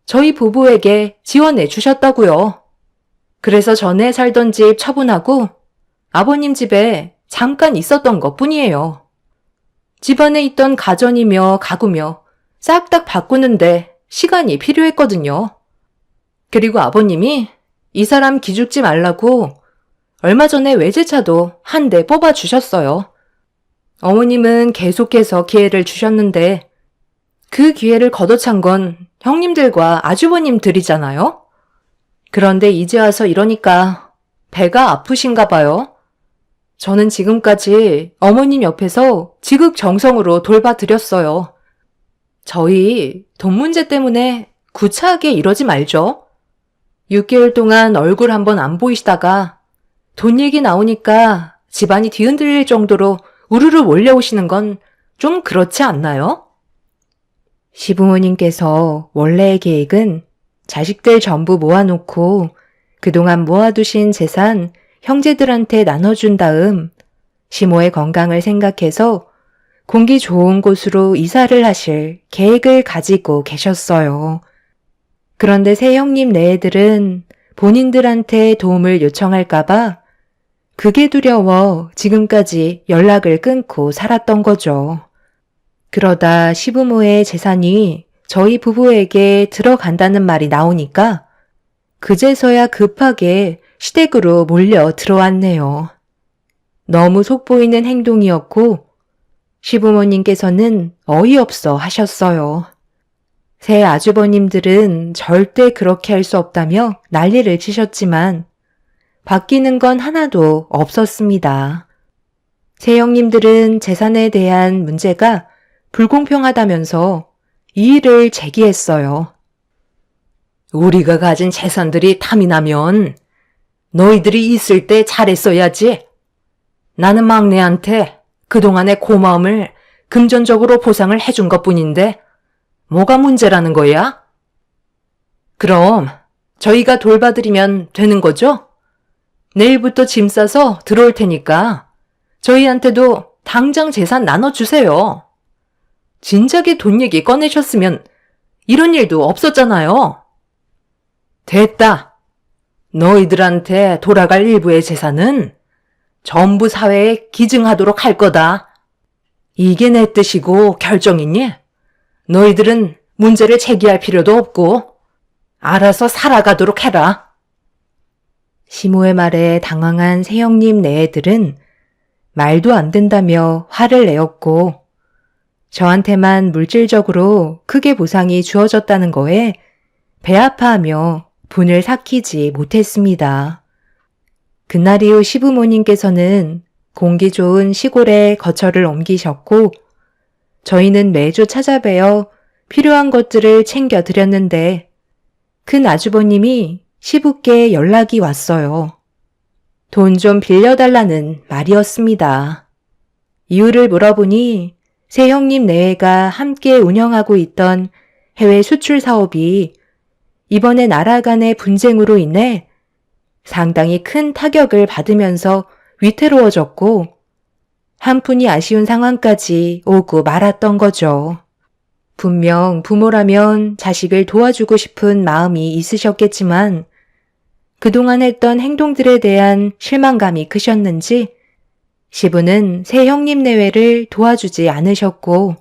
저희 부부에게 지원해 주셨다고요. 그래서 전에 살던 집 처분하고 아버님 집에 잠깐 있었던 것 뿐이에요. 집안에 있던 가전이며 가구며 싹 다 바꾸는데 시간이 필요했거든요. 그리고 아버님이 이 사람 기죽지 말라고 얼마 전에 외제차도 한 대 뽑아주셨어요. 어머님은 계속해서 기회를 주셨는데 그 기회를 걷어찬 건 형님들과 아주버님들이잖아요. 그런데 이제 와서 이러니까 배가 아프신가 봐요. 저는 지금까지 어머님 옆에서 지극정성으로 돌봐드렸어요. 저희 돈 문제 때문에 구차하게 이러지 말죠. 6개월 동안 얼굴 한번 안 보이시다가 돈 얘기 나오니까 집안이 뒤흔들릴 정도로 우르르 몰려오시는 건 좀 그렇지 않나요? 시부모님께서 원래의 계획은 자식들 전부 모아놓고 그동안 모아두신 재산 형제들한테 나눠준 다음 시모의 건강을 생각해서 공기 좋은 곳으로 이사를 하실 계획을 가지고 계셨어요. 그런데 새 형님 네애들은 본인들한테 도움을 요청할까봐 그게 두려워 지금까지 연락을 끊고 살았던 거죠. 그러다 시부모의 재산이 저희 부부에게 들어간다는 말이 나오니까 그제서야 급하게 시댁으로 몰려 들어왔네요. 너무 속보이는 행동이었고 시부모님께서는 어이없어 하셨어요. 새 아주버님들은 절대 그렇게 할 수 없다며 난리를 치셨지만 바뀌는 건 하나도 없었습니다. 새 형님들은 재산에 대한 문제가 불공평하다면서 이의를 제기했어요. 우리가 가진 재산들이 탐이 나면 너희들이 있을 때 잘했어야지. 나는 막내한테 그동안의 고마움을 금전적으로 보상을 해준 것뿐인데 뭐가 문제라는 거야? 그럼 저희가 돌봐드리면 되는 거죠? 내일부터 짐 싸서 들어올 테니까 저희한테도 당장 재산 나눠주세요. 진작에 돈 얘기 꺼내셨으면 이런 일도 없었잖아요. 됐다. 너희들한테 돌아갈 일부의 재산은 전부 사회에 기증하도록 할 거다. 이게 내 뜻이고 결정이니 너희들은 문제를 제기할 필요도 없고 알아서 살아가도록 해라. 시모의 말에 당황한 새형님 네애들은 말도 안 된다며 화를 내었고 저한테만 물질적으로 크게 보상이 주어졌다는 거에 배 아파하며 분을 삭히지 못했습니다. 그날 이후 시부모님께서는 공기 좋은 시골에 거처를 옮기셨고 저희는 매주 찾아뵈어 필요한 것들을 챙겨 드렸는데 큰 아주버님이 시부께 연락이 왔어요. 돈 좀 빌려달라는 말이었습니다. 이유를 물어보니 새 형님 네애가 함께 운영하고 있던 해외 수출 사업이 이번에 나라 간의 분쟁으로 인해 상당히 큰 타격을 받으면서 위태로워졌고 한푼이 아쉬운 상황까지 오고 말았던 거죠. 분명 부모라면 자식을 도와주고 싶은 마음이 있으셨겠지만 그동안 했던 행동들에 대한 실망감이 크셨는지 시부는 새 형님 내외를 도와주지 않으셨고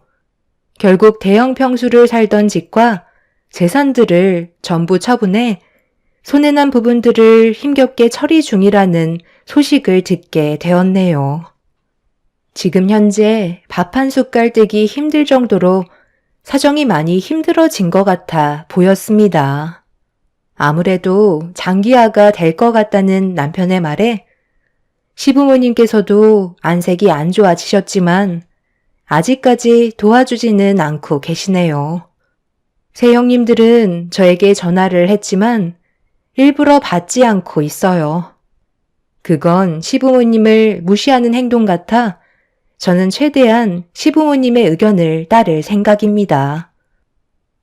결국 대형 평수를 살던 집과 재산들을 전부 처분해 손해난 부분들을 힘겹게 처리 중이라는 소식을 듣게 되었네요. 지금 현재 밥 한 숟갈 떼기 힘들 정도로 사정이 많이 힘들어진 것 같아 보였습니다. 아무래도 장기화가 될 것 같다는 남편의 말에 시부모님께서도 안색이 안 좋아지셨지만 아직까지 도와주지는 않고 계시네요. 새 형님들은 저에게 전화를 했지만 일부러 받지 않고 있어요. 그건 시부모님을 무시하는 행동 같아 저는 최대한 시부모님의 의견을 따를 생각입니다.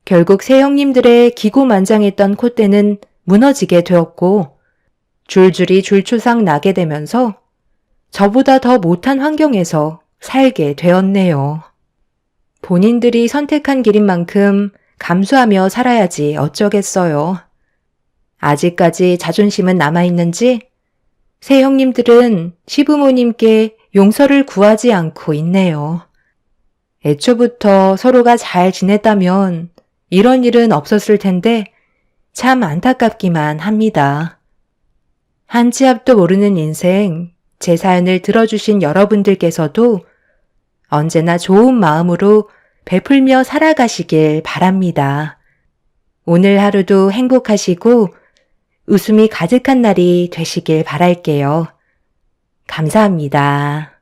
결국 새 형님들의 기고만장했던 콧대는 무너지게 되었고 줄줄이 줄초상 나게 되면서 저보다 더 못한 환경에서 살게 되었네요. 본인들이 선택한 길인 만큼 감수하며 살아야지 어쩌겠어요. 아직까지 자존심은 남아있는지 새 형님들은 시부모님께 용서를 구하지 않고 있네요. 애초부터 서로가 잘 지냈다면 이런 일은 없었을 텐데 참 안타깝기만 합니다. 한 치 앞도 모르는 인생, 제 사연을 들어주신 여러분들께서도 언제나 좋은 마음으로 베풀며 살아가시길 바랍니다. 오늘 하루도 행복하시고 웃음이 가득한 날이 되시길 바랄게요. 감사합니다.